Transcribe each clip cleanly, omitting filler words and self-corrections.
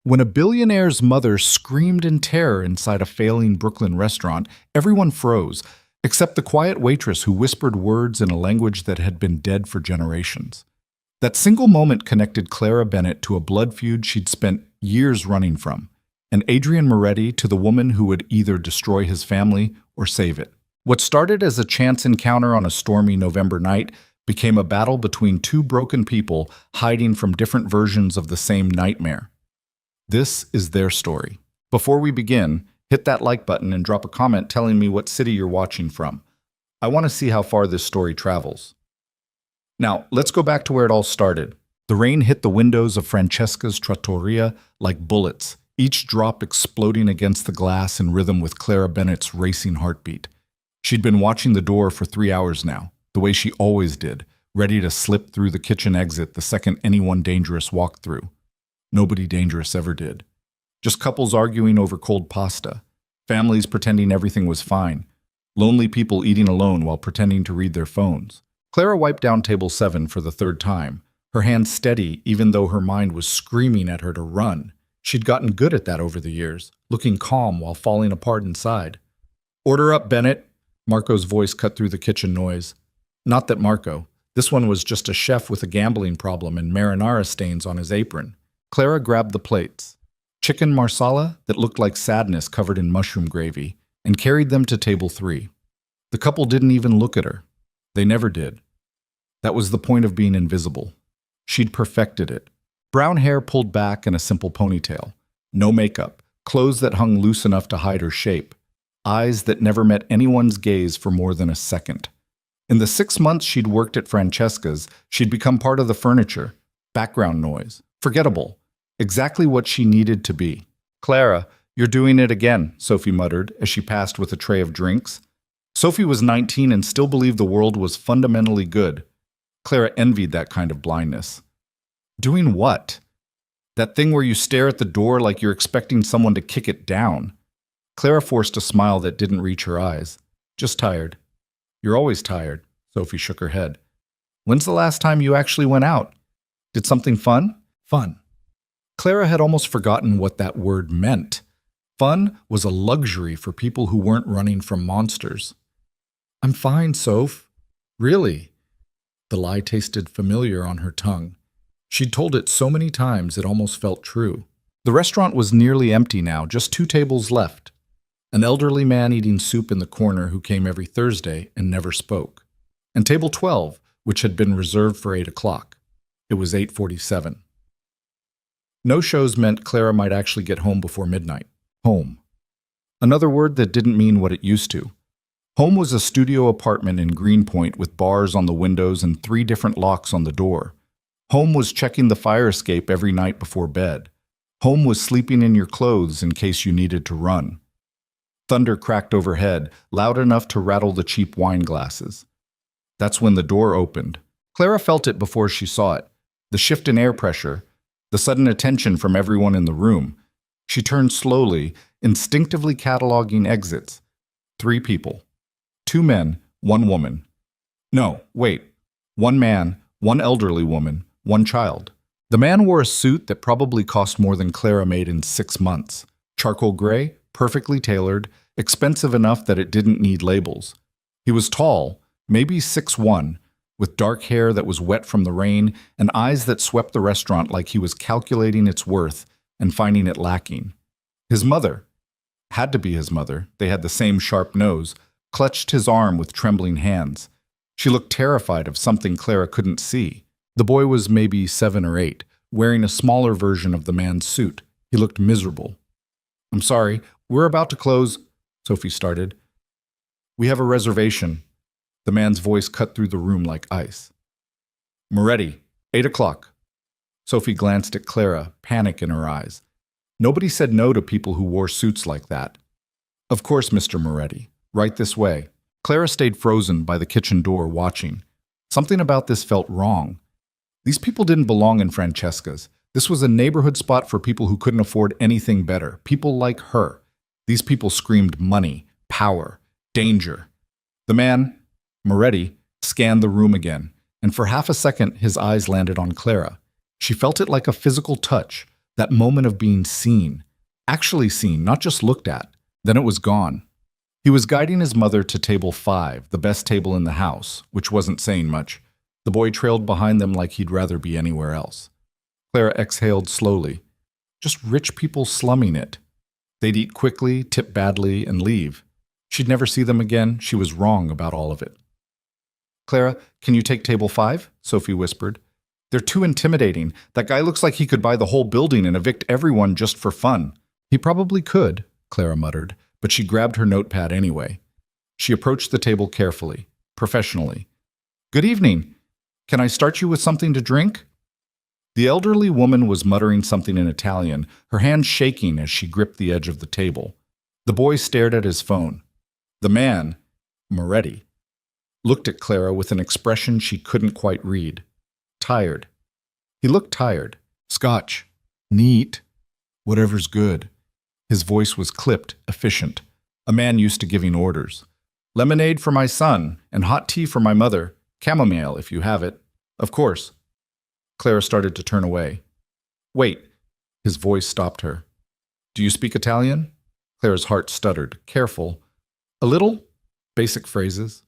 When a billionaire's mother screamed in terror inside a failing Brooklyn restaurant, everyone froze, except the quiet waitress who whispered words in a language that had been dead for generations. That single moment connected Clara Bennett to a blood feud she'd spent years running from, and Adrian Moretti to the woman who would either destroy his family or save it. What started as a chance encounter on a stormy November night became a battle between two broken people hiding from different versions of the same nightmare. This is their story. Before we begin, hit that like button and drop a comment telling me what city you're watching from. I want to see how far this story travels. Now, let's go back to where it all started. The rain hit the windows of Francesca's trattoria like bullets, each drop exploding against the glass in rhythm with Clara Bennett's racing heartbeat. She'd been watching the door for 3 hours now, the way she always did, ready to slip through the kitchen exit the second anyone dangerous walked through. Nobody dangerous ever did. Just couples arguing over cold pasta, families pretending everything was fine, lonely people eating alone while pretending to read their phones. Clara wiped down table 7 for the third time, her hand steady even though her mind was screaming at her to run. She'd gotten good at that over the years, looking calm while falling apart inside. "Order up, Bennett," Marco's voice cut through the kitchen noise. Not that Marco. This one was just a chef with a gambling problem and marinara stains on his apron. Clara grabbed the plates, chicken marsala that looked like sadness covered in mushroom gravy, and carried them to table 3. The couple didn't even look at her. They never did. That was the point of being invisible. She'd perfected it. Brown hair pulled back in a simple ponytail. No makeup. Clothes that hung loose enough to hide her shape. Eyes that never met anyone's gaze for more than a second. In the 6 months she'd worked at Francesca's, she'd become part of the furniture. Background noise. Forgettable. Exactly what she needed to be. "Clara, you're doing it again," Sophie muttered as she passed with a tray of drinks. Sophie was 19 and still believed the world was fundamentally good. Clara envied that kind of blindness. Doing what? That thing where you stare at the door like you're expecting someone to kick it down. Clara forced a smile that didn't reach her eyes. "Just tired." "You're always tired," Sophie shook her head. "When's the last time you actually went out? Did something fun?" Fun. Clara had almost forgotten what that word meant. Fun was a luxury for people who weren't running from monsters. "I'm fine, Soph." "Really?" The lie tasted familiar on her tongue. She'd told it so many times it almost felt true. The restaurant was nearly empty now, just 2 tables left. An elderly man eating soup in the corner who came every Thursday and never spoke. And table 12, which had been reserved for 8 o'clock. It was 8:47. No shows meant Clara might actually get home before midnight. Home. Another word that didn't mean what it used to. Home was a studio apartment in Greenpoint with bars on the windows and 3 different locks on the door. Home was checking the fire escape every night before bed. Home was sleeping in your clothes in case you needed to run. Thunder cracked overhead, loud enough to rattle the cheap wine glasses. That's when the door opened. Clara felt it before she saw it. The shift in air pressure, the sudden attention from everyone in the room. She turned slowly, instinctively cataloging exits. 3 people. 2 men, 1 woman. No, wait. 1 man, 1 elderly woman, 1 child. The man wore a suit that probably cost more than Clara made in 6 months. Charcoal gray, perfectly tailored, expensive enough that it didn't need labels. He was tall, maybe 6'1", with dark hair that was wet from the rain and eyes that swept the restaurant like he was calculating its worth and finding it lacking. His mother, had to be his mother, they had the same sharp nose, clutched his arm with trembling hands. She looked terrified of something Clara couldn't see. The boy was maybe 7 or 8, wearing a smaller version of the man's suit. He looked miserable. "I'm sorry, we're about to close," Sophie started. "We have a reservation." The man's voice cut through the room like ice. "Moretti, 8 o'clock. Sophie glanced at Clara, panic in her eyes. Nobody said no to people who wore suits like that. "Of course, Mr. Moretti. Right this way." Clara stayed frozen by the kitchen door, watching. Something about this felt wrong. These people didn't belong in Francesca's. This was a neighborhood spot for people who couldn't afford anything better. People like her. These people screamed money, power, danger. The man, Moretti, scanned the room again, and for half a second his eyes landed on Clara. She felt it like a physical touch, That moment of being seen. Actually seen, not just looked at. Then it was gone. He was guiding his mother to table 5, the best table in the house, which wasn't saying much. The boy trailed behind them like he'd rather be anywhere else. Clara exhaled slowly. Just rich people slumming it. They'd eat quickly, tip badly, and leave. She'd never see them again. She was wrong about all of it. Clara, can you take table 5? Sophie whispered. They're too intimidating. That guy looks like he could buy the whole building and evict everyone just for fun. He probably could, Clara muttered, but she grabbed her notepad anyway. She approached the table carefully, professionally. Good evening. Can I start you with something to drink? The elderly woman was muttering something in Italian, her hands shaking as she gripped the edge of the table. The boy stared at his phone. The man, Moretti, looked at Clara with an expression she couldn't quite read. Tired. He looked tired. Scotch. Neat. Whatever's good. His voice was clipped, efficient. A man used to giving orders. Lemonade for my son, and hot tea for my mother. Chamomile, if you have it. Of course. Clara started to turn away. Wait. His voice stopped her. Do you speak Italian? Clara's heart stuttered. Careful. A little? Basic phrases.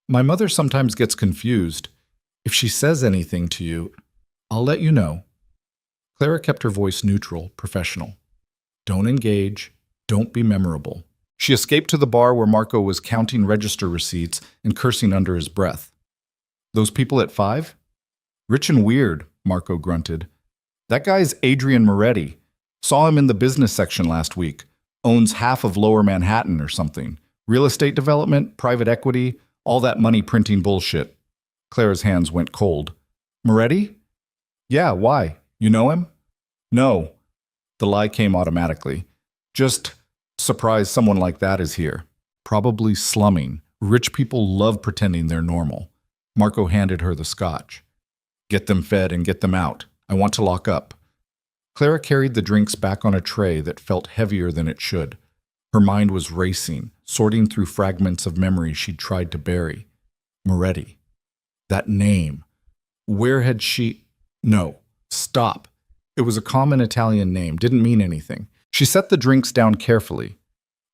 My mother sometimes gets confused. If she says anything to you, I'll let you know. Clara kept her voice neutral, professional. Don't engage. Don't be memorable. She escaped to the bar where Marco was counting register receipts and cursing under his breath. Those people at 5? Rich and weird, Marco grunted. That guy's Adrian Moretti. Saw him in the business section last week. Owns half of Lower Manhattan or something. Real estate development, private equity, all that money printing bullshit. Clara's hands went cold. Moretti? Yeah, why? You know him? No. The lie came automatically. Just surprised someone like that is here. Probably slumming. Rich people love pretending they're normal. Marco handed her the scotch. Get them fed and get them out. I want to lock up. Clara carried the drinks back on a tray that felt heavier than it should. Her mind was racing, sorting through fragments of memory she'd tried to bury. Moretti. That name. Where had she... No. Stop. It was a common Italian name, didn't mean anything. She set the drinks down carefully.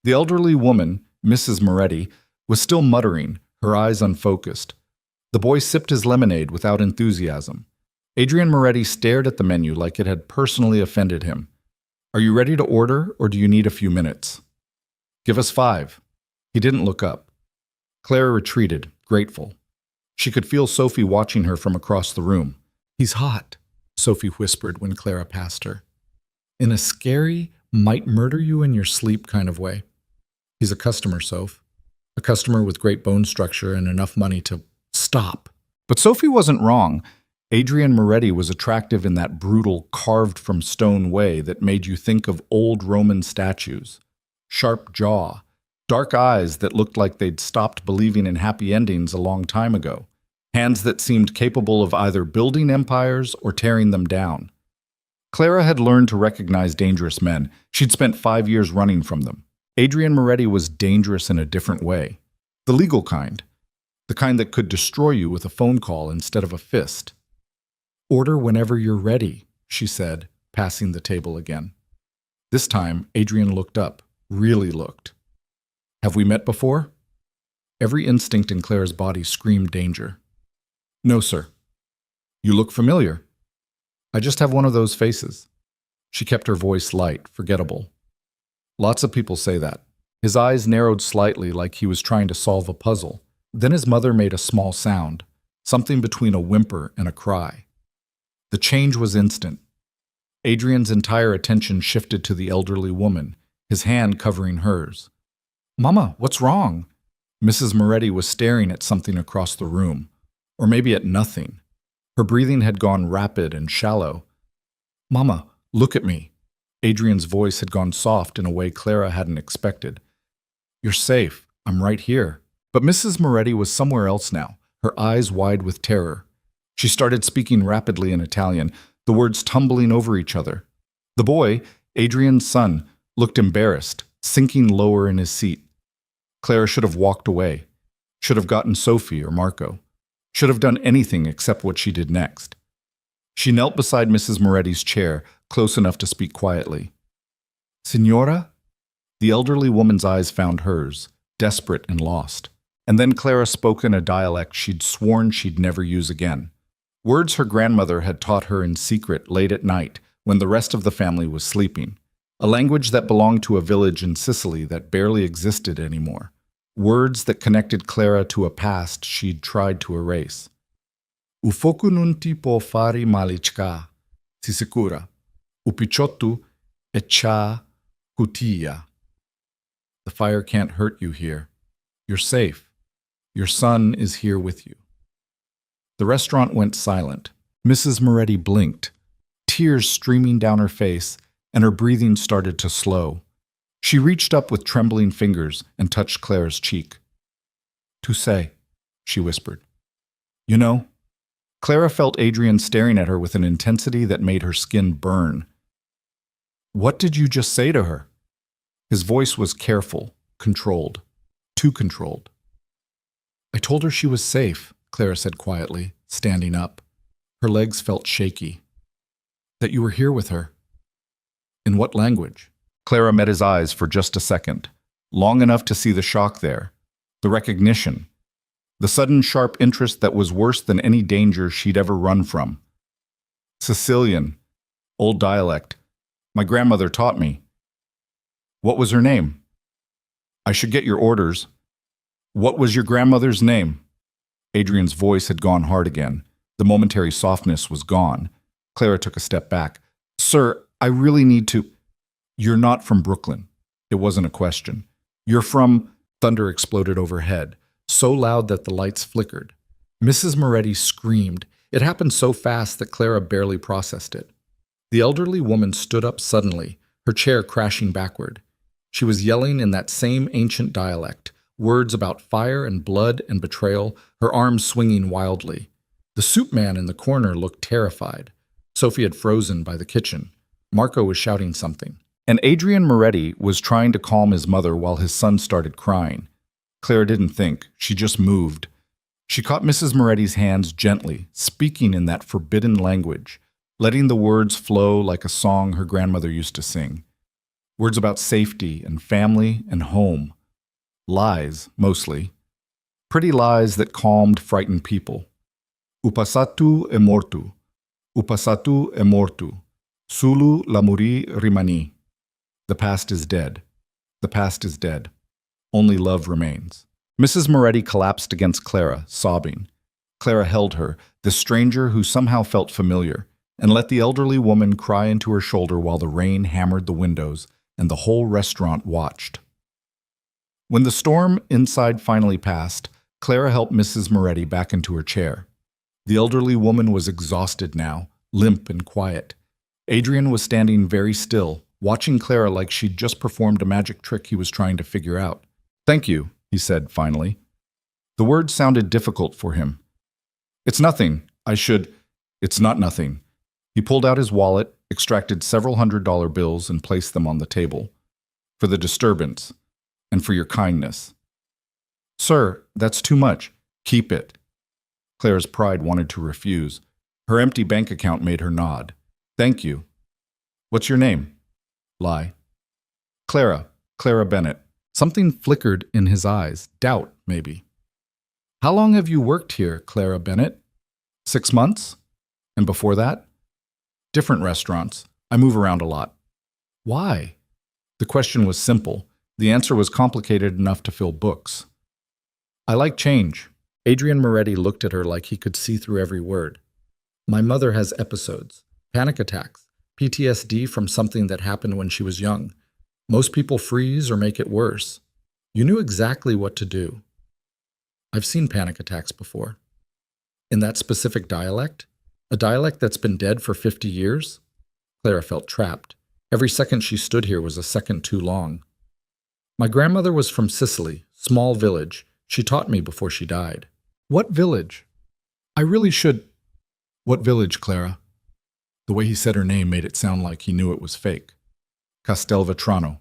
The elderly woman, Mrs. Moretti, was still muttering, her eyes unfocused. The boy sipped his lemonade without enthusiasm. Adrian Moretti stared at the menu like it had personally offended him. Are you ready to order, or do you need a few minutes? Give us 5. He didn't look up. Clara retreated, grateful. She could feel Sophie watching her from across the room. He's hot, Sophie whispered when Clara passed her. In a scary, might murder you in your sleep kind of way. He's a customer, Soph. A customer with great bone structure and enough money to stop. But Sophie wasn't wrong. Adrian Moretti was attractive in that brutal, carved-from-stone way that made you think of old Roman statues. Sharp jaw, dark eyes that looked like they'd stopped believing in happy endings a long time ago. Hands that seemed capable of either building empires or tearing them down. Clara had learned to recognize dangerous men. She'd spent 5 years running from them. Adrian Moretti was dangerous in a different way. The legal kind. The kind that could destroy you with a phone call instead of a fist. Order whenever you're ready, she said, passing the table again. This time, Adrian looked up, really looked. Have we met before? Every instinct in Clara's body screamed danger. No, sir. You look familiar. I just have one of those faces. She kept her voice light, forgettable. Lots of people say that. His eyes narrowed slightly like he was trying to solve a puzzle. Then his mother made a small sound, something between a whimper and a cry. The change was instant. Adrian's entire attention shifted to the elderly woman, his hand covering hers. Mama, what's wrong? Mrs. Moretti was staring at something across the room, or maybe at nothing. Her breathing had gone rapid and shallow. Mama, look at me. Adrian's voice had gone soft in a way Clara hadn't expected. You're safe. I'm right here. But Mrs. Moretti was somewhere else now, her eyes wide with terror. She started speaking rapidly in Italian, the words tumbling over each other. The boy, Adrian's son, looked embarrassed, sinking lower in his seat. Clara should have walked away, should have gotten Sophie or Marco, should have done anything except what she did next. She knelt beside Mrs. Moretti's chair, close enough to speak quietly. Signora? The elderly woman's eyes found hers, desperate and lost. And then Clara spoke in a dialect she'd sworn she'd never use again. Words her grandmother had taught her in secret late at night when the rest of the family was sleeping. A language that belonged to a village in Sicily that barely existed anymore. Words that connected Clara to a past she'd tried to erase. Ufoku non ti può fare malichka, si sicura. Upichottu e cha kutia. The fire can't hurt you here. You're safe. Your son is here with you. The restaurant went silent. Mrs. Moretti blinked, tears streaming down her face, and her breathing started to slow. She reached up with trembling fingers and touched Clara's cheek. "Tu sais," she whispered. "You know?" Clara felt Adrian staring at her with an intensity that made her skin burn. "What did you just say to her?" His voice was careful, controlled, too controlled. "I told her she was safe," Clara said quietly, standing up. Her legs felt shaky. "That you were here with her." "In what language?" Clara met his eyes for just a second, long enough to see the shock there, the recognition, the sudden sharp interest that was worse than any danger she'd ever run from. "Sicilian, old dialect. My grandmother taught me." "What was her name?" "I should get your orders." "What was your grandmother's name?" Adrian's voice had gone hard again. The momentary softness was gone. Clara took a step back. "Sir, I really need to—" "You're not from Brooklyn." It wasn't a question. "You're from—" Thunder exploded overhead, so loud that the lights flickered. Mrs. Moretti screamed. It happened so fast that Clara barely processed it. The elderly woman stood up suddenly, her chair crashing backward. She was yelling in that same ancient dialect, words about fire and blood and betrayal, her arms swinging wildly. The soup man in the corner looked terrified. Sophie had frozen by the kitchen. Marco was shouting something. And Adrian Moretti was trying to calm his mother while his son started crying. Clara didn't think. She just moved. She caught Mrs. Moretti's hands gently, speaking in that forbidden language, letting the words flow like a song her grandmother used to sing. Words about safety and family and home. Lies, mostly. Pretty lies that calmed frightened people. Upasatu e mortu. Upasatu e mortu. Sulu la muri rimani. The past is dead. The past is dead. Only love remains. Mrs. Moretti collapsed against Clara, sobbing. Clara held her, the stranger who somehow felt familiar, and let the elderly woman cry into her shoulder while the rain hammered the windows and the whole restaurant watched. When the storm inside finally passed, Clara helped Mrs. Moretti back into her chair. The elderly woman was exhausted now, limp and quiet. Adrian was standing very still, watching Clara like she'd just performed a magic trick he was trying to figure out. "Thank you," he said finally. The words sounded difficult for him. "It's nothing. It's not nothing." He pulled out his wallet, extracted several $100 bills, and placed them on the table. "For the disturbance, and for your kindness." "Sir, that's too much." "Keep it." Clara's pride wanted to refuse. Her empty bank account made her nod. "Thank you." "What's your name?" "Lie." Clara Bennett." Something flickered in his eyes, doubt, maybe. "How long have you worked here, Clara Bennett?" 6 months? And before that? Different restaurants. I move around a lot." "Why?" The question was simple. The answer was complicated enough to fill books. "I like change." Adrian Moretti looked at her like he could see through every word. "My mother has episodes, panic attacks, PTSD from something that happened when she was young. Most people freeze or make it worse. You knew exactly what to do." "I've seen panic attacks before." "In that specific dialect? A dialect that's been dead for 50 years? Clara felt trapped. Every second she stood here was a second too long. "My grandmother was from Sicily, small village. She taught me before she died." "What village?" "I really should—" "What village, Clara?" The way he said her name made it sound like he knew it was fake. "Castelvetrano."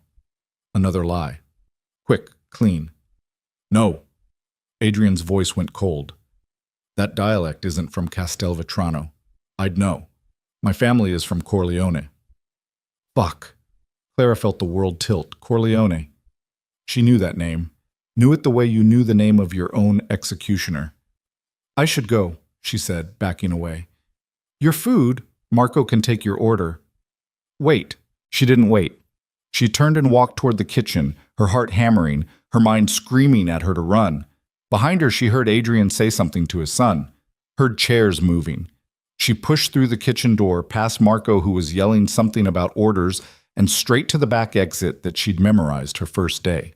Another lie. Quick, clean. "No." Adrian's voice went cold. "That dialect isn't from Castelvetrano. I'd know. My family is from Corleone." Fuck. Clara felt the world tilt. Corleone. She knew that name. Knew it the way you knew the name of your own executioner. I should go, she said, backing away. Your food? Marco can take your order. Wait. She didn't wait. She turned and walked toward the kitchen, her heart hammering, her mind screaming at her to run. Behind her, she heard Adrian say something to his son. Heard chairs moving. She pushed through the kitchen door, past Marco, who was yelling something about orders, and straight to the back exit that she'd memorized her first day.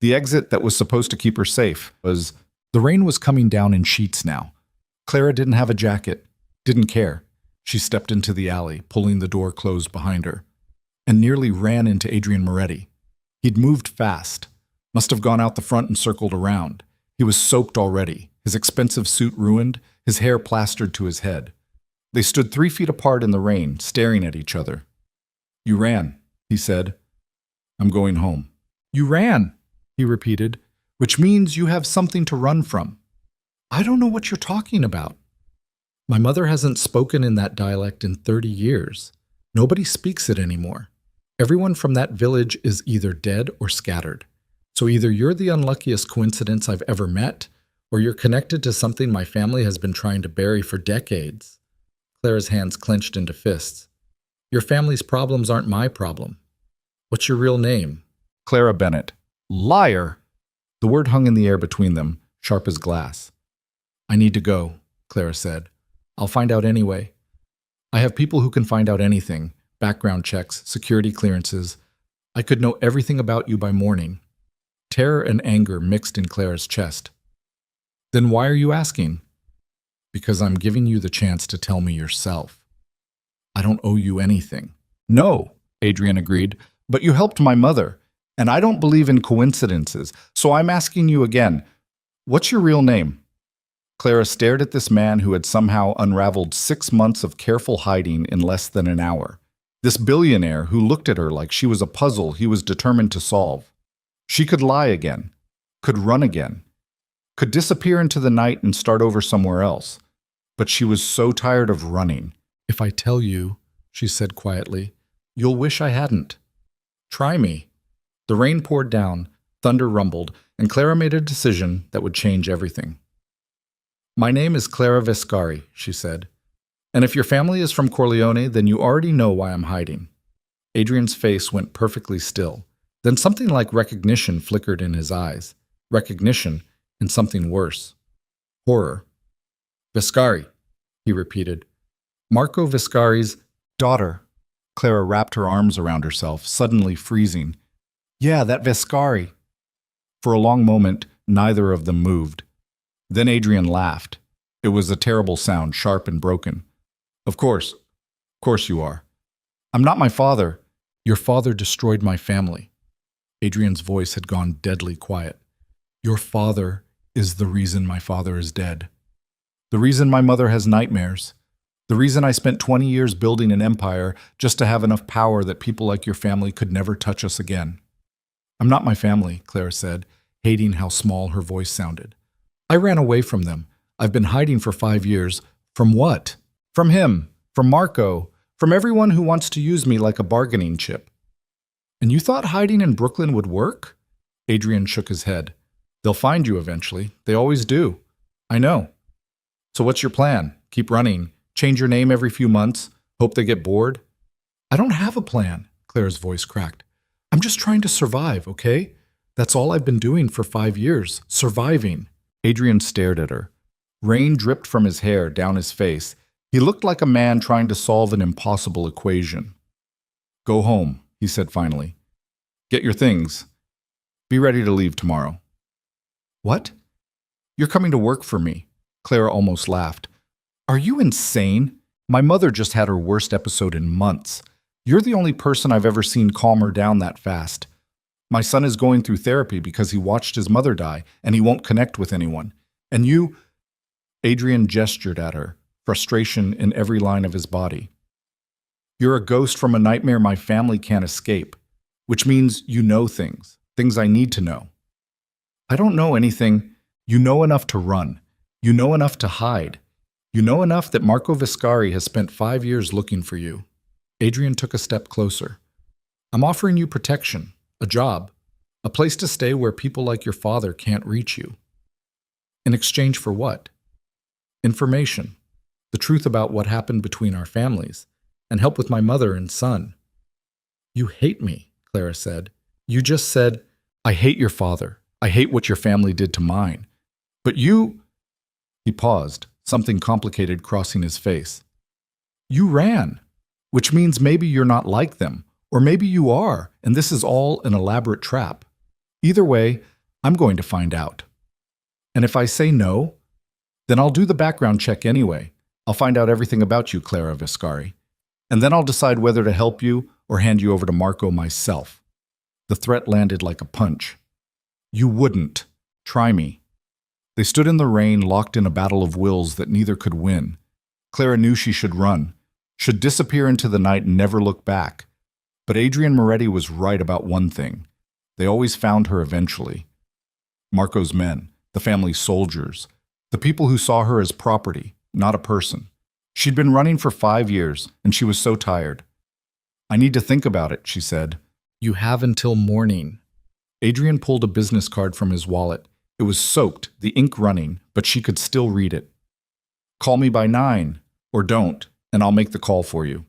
The exit that was supposed to keep her safe was... The rain was coming down in sheets now. Clara didn't have a jacket. Didn't care. She stepped into the alley, pulling the door closed behind her, and nearly ran into Adrian Moretti. He'd moved fast. Must have gone out the front and circled around. He was soaked already, his expensive suit ruined, his hair plastered to his head. They stood 3 feet apart in the rain, staring at each other. You ran, he said. I'm going home. You ran, he repeated, which means you have something to run from. I don't know what you're talking about. My mother hasn't spoken in that dialect in 30 years. Nobody speaks it anymore. Everyone from that village is either dead or scattered. So either you're the unluckiest coincidence I've ever met, or you're connected to something my family has been trying to bury for decades. Clara's hands clenched into fists. Your family's problems aren't my problem. What's your real name? Clara Bennett. Liar! The word hung in the air between them, sharp as glass. I need to go, Clara said. I'll find out anyway. I have people who can find out anything. Background checks, security clearances. I could know everything about you by morning. Terror and anger mixed in Clara's chest. Then why are you asking? Because I'm giving you the chance to tell me yourself. I don't owe you anything. No, Adrian agreed, but you helped my mother, and I don't believe in coincidences, so I'm asking you again, what's your real name? Clara stared at this man who had somehow unraveled 6 months of careful hiding in less than an hour. This billionaire who looked at her like she was a puzzle he was determined to solve. She could lie again, could run again, could disappear into the night and start over somewhere else. But she was so tired of running. If I tell you, she said quietly, you'll wish I hadn't. Try me. The rain poured down, thunder rumbled, and Clara made a decision that would change everything. My name is Clara Vescari, she said. And if your family is from Corleone, then you already know why I'm hiding. Adrian's face went perfectly still. Then something like recognition flickered in his eyes. Recognition and something worse. Horror. Vescari, he repeated. Marco Vescari's daughter. Clara wrapped her arms around herself, suddenly freezing. Yeah, that Vescari. For a long moment, neither of them moved. Then Adrian laughed. It was a terrible sound, sharp and broken. Of course you are. I'm not my father. Your father destroyed my family. Adrian's voice had gone deadly quiet. Your father is the reason my father is dead. The reason my mother has nightmares. The reason I spent 20 years building an empire just to have enough power that people like your family could never touch us again. I'm not my family, Clara said, hating how small her voice sounded. I ran away from them. I've been hiding for 5 years. From what? From him, from Marco, from everyone who wants to use me like a bargaining chip. And you thought hiding in Brooklyn would work? Adrian shook his head. They'll find you eventually. They always do. I know. So what's your plan? Keep running? Change your name every few months? Hope they get bored? I don't have a plan, Clara's voice cracked. I'm just trying to survive, okay? That's all I've been doing for 5 years, surviving. Adrian stared at her. Rain dripped from his hair down his face. He looked like a man trying to solve an impossible equation. Go home, he said finally. Get your things. Be ready to leave tomorrow. What? You're coming to work for me. Clara almost laughed. Are you insane? My mother just had her worst episode in months. You're the only person I've ever seen calm her down that fast. My son is going through therapy because he watched his mother die and he won't connect with anyone. And you... Adrian gestured at her, frustration in every line of his body. You're a ghost from a nightmare my family can't escape, which means you know things I need to know. I don't know anything. You know enough to run. You know enough to hide. You know enough that Marco Vescari has spent 5 years looking for you. Adrian took a step closer. I'm offering you protection, a job, a place to stay where people like your father can't reach you. In exchange for what? Information, the truth about what happened between our families, and help with my mother and son. You hate me, Clara said. You just said, I hate your father. I hate what your family did to mine. But you... He paused, something complicated crossing his face. You ran, which means maybe you're not like them, or maybe you are, and this is all an elaborate trap. Either way, I'm going to find out. And if I say no, then I'll do the background check anyway. I'll find out everything about you, Clara Viscari. And then I'll decide whether to help you or hand you over to Marco myself. The threat landed like a punch. You wouldn't. Try me. They stood in the rain, locked in a battle of wills that neither could win. Clara knew she should run, should disappear into the night and never look back. But Adrian Moretti was right about one thing. They always found her eventually. Marco's men, the family's soldiers, the people who saw her as property, not a person. She'd been running for 5 years, and she was so tired. I need to think about it, she said. You have until morning. Adrian pulled a business card from his wallet. It was soaked, the ink running, but she could still read it. Call me by 9, or don't, and I'll make the call for you.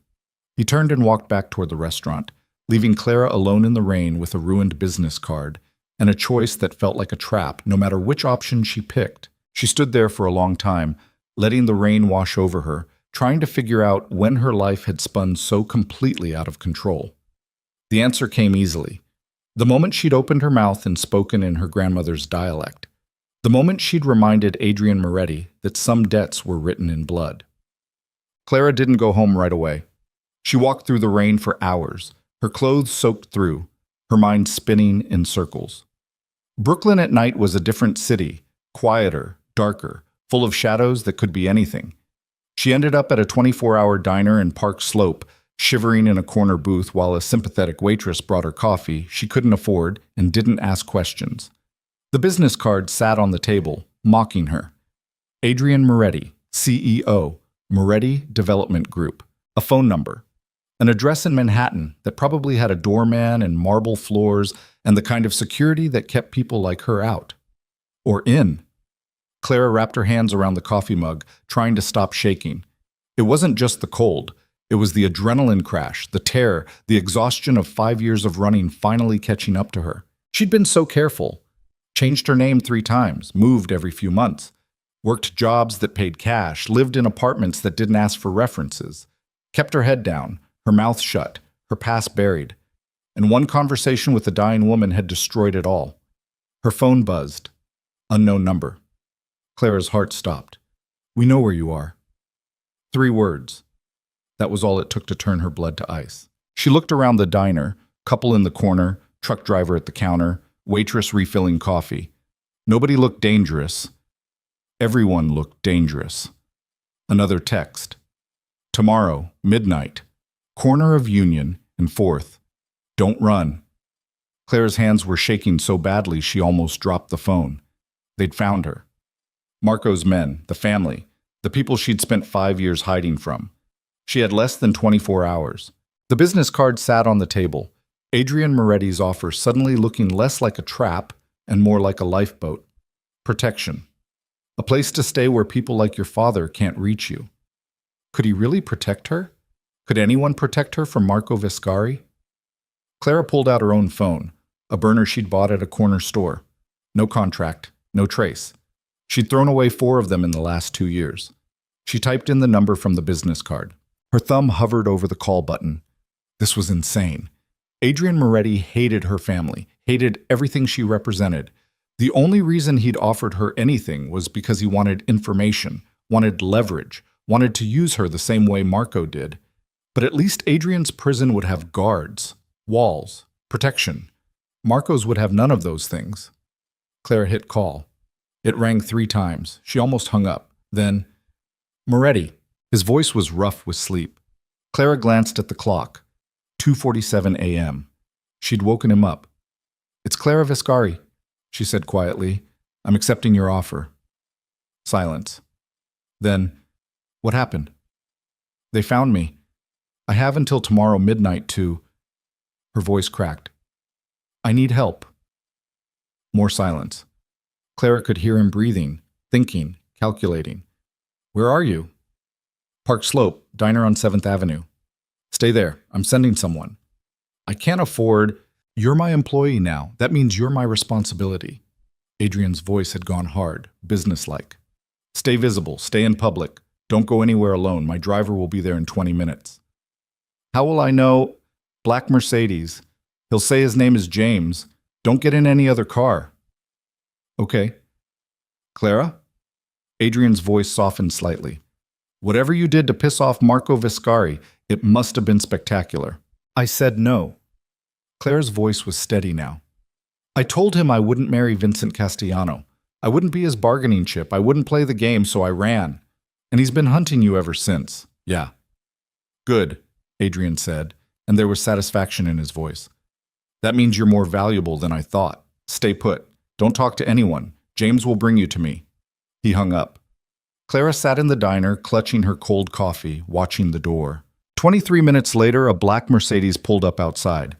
He turned and walked back toward the restaurant, leaving Clara alone in the rain with a ruined business card, and a choice that felt like a trap, no matter which option she picked. She stood there for a long time, letting the rain wash over her, trying to figure out when her life had spun so completely out of control. The answer came easily. The moment she'd opened her mouth and spoken in her grandmother's dialect. The moment she'd reminded Adrian Moretti that some debts were written in blood. Clara didn't go home right away. She walked through the rain for hours, her clothes soaked through, her mind spinning in circles. Brooklyn at night was a different city, quieter, darker, full of shadows that could be anything. She ended up at a 24-hour diner in Park Slope, shivering in a corner booth while a sympathetic waitress brought her coffee she couldn't afford and didn't ask questions. The business card sat on the table, mocking her. Adrian Moretti, CEO, Moretti Development Group, a phone number, an address in Manhattan that probably had a doorman and marble floors and the kind of security that kept people like her out. Or in. Clara wrapped her hands around the coffee mug, trying to stop shaking. It wasn't just the cold. It was the adrenaline crash, the terror, the exhaustion of 5 years of running finally catching up to her. She'd been so careful. Changed her name 3 times, moved every few months. Worked jobs that paid cash, lived in apartments that didn't ask for references. Kept her head down, her mouth shut, her past buried. And one conversation with a dying woman had destroyed it all. Her phone buzzed. Unknown number. Clara's heart stopped. We know where you are. 3 words. That was all it took to turn her blood to ice. She looked around the diner, couple in the corner, truck driver at the counter, waitress refilling coffee. Nobody looked dangerous. Everyone looked dangerous. Another text. Tomorrow, midnight. Corner of Union and 4th. Don't run. Clara's hands were shaking so badly she almost dropped the phone. They'd found her. Marco's men, the family, the people she'd spent 5 years hiding from. She had less than 24 hours. The business card sat on the table, Adrian Moretti's offer suddenly looking less like a trap and more like a lifeboat. Protection. A place to stay where people like your father can't reach you. Could he really protect her? Could anyone protect her from Marco Viscari? Clara pulled out her own phone, a burner she'd bought at a corner store. No contract, no trace. She'd thrown away 4 of them in the last 2 years. She typed in the number from the business card. Her thumb hovered over the call button. This was insane. Adrian Moretti hated her family, hated everything she represented. The only reason he'd offered her anything was because he wanted information, wanted leverage, wanted to use her the same way Marco did. But at least Adrian's prison would have guards, walls, protection. Marco's would have none of those things. Clara hit call. It rang 3 times. She almost hung up. Then, Moretti. His voice was rough with sleep. Clara glanced at the clock. 2:47 a.m. She'd woken him up. It's Clara Viscari, she said quietly. I'm accepting your offer. Silence. Then, what happened? They found me. I have until tomorrow midnight to... Her voice cracked. I need help. More silence. Clara could hear him breathing, thinking, calculating. Where are you? Park Slope, diner on 7th Avenue. Stay there. I'm sending someone. I can't afford. You're my employee now. That means you're my responsibility. Adrian's voice had gone hard, businesslike. Stay visible. Stay in public. Don't go anywhere alone. My driver will be there in 20 minutes. How will I know? Black Mercedes. He'll say his name is James. Don't get in any other car. Okay. Clara? Adrian's voice softened slightly. Whatever you did to piss off Marco Viscari, it must have been spectacular. I said no. Clara's voice was steady now. I told him I wouldn't marry Vincent Castellano. I wouldn't be his bargaining chip. I wouldn't play the game, so I ran. And he's been hunting you ever since. Yeah. Good, Adrian said, and there was satisfaction in his voice. That means you're more valuable than I thought. Stay put. Don't talk to anyone. James will bring you to me. He hung up. Clara sat in the diner, clutching her cold coffee, watching the door. 23 minutes later, a black Mercedes pulled up outside.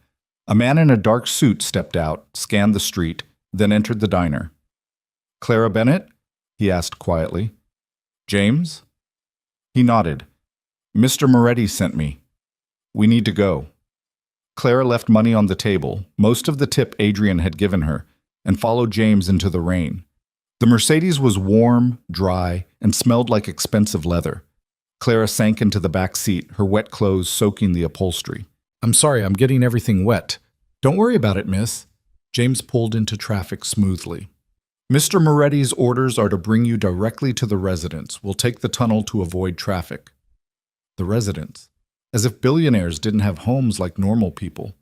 A man in a dark suit stepped out, scanned the street, then entered the diner. Clara Bennett? He asked quietly. James? He nodded. Mr. Moretti sent me. We need to go. Clara left money on the table, most of the tip Adrian had given her, and followed James into the rain. The Mercedes was warm, dry, and smelled like expensive leather. Clara sank into the back seat, her wet clothes soaking the upholstery. I'm sorry, I'm getting everything wet. Don't worry about it, miss. James pulled into traffic smoothly. Mr. Moretti's orders are to bring you directly to the residence. We'll take the tunnel to avoid traffic. The residence. As if billionaires didn't have homes like normal people.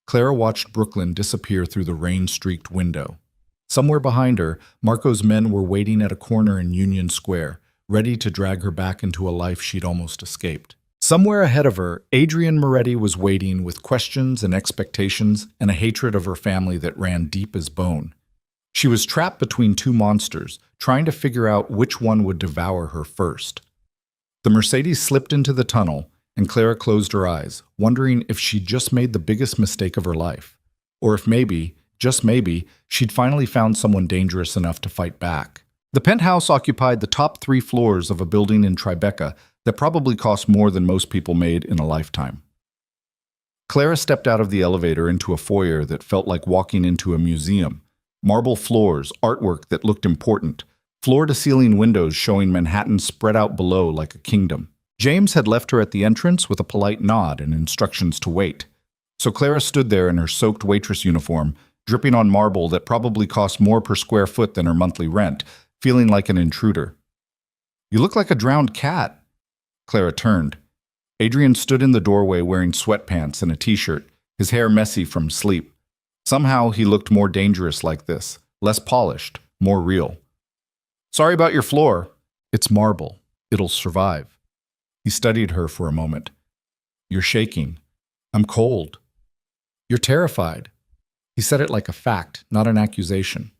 Clara watched Brooklyn disappear through the rain-streaked window. Somewhere behind her, Marco's men were waiting at a corner in Union Square, ready to drag her back into a life she'd almost escaped. Somewhere ahead of her, Adrian Moretti was waiting with questions and expectations and a hatred of her family that ran deep as bone. She was trapped between two monsters, trying to figure out which one would devour her first. The Mercedes slipped into the tunnel, and Clara closed her eyes, wondering if she'd just made the biggest mistake of her life, or if maybe, just maybe, she'd finally found someone dangerous enough to fight back. The penthouse occupied the top 3 floors of a building in Tribeca that probably cost more than most people made in a lifetime. Clara stepped out of the elevator into a foyer that felt like walking into a museum. Marble floors, artwork that looked important, floor-to-ceiling windows showing Manhattan spread out below like a kingdom. James had left her at the entrance with a polite nod and instructions to wait. So Clara stood there in her soaked waitress uniform, dripping on marble that probably cost more per square foot than her monthly rent, feeling like an intruder. You look like a drowned cat. Clara turned. Adrian stood in the doorway wearing sweatpants and a t-shirt, his hair messy from sleep. Somehow he looked more dangerous like this, less polished, more real. Sorry about your floor. It's marble. It'll survive. He studied her for a moment. You're shaking. I'm cold. You're terrified. He said it like a fact, not an accusation.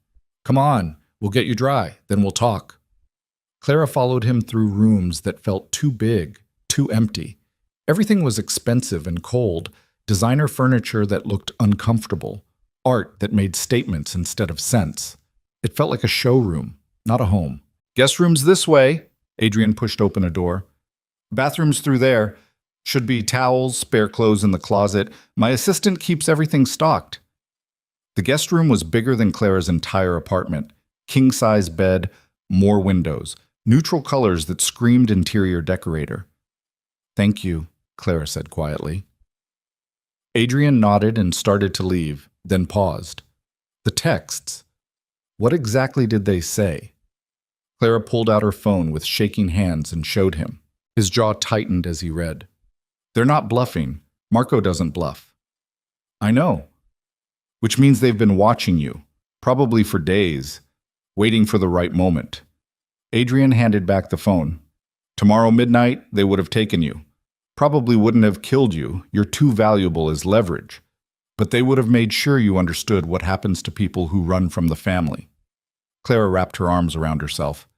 Come on, we'll get you dry, then we'll talk. Clara followed him through rooms that felt too big, too empty. Everything was expensive and cold, designer furniture that looked uncomfortable, art that made statements instead of sense. It felt like a showroom, not a home. Guest room's this way. Adrian pushed open a door. Bathroom's through there. Should be towels, spare clothes in the closet. My assistant keeps everything stocked. The guest room was bigger than Clara's entire apartment. King-size bed, more windows, neutral colors that screamed interior decorator. Thank you, Clara said quietly. Adrian nodded and started to leave, then paused. The texts. What exactly did they say? Clara pulled out her phone with shaking hands and showed him. His jaw tightened as he read. They're not bluffing. Marco doesn't bluff. I know. Which means they've been watching you, probably for days, waiting for the right moment. Adrian handed back the phone. Tomorrow midnight, they would have taken you. Probably wouldn't have killed you. You're too valuable as leverage. But they would have made sure you understood what happens to people who run from the family. Clara wrapped her arms around herself.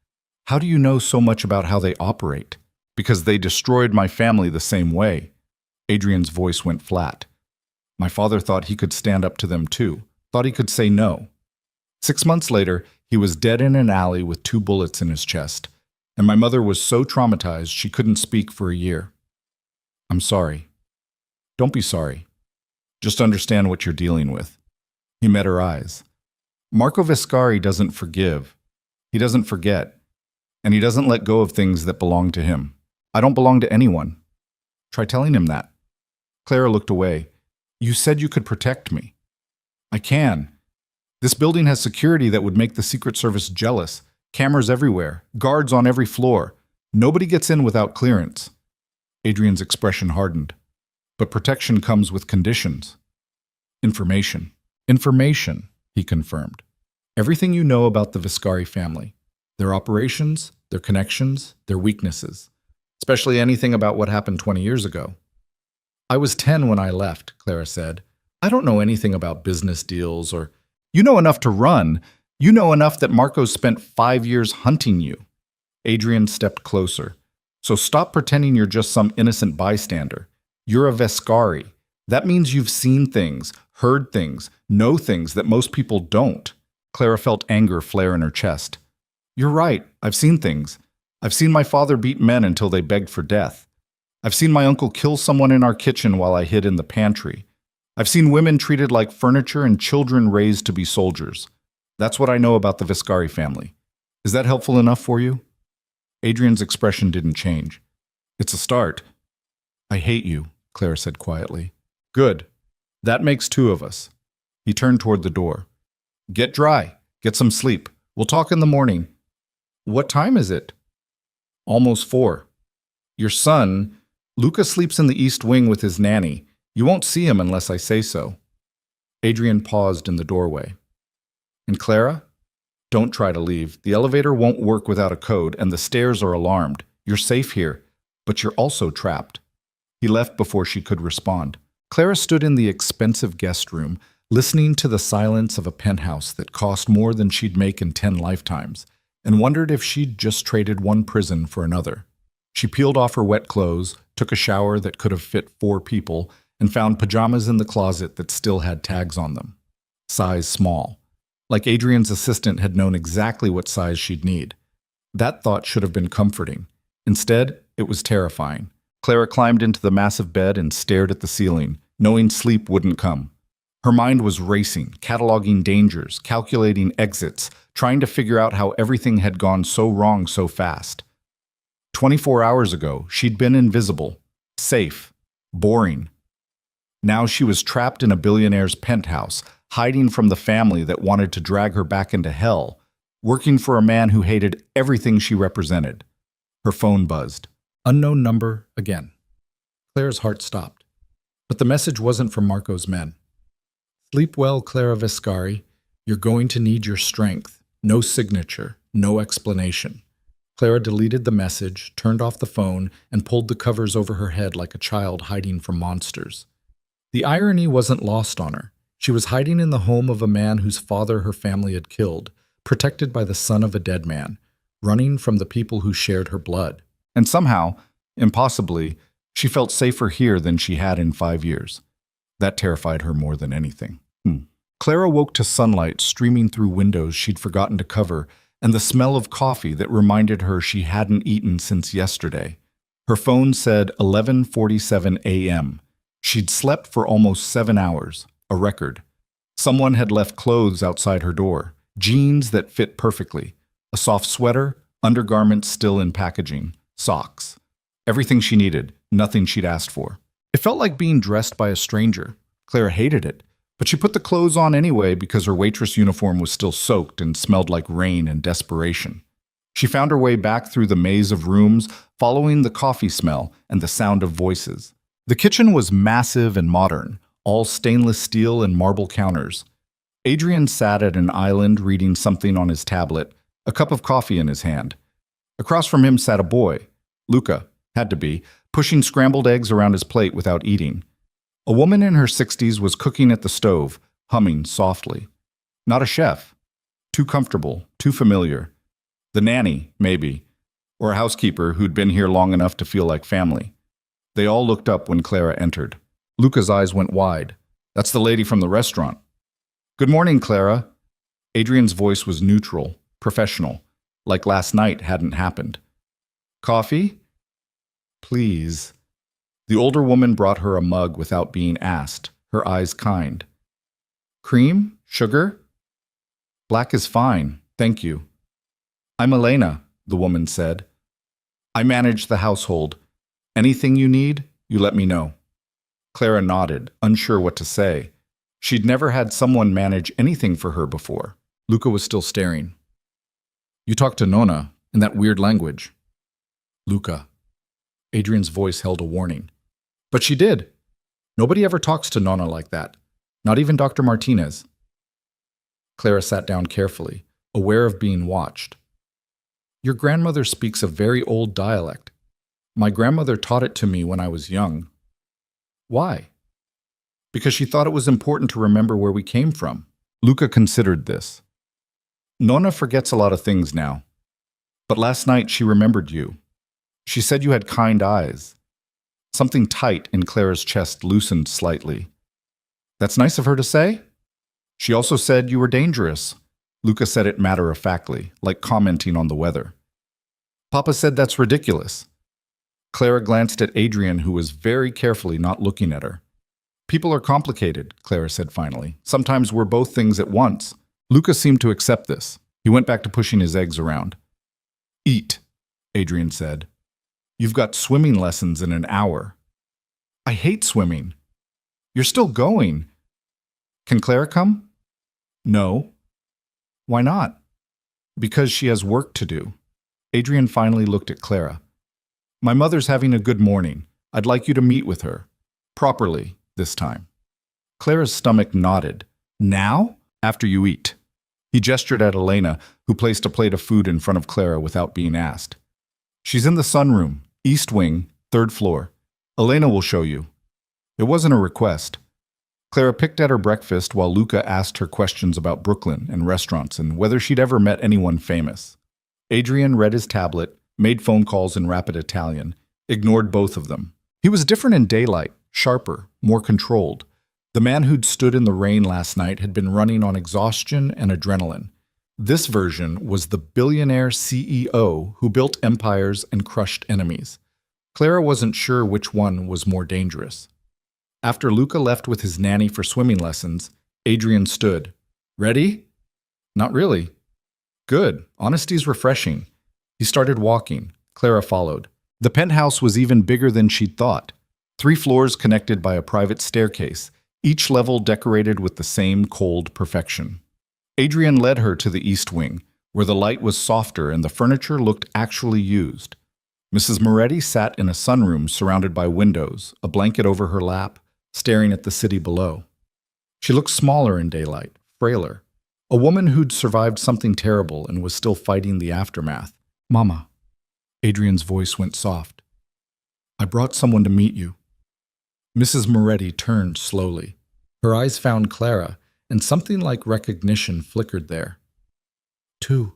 How do you know so much about how they operate? Because they destroyed my family the same way. Adrian's voice went flat. My father thought he could stand up to them too, thought he could say no. 6 months later, he was dead in an alley with 2 bullets in his chest, and my mother was so traumatized she couldn't speak for a year. I'm sorry. Don't be sorry. Just understand what you're dealing with. He met her eyes. Marco Vescari doesn't forgive. He doesn't forget. And he doesn't let go of things that belong to him. I don't belong to anyone. Try telling him that. Clara looked away. You said you could protect me. I can. This building has security that would make the Secret Service jealous. Cameras everywhere. Guards on every floor. Nobody gets in without clearance. Adrian's expression hardened. But protection comes with conditions. Information. Information, he confirmed. Everything you know about the Vescari family. Their operations, their connections, their weaknesses. Especially anything about what happened 20 years ago. I was 10 when I left, Clara said. I don't know anything about business deals or... You know enough to run. You know enough that Marco spent 5 years hunting you. Adrian stepped closer. So stop pretending you're just some innocent bystander. You're a Vescari. That means you've seen things, heard things, know things that most people don't. Clara felt anger flare in her chest. You're right. I've seen things. I've seen my father beat men until they begged for death. I've seen my uncle kill someone in our kitchen while I hid in the pantry. I've seen women treated like furniture and children raised to be soldiers. That's what I know about the Vescari family. Is that helpful enough for you? Adrian's expression didn't change. It's a start. I hate you, Clara said quietly. Good. That makes 2 of us. He turned toward the door. Get dry. Get some sleep. We'll talk in the morning. What time is it? Almost 4. Your son, Luca, sleeps in the East Wing with his nanny. You won't see him unless I say so. Adrian paused in the doorway. And Clara? Don't try to leave. The elevator won't work without a code, and the stairs are alarmed. You're safe here, but you're also trapped. He left before she could respond. Clara stood in the expensive guest room, listening to the silence of a penthouse that cost more than she'd make in 10 lifetimes, and wondered if she'd just traded one prison for another. She peeled off her wet clothes, took a shower that could have fit 4 people, and found pajamas in the closet that still had tags on them. Size small. Like Adrian's assistant had known exactly what size she'd need. That thought should have been comforting. Instead, it was terrifying. Clara climbed into the massive bed and stared at the ceiling, knowing sleep wouldn't come. Her mind was racing, cataloging dangers, calculating exits, trying to figure out how everything had gone so wrong so fast. 24 hours ago, she'd been invisible, safe, boring. Now she was trapped in a billionaire's penthouse, hiding from the family that wanted to drag her back into hell, working for a man who hated everything she represented. Her phone buzzed. Unknown number again. Clara's heart stopped. But the message wasn't from Marco's men. Sleep well, Clara Vescari. You're going to need your strength. No signature, no explanation. Clara deleted the message, turned off the phone, and pulled the covers over her head like a child hiding from monsters. The irony wasn't lost on her. She was hiding in the home of a man whose father her family had killed, protected by the son of a dead man, running from the people who shared her blood. And somehow, impossibly, she felt safer here than she had in 5 years. That terrified her more than anything. Clara woke to sunlight streaming through windows she'd forgotten to cover, and the smell of coffee that reminded her she hadn't eaten since yesterday. Her phone said 11:47 a.m. She'd slept for almost 7 hours, a record. Someone had left clothes outside her door, jeans that fit perfectly, a soft sweater, undergarments still in packaging, socks. Everything she needed, nothing she'd asked for. It felt like being dressed by a stranger. Clara hated it, but she put the clothes on anyway because her waitress uniform was still soaked and smelled like rain and desperation. She found her way back through the maze of rooms, following the coffee smell and the sound of voices. The kitchen was massive and modern, all stainless steel and marble counters. Adrian sat at an island reading something on his tablet, a cup of coffee in his hand. Across from him sat a boy, Luca, had to be, pushing scrambled eggs around his plate without eating. A woman in her 60s was cooking at the stove, humming softly. Not a chef. Too comfortable, too familiar. The nanny, maybe, or a housekeeper who'd been here long enough to feel like family. They all looked up when Clara entered. Luca's eyes went wide. That's the lady from the restaurant. Good morning, Clara. Adrian's voice was neutral, professional, like last night hadn't happened. Coffee? Please. The older woman brought her a mug without being asked, her eyes kind. Cream? Sugar? Black is fine, thank you. I'm Elena, the woman said. I manage the household. Anything you need, you let me know. Clara nodded, unsure what to say. She'd never had someone manage anything for her before. Luca was still staring. You talked to Nona in that weird language. Luca. Adrian's voice held a warning. But she did. Nobody ever talks to Nona like that. Not even Dr. Martinez. Clara sat down carefully, aware of being watched. Your grandmother speaks a very old dialect. My grandmother taught it to me when I was young. Why? Because she thought it was important to remember where we came from. Luca considered this. Nona forgets a lot of things now. But last night she remembered you. She said you had kind eyes. Something tight in Clara's chest loosened slightly. That's nice of her to say? She also said you were dangerous. Luca said it matter-of-factly, like commenting on the weather. Papa said that's ridiculous. Clara glanced at Adrian, who was very carefully not looking at her. People are complicated, Clara said finally. Sometimes we're both things at once. Luca seemed to accept this. He went back to pushing his eggs around. Eat, Adrian said. You've got swimming lessons in an hour. I hate swimming. You're still going. Can Clara come? No. Why not? Because she has work to do. Adrian finally looked at Clara. My mother's having a good morning. I'd like you to meet with her. Properly, this time. Clara's stomach nodded. Now? After you eat. He gestured at Elena, who placed a plate of food in front of Clara without being asked. She's in the sunroom, east wing, third floor. Elena will show you. It wasn't a request. Clara picked at her breakfast while Luca asked her questions about Brooklyn and restaurants and whether she'd ever met anyone famous. Adrian read his tablet, made phone calls in rapid Italian, ignored both of them. He was different in daylight, sharper, more controlled. The man who'd stood in the rain last night had been running on exhaustion and adrenaline. This version was the billionaire CEO who built empires and crushed enemies. Clara wasn't sure which one was more dangerous. After Luca left with his nanny for swimming lessons, Adrian stood. Ready? Not really. Good. Honesty's refreshing. He started walking. Clara followed. The penthouse was even bigger than she'd thought. 3 floors connected by a private staircase, each level decorated with the same cold perfection. Adrian led her to the east wing, where the light was softer and the furniture looked actually used. Mrs. Moretti sat in a sunroom surrounded by windows, a blanket over her lap, staring at the city below. She looked smaller in daylight, frailer. A woman who'd survived something terrible and was still fighting the aftermath. Mama. Adrian's voice went soft. I brought someone to meet you. Mrs. Moretti turned slowly. Her eyes found Clara, and something like recognition flickered there. Tu,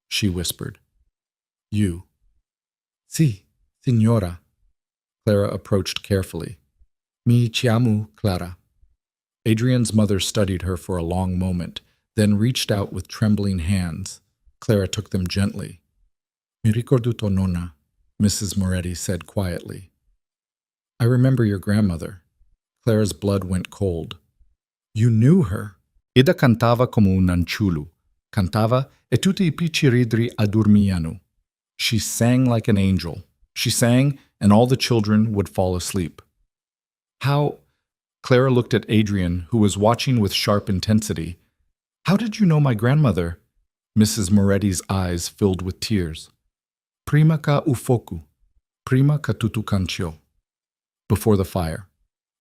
she whispered. You. Si, signora. Clara approached carefully. Mi chiamo Clara. Adrian's mother studied her for a long moment, then reached out with trembling hands. Clara took them gently. Mi ricordo tua nonna, Mrs. Moretti said quietly. I remember your grandmother. Clara's blood went cold. You knew her. Ida cantava come un anciullo. Cantava e tutti I picciridri addormiano. She sang like an angel. She sang, and all the children would fall asleep. How? Clara looked at Adrian, who was watching with sharp intensity. How did you know my grandmother? Mrs. Moretti's eyes filled with tears. Prima ca u focu. Prima ca tutto cancio. Before the fire.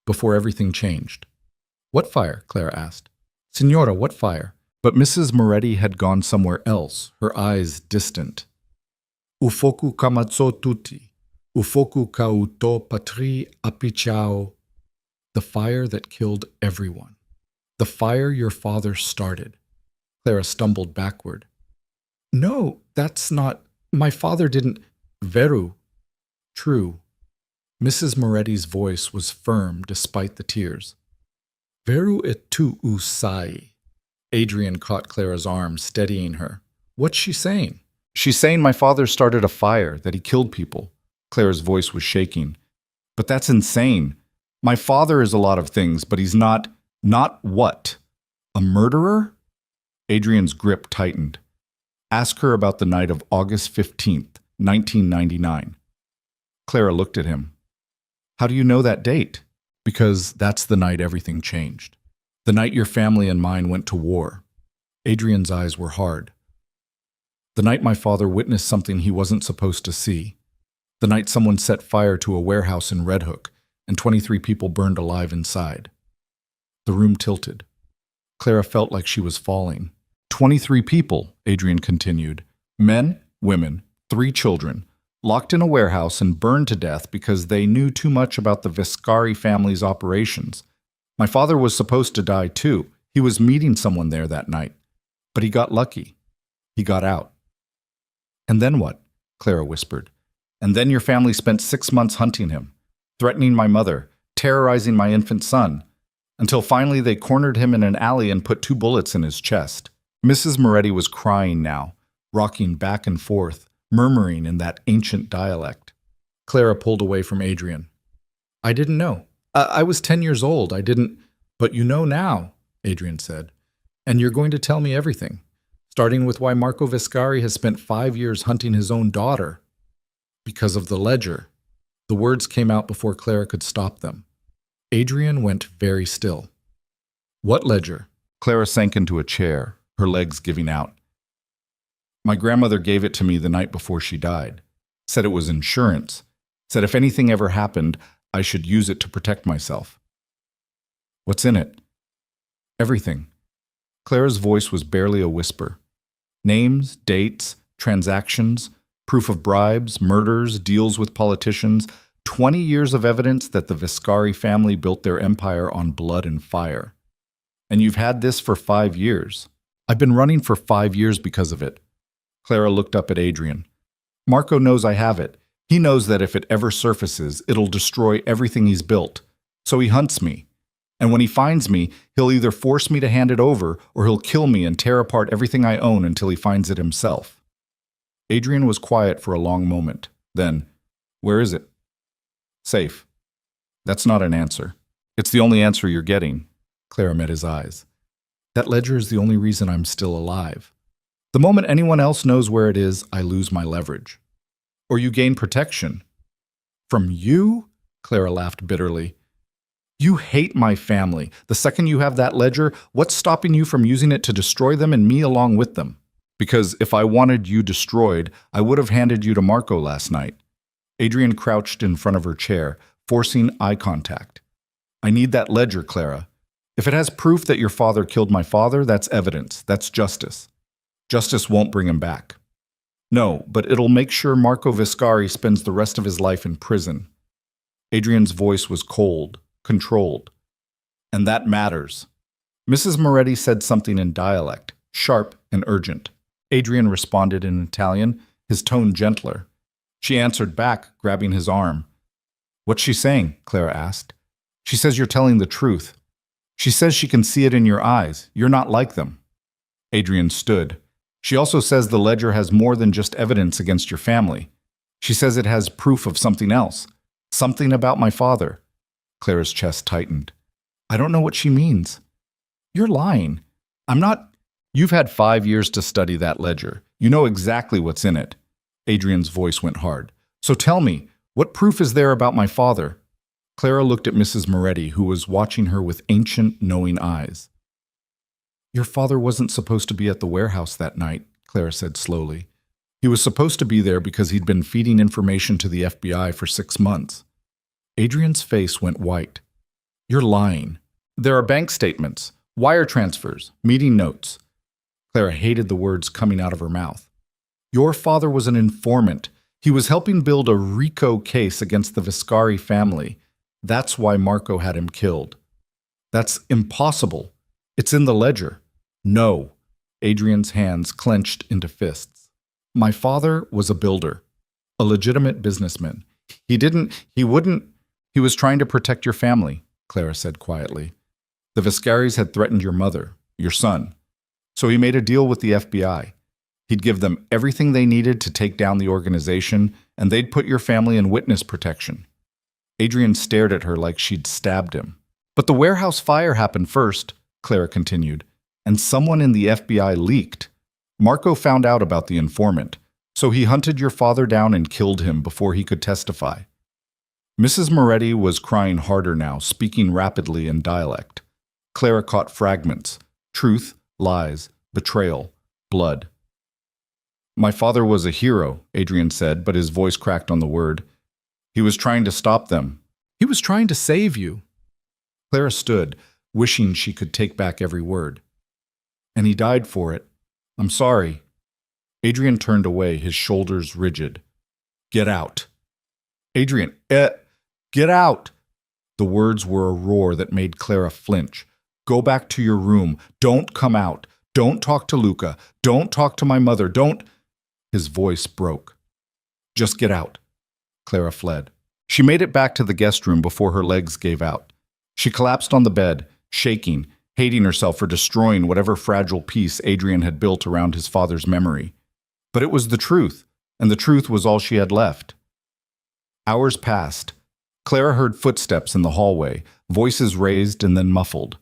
Before everything changed. What fire? Clara asked. Signora, what fire? But Mrs. Moretti had gone somewhere else, her eyes distant. U focu camazzò tutti. U focu cautò patri apicciao. The fire that killed everyone. The fire your father started. Clara stumbled backward. No, that's not... My father didn't... Veru. True. Mrs. Moretti's voice was firm despite the tears. Veru et tu usai. Adrian caught Clara's arm, steadying her. What's she saying? She's saying my father started a fire, that he killed people. Clara's voice was shaking. But that's insane. My father is a lot of things, but he's not… Not what? A murderer? Adrian's grip tightened. Ask her about the night of August 15th, 1999. Clara looked at him. How do you know that date? Because that's the night everything changed. The night your family and mine went to war. Adrian's eyes were hard. The night my father witnessed something he wasn't supposed to see. The night someone set fire to a warehouse in Red Hook, and 23 people burned alive inside. The room tilted. Clara felt like she was falling. 23 people, Adrian continued. Men, women, 3 children, locked in a warehouse and burned to death because they knew too much about the Viscari family's operations. My father was supposed to die too. He was meeting someone there that night. But he got lucky. He got out. And then what? Clara whispered. And then your family spent 6 months hunting him, threatening my mother, terrorizing my infant son, until finally they cornered him in an alley and put 2 bullets in his chest. Mrs. Moretti was crying now, rocking back and forth, murmuring in that ancient dialect. Clara pulled away from Adrian. I didn't know. I was 10 years old. I didn't… But you know now, Adrian said. And you're going to tell me everything, starting with why Marco Viscari has spent 5 years hunting his own daughter. Because of the ledger. The words came out before Clara could stop them. Adrian went very still. What ledger? Clara sank into a chair, her legs giving out. My grandmother gave it to me the night before she died. Said it was insurance. Said if anything ever happened, I should use it to protect myself. What's in it? Everything. Clara's voice was barely a whisper. Names, dates, transactions, proof of bribes, murders, deals with politicians, 20 years of evidence that the Viscari family built their empire on blood and fire. And you've had this for 5 years. I've been running for 5 years because of it. Clara looked up at Adrian. Marco knows I have it. He knows that if it ever surfaces, it'll destroy everything he's built. So he hunts me. And when he finds me, he'll either force me to hand it over or he'll kill me and tear apart everything I own until he finds it himself. Adrian was quiet for a long moment. Then, where is it? Safe. That's not an answer. It's the only answer you're getting. Clara met his eyes. That ledger is the only reason I'm still alive. The moment anyone else knows where it is, I lose my leverage. Or you gain protection. From you? Clara laughed bitterly. You hate my family. The second you have that ledger, what's stopping you from using it to destroy them and me along with them? Because if I wanted you destroyed, I would have handed you to Marco last night. Adrian crouched in front of her chair, forcing eye contact. I need that ledger, Clara. If it has proof that your father killed my father, that's evidence. That's justice. Justice won't bring him back. No, but it'll make sure Marco Viscari spends the rest of his life in prison. Adrian's voice was cold, controlled. And that matters. Mrs. Moretti said something in dialect, sharp and urgent. Adrian responded in Italian, his tone gentler. She answered back, grabbing his arm. What's she saying? Clara asked. She says you're telling the truth. She says she can see it in your eyes. You're not like them. Adrian stood. She also says the ledger has more than just evidence against your family. She says it has proof of something else. Something about my father. Clara's chest tightened. I don't know what she means. You're lying. I'm not… You've had 5 years to study that ledger. You know exactly what's in it. Adrian's voice went hard. So tell me, what proof is there about my father? Clara looked at Mrs. Moretti, who was watching her with ancient, knowing eyes. Your father wasn't supposed to be at the warehouse that night, Clara said slowly. He was supposed to be there because he'd been feeding information to the FBI for 6 months. Adrian's face went white. You're lying. There are bank statements, wire transfers, meeting notes. Clara hated the words coming out of her mouth. Your father was an informant. He was helping build a RICO case against the Viscari family. That's why Marco had him killed. That's impossible. It's in the ledger. No. Adrian's hands clenched into fists. My father was a builder, a legitimate businessman. He was trying to protect your family, Clara said quietly. The Viscaris had threatened your mother, your son. So he made a deal with the FBI. He'd give them everything they needed to take down the organization, and they'd put your family in witness protection. Adrian stared at her like she'd stabbed him. But the warehouse fire happened first, Clara continued, and someone in the FBI leaked. Marco found out about the informant, so he hunted your father down and killed him before he could testify. Mrs. Moretti was crying harder now, speaking rapidly in dialect. Clara caught fragments: truth, lies, betrayal, blood. My father was a hero, Adrian said, but his voice cracked on the word. He was trying to stop them. He was trying to save you. Clara stood, wishing she could take back every word. And he died for it. I'm sorry. Adrian turned away, his shoulders rigid. Get out. Adrian, get out. The words were a roar that made Clara flinch. Go back to your room. Don't come out. Don't talk to Luca. Don't talk to my mother. Don't. His voice broke. Just get out. Clara fled. She made it back to the guest room before her legs gave out. She collapsed on the bed, shaking, hating herself for destroying whatever fragile piece Adrian had built around his father's memory. But it was the truth, and the truth was all she had left. Hours passed. Clara heard footsteps in the hallway, voices raised and then muffled.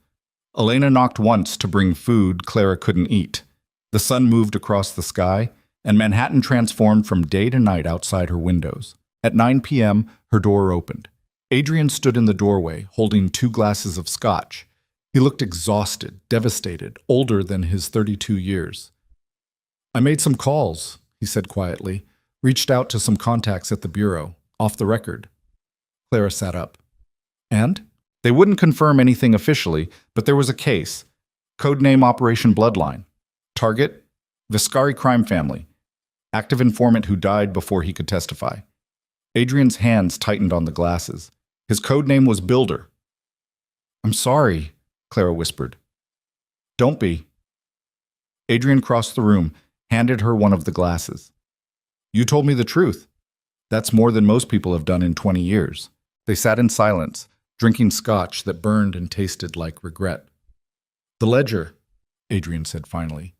Elena knocked once to bring food Clara couldn't eat. The sun moved across the sky, and Manhattan transformed from day to night outside her windows. At 9 p.m., her door opened. Adrian stood in the doorway, holding 2 glasses of scotch. He looked exhausted, devastated, older than his 32 years. I made some calls, he said quietly, reached out to some contacts at the bureau, off the record. Clara sat up. And? They wouldn't confirm anything officially, but there was a case. Codename Operation Bloodline. Target? Viscari crime family. Active informant who died before he could testify. Adrian's hands tightened on the glasses. His codename was Builder. I'm sorry, Clara whispered. Don't be. Adrian crossed the room, handed her one of the glasses. You told me the truth. That's more than most people have done in 20 years. They sat in silence, drinking scotch that burned and tasted like regret. The ledger, Adrian said finally.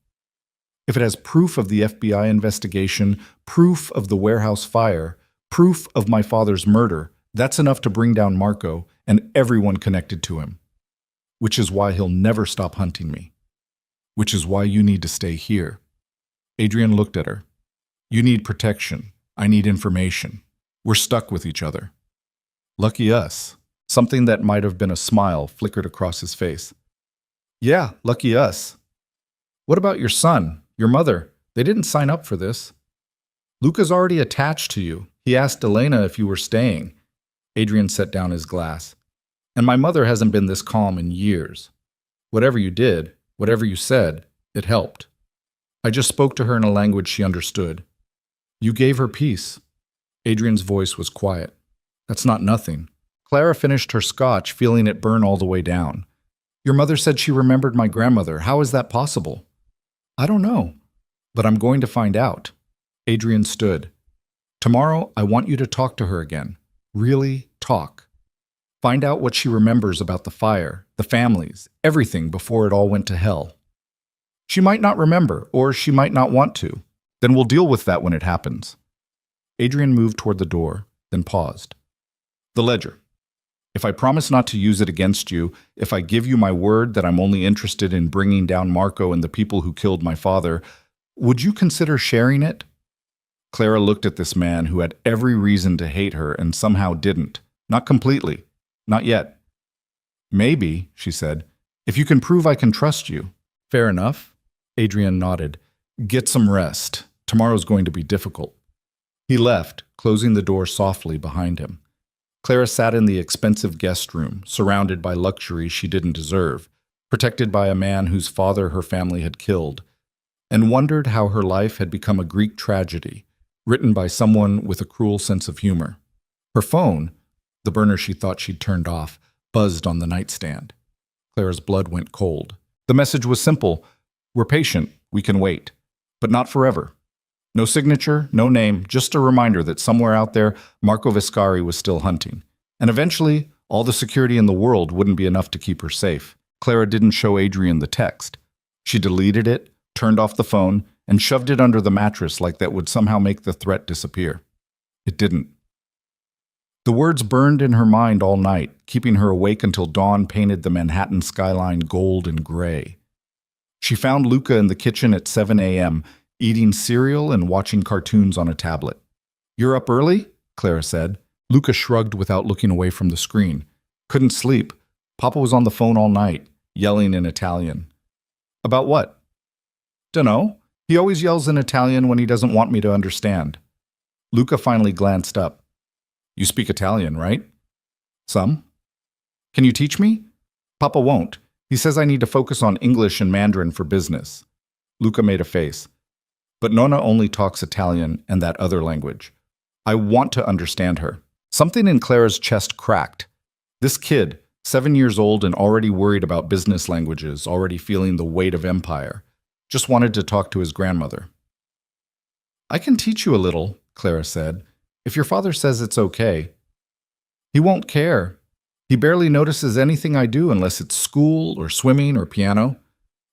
If it has proof of the FBI investigation, proof of the warehouse fire, proof of my father's murder, that's enough to bring down Marco and everyone connected to him. Which is why he'll never stop hunting me. Which is why you need to stay here. Adrian looked at her. You need protection. I need information. We're stuck with each other. Lucky us. Something that might have been a smile flickered across his face. Yeah, lucky us. What about your son, your mother? They didn't sign up for this. Luca's already attached to you. He asked Elena if you were staying. Adrian set down his glass. And my mother hasn't been this calm in years. Whatever you did, whatever you said, it helped. I just spoke to her in a language she understood. You gave her peace. Adrian's voice was quiet. That's not nothing. Clara finished her scotch, feeling it burn all the way down. Your mother said she remembered my grandmother. How is that possible? I don't know, but I'm going to find out. Adrian stood. Tomorrow, I want you to talk to her again. Really talk. Find out what she remembers about the fire, the families, everything before it all went to hell. She might not remember, or she might not want to. Then we'll deal with that when it happens. Adrian moved toward the door, then paused. The ledger. If I promise not to use it against you, if I give you my word that I'm only interested in bringing down Marco and the people who killed my father, would you consider sharing it? Clara looked at this man who had every reason to hate her and somehow didn't. Not completely. Not yet. Maybe, she said, if you can prove I can trust you. Fair enough. Adrian nodded. Get some rest. Tomorrow's going to be difficult. He left, closing the door softly behind him. Clara sat in the expensive guest room, surrounded by luxury she didn't deserve, protected by a man whose father her family had killed, and wondered how her life had become a Greek tragedy, written by someone with a cruel sense of humor. Her phone, the burner she thought she'd turned off, buzzed on the nightstand. Clara's blood went cold. The message was simple. We're patient. We can wait. But not forever. No signature, no name, just a reminder that somewhere out there, Marco Viscari was still hunting. And eventually, all the security in the world wouldn't be enough to keep her safe. Clara didn't show Adrian the text. She deleted it, turned off the phone, and shoved it under the mattress like that would somehow make the threat disappear. It didn't. The words burned in her mind all night, keeping her awake until dawn painted the Manhattan skyline gold and gray. She found Luca in the kitchen at 7 a.m., eating cereal and watching cartoons on a tablet. "You're up early?" Clara said. Luca shrugged without looking away from the screen. "Couldn't sleep. Papa was on the phone all night, yelling in Italian." "About what?" "Dunno. He always yells in Italian when he doesn't want me to understand." Luca finally glanced up. "You speak Italian, right?" "Some." "Can you teach me?" "Papa won't. He says I need to focus on English and Mandarin for business." Luca made a face. "But Nonna only talks Italian and that other language. I want to understand her." Something in Clara's chest cracked. This kid, 7 years old and already worried about business languages, already feeling the weight of empire, just wanted to talk to his grandmother. "I can teach you a little," Clara said, "if your father says it's okay." "He won't care. He barely notices anything I do unless it's school or swimming or piano."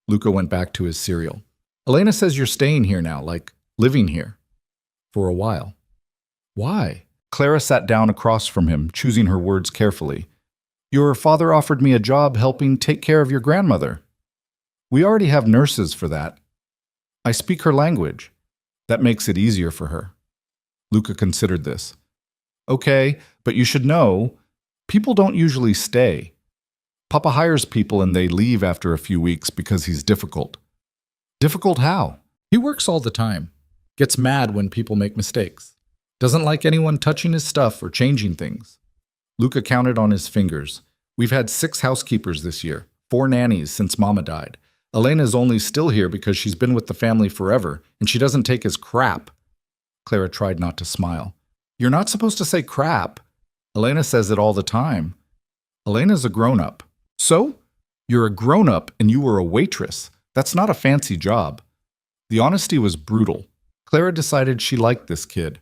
Luca went back to his cereal. "Elena says you're staying here now, like living here." "For a while." "Why?" Clara sat down across from him, choosing her words carefully. "Your father offered me a job helping take care of your grandmother." "We already have nurses for that." "I speak her language. That makes it easier for her." Luca considered this. "Okay, but you should know, people don't usually stay. Papa hires people and they leave after a few weeks because he's difficult." "Difficult how?" "He works all the time. Gets mad when people make mistakes. Doesn't like anyone touching his stuff or changing things." Luca counted on his fingers. "We've had 6 housekeepers this year, 4 nannies since Mama died. Elena's only still here because she's been with the family forever, and she doesn't take his crap." Clara tried not to smile. "You're not supposed to say crap. Elena says it all the time. Elena's a grown-up." "So? You're a grown-up and you were a waitress. That's not a fancy job." The honesty was brutal. Clara decided she liked this kid.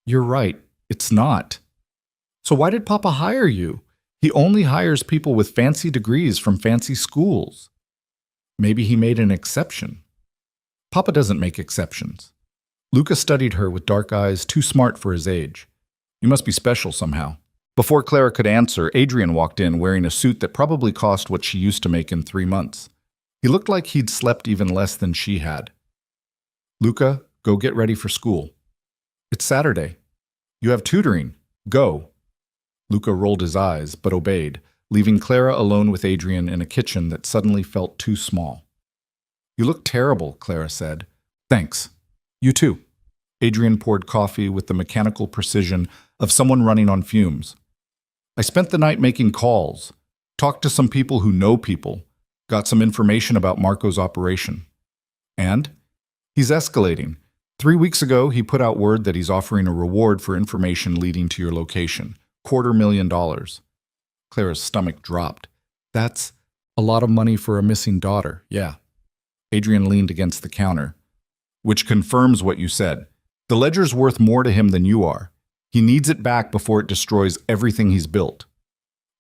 "You're right. It's not." "So why did Papa hire you? He only hires people with fancy degrees from fancy schools." "Maybe he made an exception." "Papa doesn't make exceptions." Luca studied her with dark eyes too smart for his age. "You must be special somehow." Before Clara could answer, Adrian walked in wearing a suit that probably cost what she used to make in 3 months. He looked like he'd slept even less than she had. "Luca, go get ready for school." "It's Saturday." "You have tutoring. Go." Luca rolled his eyes, but obeyed, leaving Clara alone with Adrian in a kitchen that suddenly felt too small. "You look terrible," Clara said. "Thanks. You too." Adrian poured coffee with the mechanical precision of someone running on fumes. "I spent the night making calls, talked to some people who know people, got some information about Marco's operation. And? He's escalating. 3 weeks ago, he put out word that he's offering a reward for information leading to your location. $250,000. Clara's stomach dropped. "That's a lot of money for a missing daughter, yeah." Adrian leaned against the counter. "Which confirms what you said. The ledger's worth more to him than you are. He needs it back before it destroys everything he's built."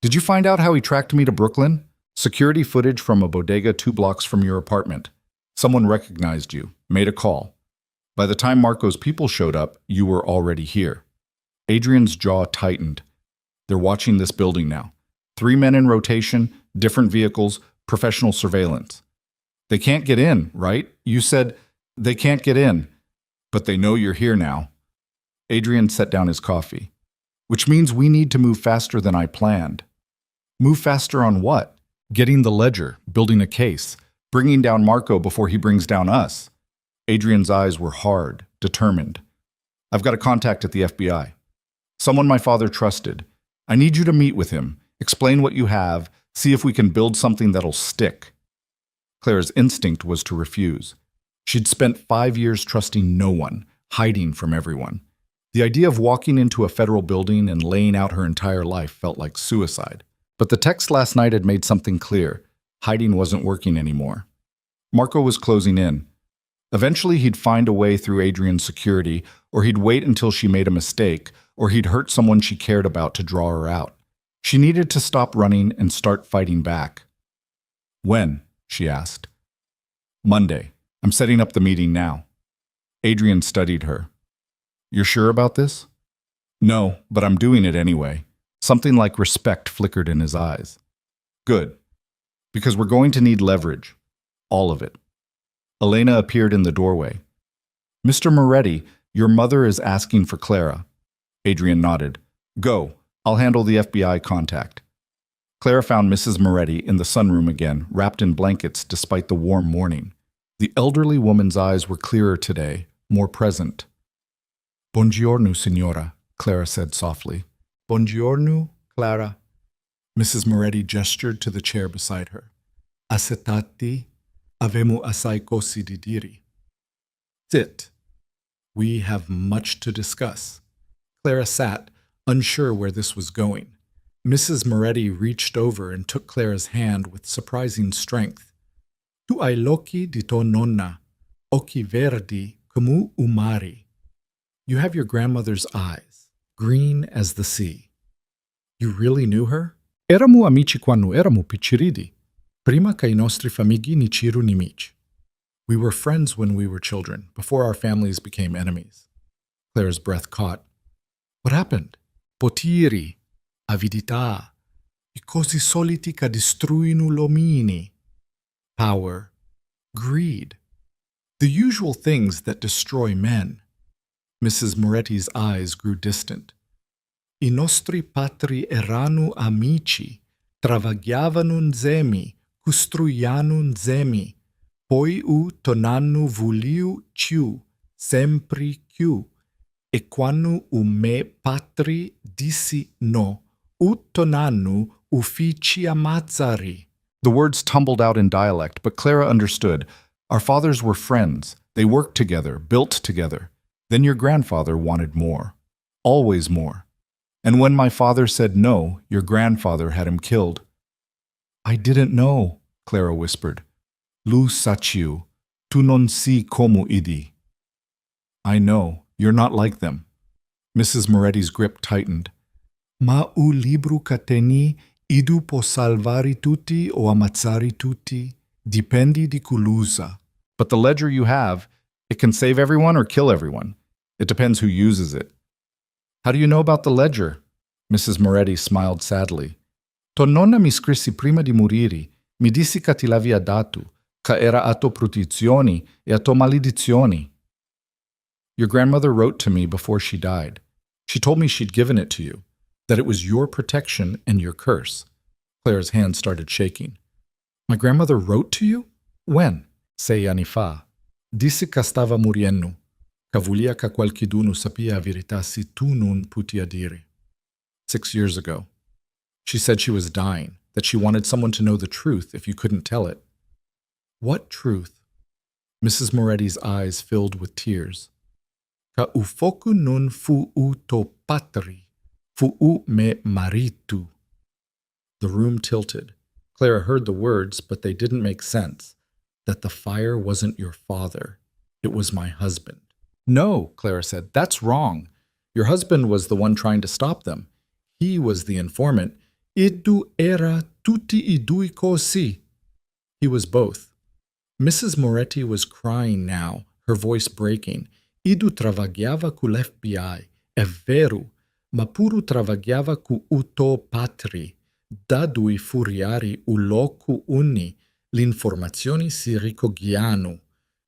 "Did you find out how he tracked me to Brooklyn? Security footage from a bodega 2 blocks from your apartment. Someone recognized you, made a call. By the time Marco's people showed up, you were already here." Adrian's jaw tightened. "They're watching this building now. 3 men in rotation, different vehicles, professional surveillance. They can't get in, right? You said they can't get in, but they know you're here now." Adrian set down his coffee. "Which means we need to move faster than I planned." "Move faster on what?" "Getting the ledger, building a case, bringing down Marco before he brings down us." Adrian's eyes were hard, determined. "I've got a contact at the FBI. Someone my father trusted. I need you to meet with him, explain what you have, see if we can build something that'll stick." Clara's instinct was to refuse. She'd spent 5 years trusting no one, hiding from everyone. The idea of walking into a federal building and laying out her entire life felt like suicide. But the text last night had made something clear. Hiding wasn't working anymore. Marco was closing in. Eventually he'd find a way through Adrian's security, or he'd wait until she made a mistake, or he'd hurt someone she cared about to draw her out. She needed to stop running and start fighting back. When? She asked. Monday. I'm setting up the meeting now. Adrian studied her. You're sure about this? No, but I'm doing it anyway. Something like respect flickered in his eyes. Good. Because we're going to need leverage. All of it. Elena appeared in the doorway. Mr. Moretti, your mother is asking for Clara. Adrian nodded. Go. I'll handle the FBI contact. Clara found Mrs. Moretti in the sunroom again, wrapped in blankets despite the warm morning. The elderly woman's eyes were clearer today, more present. Buongiorno, signora, Clara said softly. Buongiorno, Clara. Mrs. Moretti gestured to the chair beside her. Accettati, avemo assai cose di dire. Sit. We have much to discuss. Clara sat, unsure where this was going. Mrs. Moretti reached over and took Clara's hand with surprising strength. Tu hai l'occhi di tua nonna, occhi verdi come un mare. You have your grandmother's eyes, green as the sea. You really knew her? Eramu amici quando eramu picciridi, prima che I nostri famigli nicero nemici. We were friends when we were children, before our families became enemies. Clara's breath caught. What happened? Potiri, avidità, I cosi soliti che distruino l'omini. Power, greed, the usual things that destroy men. Mrs. Moretti's eyes grew distant. I nostri patri erano amici, travagliavano insieme, costruiano insieme, poi tornano vogliu ciu, sempre più, e quando me patri dissi no, tornano uffici ammazzari. The words tumbled out in dialect, but Clara understood. Our fathers were friends. They worked together, built together. Then your grandfather wanted more. Always more. And when my father said no, your grandfather had him killed. I didn't know, Clara whispered. Lu saciu, tu non si como idi. I know, you're not like them. Mrs. Moretti's grip tightened. Ma u libru cateni idu po salvari tutti o ammazzare tutti, dipendi di culusa. But the ledger you have, it can save everyone or kill everyone. It depends who uses it. How do you know about the ledger? Mrs. Moretti smiled sadly. Tua nonna mi scrissi prima di morire, mi dissi che ti l'aveva dato, che era a tua protezione e a tua maledizione. Your grandmother wrote to me before she died. She told me she'd given it to you, that it was your protection and your curse. Clara's hand started shaking. My grandmother wrote to you? When? 6 anni fa. Disse che stava morendo, che volia che qualcuno sapia la verità se tu non potia dire. 6 years ago. She said she was dying, that she wanted someone to know the truth if you couldn't tell it. What truth? Mrs. Moretti's eyes filled with tears. Che u focu non fu u to patri, fu u me maritu. The room tilted. Clara heard the words, but they didn't make sense. That the fire wasn't your father. It was my husband. No, Clara said, that's wrong. Your husband was the one trying to stop them. He was the informant. Idu era tutti I due così. He was both. Mrs. Moretti was crying now, her voice breaking. Idu travagliava cu l'FBI. È vero, ma puru travagliava cu uto patri. Da due furiari u locu uni, l'informazioni si ricogliano.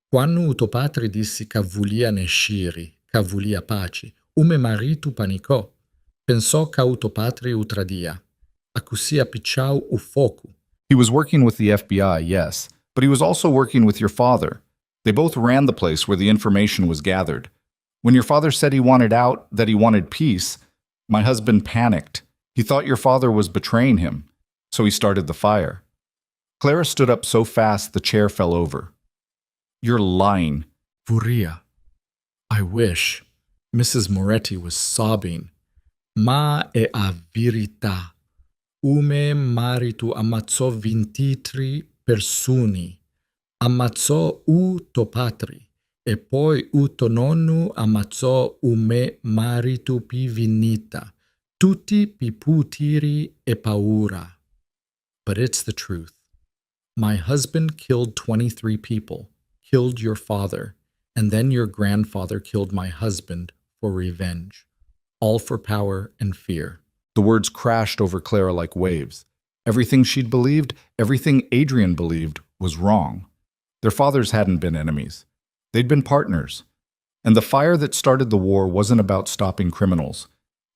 Quando uto patri dissi che volia nesciri, che volia pace, ume marito panicò. Pensò che uto patri u tradia. A così appicciau u focu. He was working with the FBI, yes, but he was also working with your father. They both ran the place where the information was gathered. When your father said he wanted out, that he wanted peace, my husband panicked. He thought your father was betraying him, so he started the fire. Clara stood up so fast the chair fell over. You're lying. Furia. I wish. Mrs. Moretti was sobbing. Ma è a verità. Ume marito ammazzò 23 persone. Ammazzò tuo patri. E poi tuo nonno ammazzò ume marito pi vinita. Tutti pi putiri e paura. But it's the truth. My husband killed 23 people, killed your father, and then your grandfather killed my husband for revenge, all for power and fear. The words crashed over Clara like waves. Everything she'd believed, everything Adrian believed, was wrong. Their fathers hadn't been enemies. They'd been partners. And the fire that started the war wasn't about stopping criminals.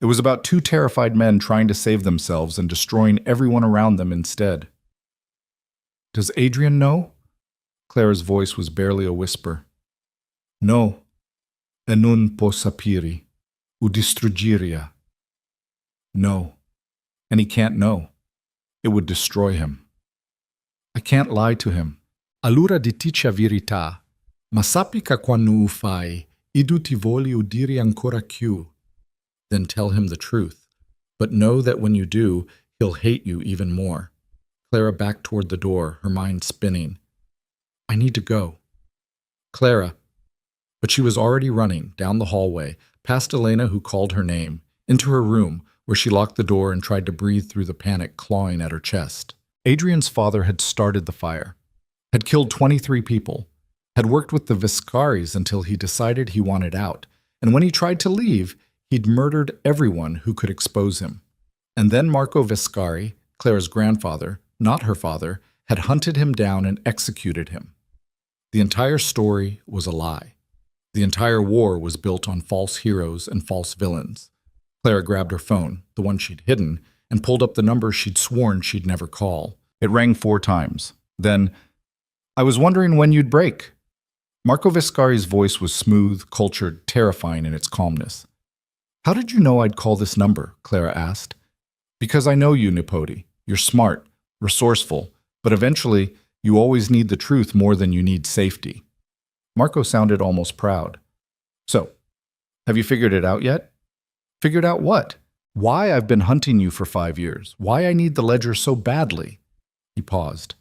It was about two terrified men trying to save themselves and destroying everyone around them instead. Does Adrian know? Clara's voice was barely a whisper. No, e non può sapere, o distruggeria. No, and he can't know. It would destroy him. I can't lie to him. Allora dici a verità, ma sappi che quando o fai, io ti voglio dire ancora più. Then tell him the truth, but know that when you do, he'll hate you even more. Clara backed toward the door, her mind spinning. I need to go. Clara. But she was already running, down the hallway, past Elena who called her name, into her room, where she locked the door and tried to breathe through the panic clawing at her chest. Adrian's father had started the fire, had killed 23 people, had worked with the Viscaris until he decided he wanted out, and when he tried to leave, he'd murdered everyone who could expose him. And then Marco Viscari, Clara's grandfather, not her father, had hunted him down and executed him. The entire story was a lie. The entire war was built on false heroes and false villains. Clara grabbed her phone, the one she'd hidden, and pulled up the number she'd sworn she'd never call. It rang 4 times. Then, I was wondering when you'd break. Marco Viscari's voice was smooth, cultured, terrifying in its calmness. How did you know I'd call this number? Clara asked. Because I know you, Nipoti. You're smart, resourceful, but eventually you always need the truth more than you need safety. Marco sounded almost proud. So, have you figured it out yet? Figured out what? Why I've been hunting you for 5 years. Why I need the ledger so badly. He paused.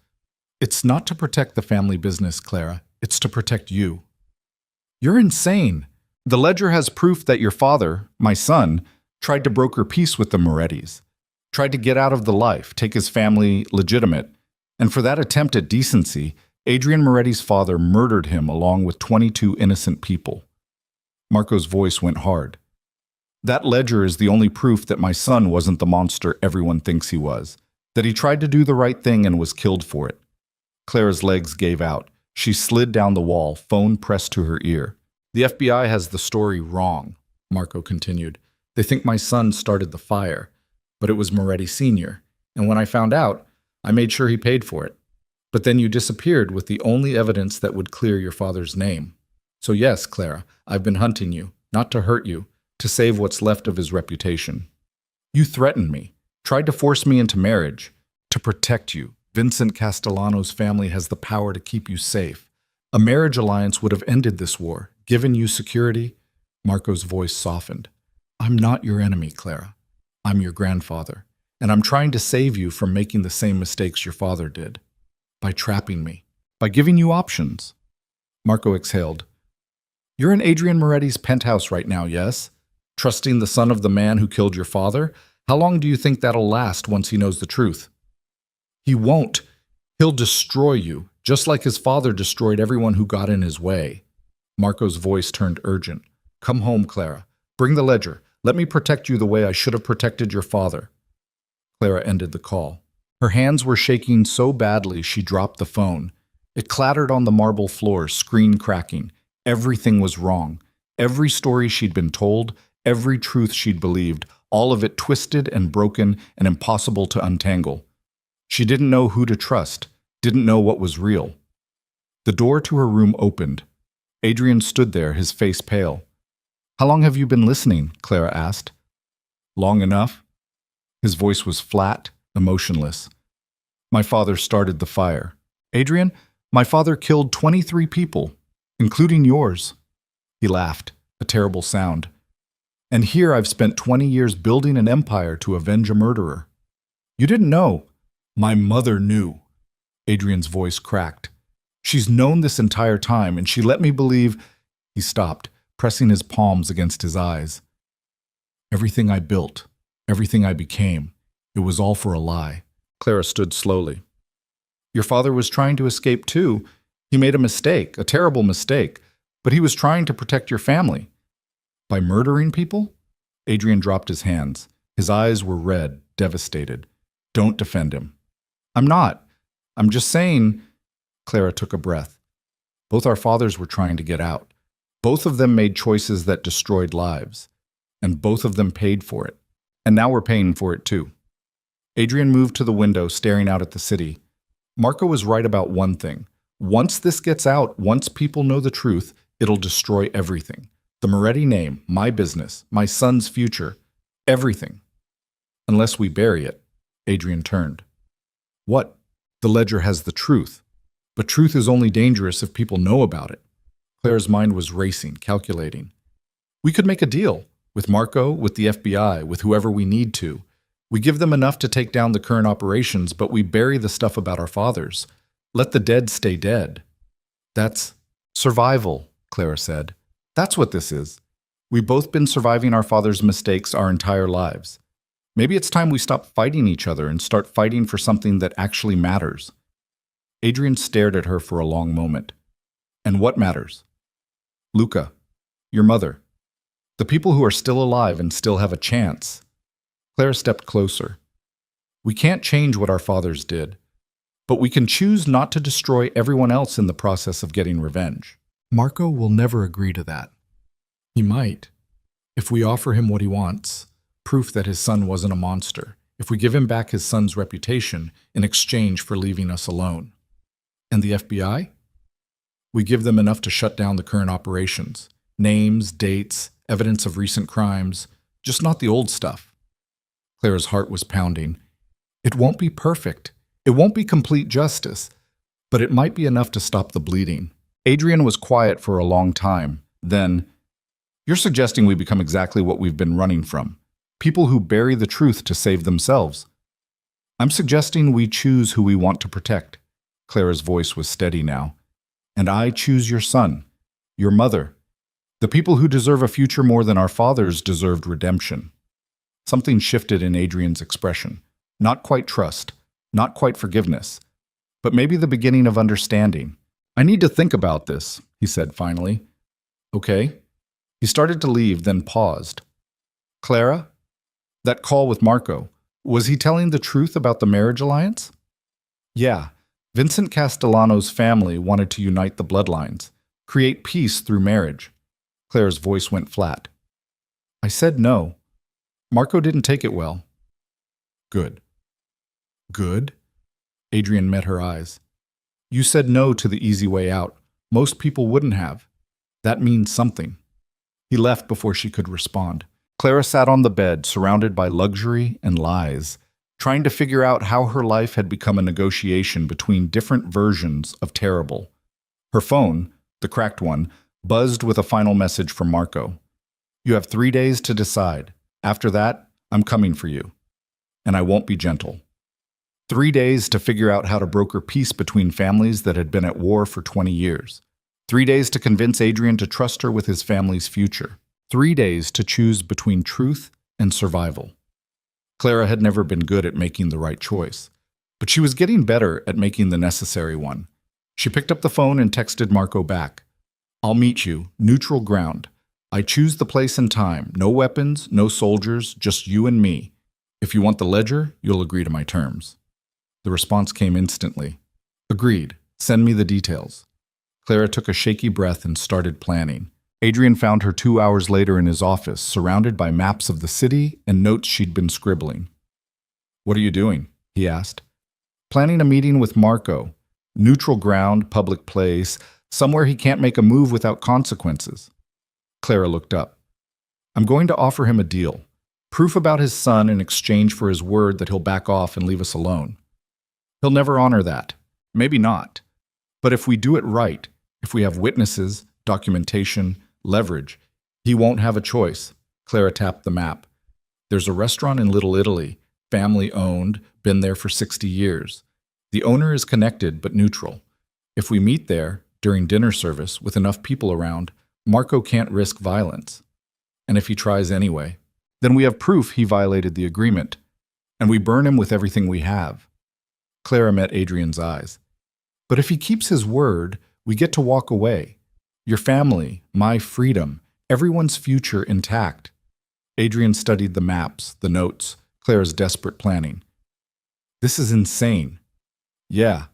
It's not to protect the family business, Clara. It's to protect you. You're insane. The ledger has proof that your father, my son, tried to broker peace with the Morettis. Tried to get out of the life, take his family legitimate. And for that attempt at decency, Adrian Moretti's father murdered him along with 22 innocent people. Marco's voice went hard. That ledger is the only proof that my son wasn't the monster everyone thinks he was, that he tried to do the right thing and was killed for it. Clara's legs gave out. She slid down the wall, phone pressed to her ear. The FBI has the story wrong, Marco continued. They think my son started the fire, but it was Moretti Sr., and when I found out, I made sure he paid for it. But then you disappeared with the only evidence that would clear your father's name. So yes, Clara, I've been hunting you, not to hurt you, to save what's left of his reputation. You threatened me, tried to force me into marriage, to protect you. Vincent Castellano's family has the power to keep you safe. A marriage alliance would have ended this war, given you security. Marco's voice softened. I'm not your enemy, Clara. I'm your grandfather, and I'm trying to save you from making the same mistakes your father did. By trapping me, by giving you options. Marco exhaled. You're in Adrian Moretti's penthouse right now, yes? Trusting the son of the man who killed your father? How long do you think that'll last once he knows the truth? He won't. He'll destroy you, just like his father destroyed everyone who got in his way. Marco's voice turned urgent. Come home, Clara. Bring the ledger. Let me protect you the way I should have protected your father. Clara ended the call. Her hands were shaking so badly she dropped the phone. It clattered on the marble floor, screen cracking. Everything was wrong. Every story she'd been told, every truth she'd believed, all of it twisted and broken and impossible to untangle. She didn't know who to trust, didn't know what was real. The door to her room opened. Adrian stood there, his face pale. How long have you been listening? Clara asked. Long enough. His voice was flat, emotionless. My father started the fire. Adrian, my father killed 23 people, including yours. He laughed, a terrible sound. And here I've spent 20 years building an empire to avenge a murderer. You didn't know. My mother knew. Adrian's voice cracked. She's known this entire time, and she let me believe. He stopped, pressing his palms against his eyes. Everything I built, everything I became, it was all for a lie. Clara stood slowly. Your father was trying to escape too. He made a mistake, a terrible mistake, but he was trying to protect your family. By murdering people? Adrian dropped his hands. His eyes were red, devastated. Don't defend him. I'm not. I'm just saying. Clara took a breath. Both our fathers were trying to get out. Both of them made choices that destroyed lives. And both of them paid for it. And now we're paying for it too. Adrian moved to the window, staring out at the city. Marco was right about one thing. Once this gets out, once people know the truth, it'll destroy everything. The Moretti name, my business, my son's future, everything. Unless we bury it. Adrian turned. What? The ledger has the truth. But truth is only dangerous if people know about it. Claire's mind was racing, calculating. We could make a deal. With Marco, with the FBI, with whoever we need to. We give them enough to take down the current operations, but we bury the stuff about our fathers. Let the dead stay dead. That's survival, Clara said. That's what this is. We've both been surviving our father's mistakes our entire lives. Maybe it's time we stop fighting each other and start fighting for something that actually matters. Adrian stared at her for a long moment. And what matters? Luca, your mother. The people who are still alive and still have a chance. Clara stepped closer. We can't change what our fathers did, but we can choose not to destroy everyone else in the process of getting revenge. Marco will never agree to that. He might. If we offer him what he wants, proof that his son wasn't a monster, if we give him back his son's reputation in exchange for leaving us alone. And the FBI? We give them enough to shut down the current operations. Names, dates, evidence of recent crimes, just not the old stuff. Clara's heart was pounding. It won't be perfect. It won't be complete justice, but it might be enough to stop the bleeding. Adrian was quiet for a long time. Then, you're suggesting we become exactly what we've been running from. People who bury the truth to save themselves. I'm suggesting we choose who we want to protect. Clara's voice was steady now. And I choose your son, your mother. The people who deserve a future more than our fathers deserved redemption. Something shifted in Adrian's expression. Not quite trust, not quite forgiveness, but maybe the beginning of understanding. I need to think about this, he said finally. Okay. He started to leave, then paused. Clara? That call with Marco, was he telling the truth about the marriage alliance? Yeah. Vincent Castellano's family wanted to unite the bloodlines, create peace through marriage. Claire's voice went flat. I said no. Marco didn't take it well. Good. Good? Adrian met her eyes. You said no to the easy way out. Most people wouldn't have. That means something. He left before she could respond. Clara sat on the bed, surrounded by luxury and lies, trying to figure out how her life had become a negotiation between different versions of terrible. Her phone, the cracked one, buzzed with a final message from Marco. You have 3 days to decide. After that, I'm coming for you. And I won't be gentle. 3 days to figure out how to broker peace between families that had been at war for 20 years. 3 days to convince Adrian to trust her with his family's future. 3 days to choose between truth and survival. Clara had never been good at making the right choice, but she was getting better at making the necessary one. She picked up the phone and texted Marco back. I'll meet you, neutral ground. I choose the place and time. No weapons, no soldiers, just you and me. If you want the ledger, you'll agree to my terms. The response came instantly. Agreed. Send me the details. Clara took a shaky breath and started planning. Adrian found her 2 hours later in his office, surrounded by maps of the city and notes she'd been scribbling. What are you doing? He asked. Planning a meeting with Marco. Neutral ground, public place, somewhere he can't make a move without consequences. Clara looked up. I'm going to offer him a deal. Proof about his son in exchange for his word that he'll back off and leave us alone. He'll never honor that. Maybe not. But if we do it right, if we have witnesses, documentation, leverage, he won't have a choice. Clara tapped the map. There's a restaurant in Little Italy, family-owned, been there for 60 years. The owner is connected but neutral. If we meet there, during dinner service, with enough people around, Marco can't risk violence. And if he tries anyway, then we have proof he violated the agreement, and we burn him with everything we have. Clara met Adrian's eyes. But if he keeps his word, we get to walk away. Your family, my freedom, everyone's future intact. Adrian studied the maps, the notes, Clara's desperate planning. This is insane. Yeah.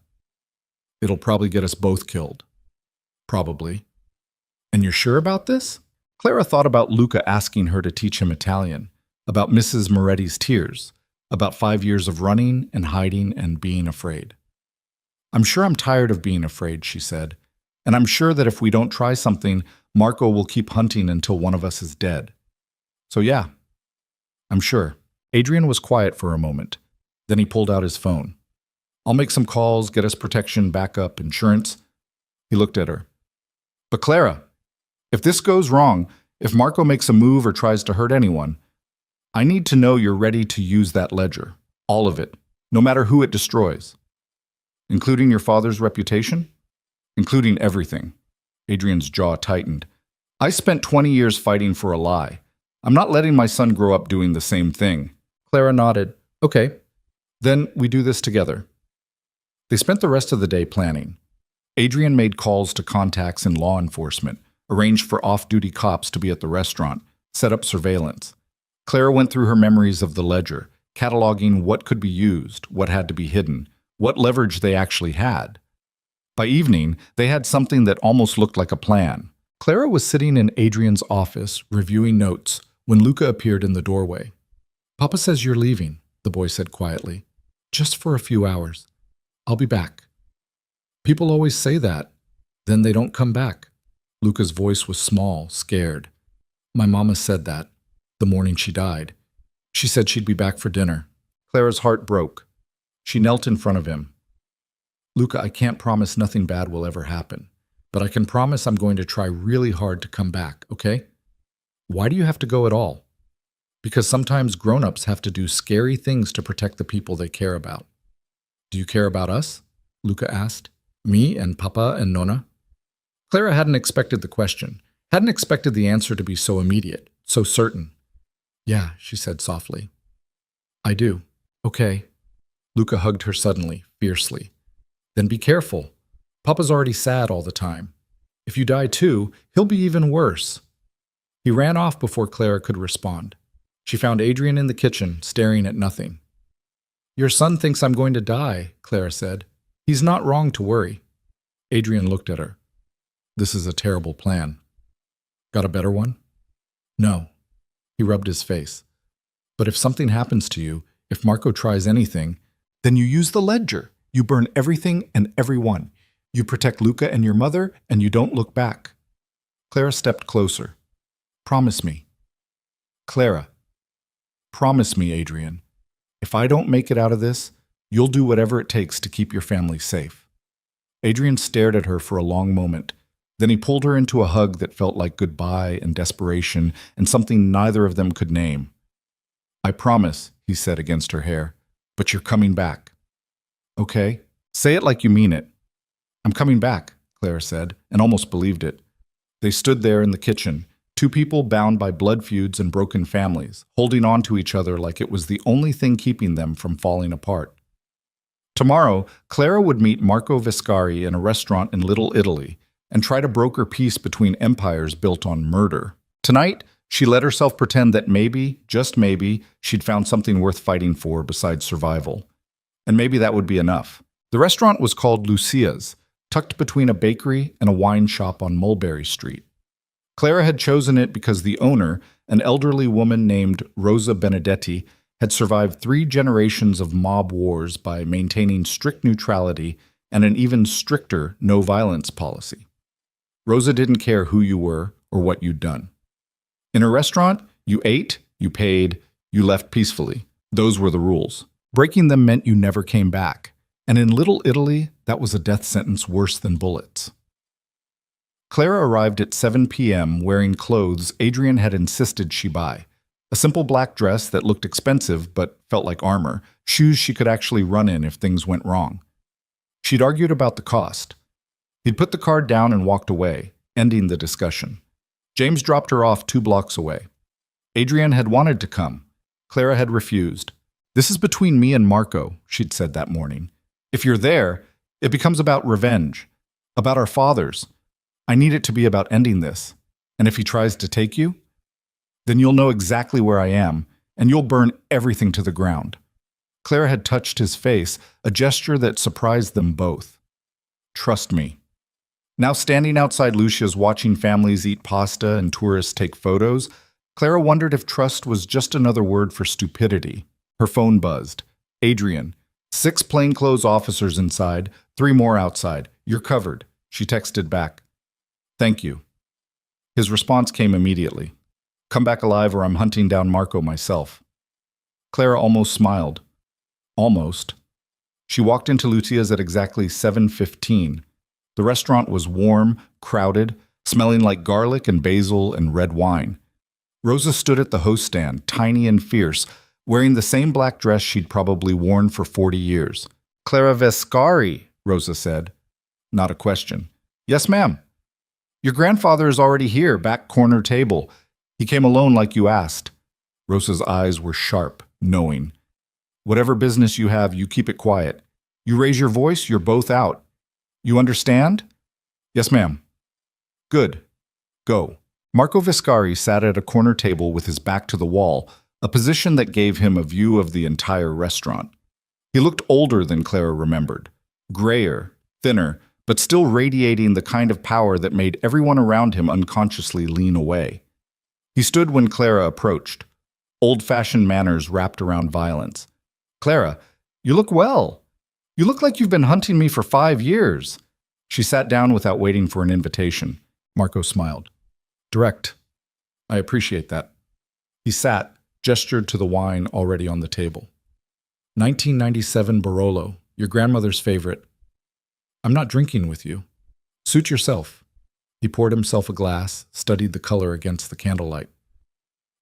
It'll probably get us both killed. Probably. And you're sure about this? Clara thought about Luca asking her to teach him Italian, about Mrs. Moretti's tears, about 5 years of running and hiding and being afraid. I'm sure I'm tired of being afraid, she said, and I'm sure that if we don't try something, Marco will keep hunting until one of us is dead. So yeah, I'm sure. Adrian was quiet for a moment. Then he pulled out his phone. I'll make some calls, get us protection, backup, insurance. He looked at her. But Clara, if this goes wrong, if Marco makes a move or tries to hurt anyone, I need to know you're ready to use that ledger. All of it. No matter who it destroys. Including your father's reputation? Including everything. Adrian's jaw tightened. I spent 20 years fighting for a lie. I'm not letting my son grow up doing the same thing. Clara nodded. Okay. Then we do this together. They spent the rest of the day planning. Adrian made calls to contacts in law enforcement, arranged for off-duty cops to be at the restaurant, set up surveillance. Clara went through her memories of the ledger, cataloging what could be used, what had to be hidden, what leverage they actually had. By evening, they had something that almost looked like a plan. Clara was sitting in Adrian's office, reviewing notes, when Luca appeared in the doorway. Papa says you're leaving, the boy said quietly. Just for a few hours. I'll be back. People always say that. Then they don't come back. Luca's voice was small, scared. My mama said that, the morning she died. She said she'd be back for dinner. Clara's heart broke. She knelt in front of him. Luca, I can't promise nothing bad will ever happen, but I can promise I'm going to try really hard to come back, okay? Why do you have to go at all? Because sometimes grown-ups have to do scary things to protect the people they care about. Do you care about us? Luca asked. Me and Papa and Nonna? Clara hadn't expected the question, hadn't expected the answer to be so immediate, so certain. Yeah, she said softly. I do. Okay. Luca hugged her suddenly, fiercely. Then be careful. Papa's already sad all the time. If you die too, he'll be even worse. He ran off before Clara could respond. She found Adrian in the kitchen, staring at nothing. Your son thinks I'm going to die, Clara said. He's not wrong to worry. Adrian looked at her. This is a terrible plan. Got a better one? No. He rubbed his face. But if something happens to you, if Marco tries anything, then you use the ledger. You burn everything and everyone. You protect Luca and your mother, and you don't look back. Clara stepped closer. Promise me. Clara. Promise me, Adrian. If I don't make it out of this, you'll do whatever it takes to keep your family safe. Adrian stared at her for a long moment. Then he pulled her into a hug that felt like goodbye and desperation and something neither of them could name. I promise, he said against her hair, but you're coming back. Okay, say it like you mean it. I'm coming back, Clara said, and almost believed it. They stood there in the kitchen, two people bound by blood feuds and broken families, holding on to each other like it was the only thing keeping them from falling apart. Tomorrow, Clara would meet Marco Vescari in a restaurant in Little Italy and try to broker peace between empires built on murder. Tonight, she let herself pretend that maybe, just maybe, she'd found something worth fighting for besides survival. And maybe that would be enough. The restaurant was called Lucia's, tucked between a bakery and a wine shop on Mulberry Street. Clara had chosen it because the owner, an elderly woman named Rosa Benedetti, had survived 3 generations of mob wars by maintaining strict neutrality and an even stricter no-violence policy. Rosa didn't care who you were or what you'd done. In her restaurant, you ate, you paid, you left peacefully. Those were the rules. Breaking them meant you never came back. And in Little Italy, that was a death sentence worse than bullets. Clara arrived at 7 p.m. wearing clothes Adrian had insisted she buy. A simple black dress that looked expensive but felt like armor, shoes she could actually run in if things went wrong. She'd argued about the cost. He'd put the card down and walked away, ending the discussion. James dropped her off 2 blocks away. Adrian had wanted to come. Clara had refused. This is between me and Marco, she'd said that morning. If you're there, It becomes about revenge, about our fathers. I need it to be about ending this. And if he tries to take you, then you'll know exactly where I am, and you'll burn everything to the ground. Clara had touched his face, a gesture that surprised them both. Trust me. Now standing outside Lucia's watching families eat pasta and tourists take photos, Clara wondered if trust was just another word for stupidity. Her phone buzzed. Adrian. 6 plainclothes officers inside, 3 more outside. You're covered. She texted back. Thank you. His response came immediately. Come back alive or I'm hunting down Marco myself. Clara almost smiled. Almost. She walked into Lucia's at exactly 7:15. The restaurant was warm, crowded, smelling like garlic and basil and red wine. Rosa stood at the host stand, tiny and fierce, wearing the same black dress she'd probably worn for 40 years. Clara Vescari, Rosa said. Not a question. Yes, ma'am. Your grandfather is already here, back corner table. He came alone like you asked. Rosa's eyes were sharp, knowing. Whatever business you have, you keep it quiet. You raise your voice, you're both out. You understand? Yes, ma'am. Good. Go. Marco Viscari sat at a corner table with his back to the wall, a position that gave him a view of the entire restaurant. He looked older than Clara remembered, grayer, thinner, but still radiating the kind of power that made everyone around him unconsciously lean away. He stood when Clara approached, old-fashioned manners wrapped around violence. Clara, you look well. You look like you've been hunting me for 5 years. She sat down without waiting for an invitation. Marco smiled. Direct. I appreciate that. He sat, gestured to the wine already on the table. 1997 Barolo, your grandmother's favorite. I'm not drinking with you. Suit yourself. He poured himself a glass, studied the color against the candlelight.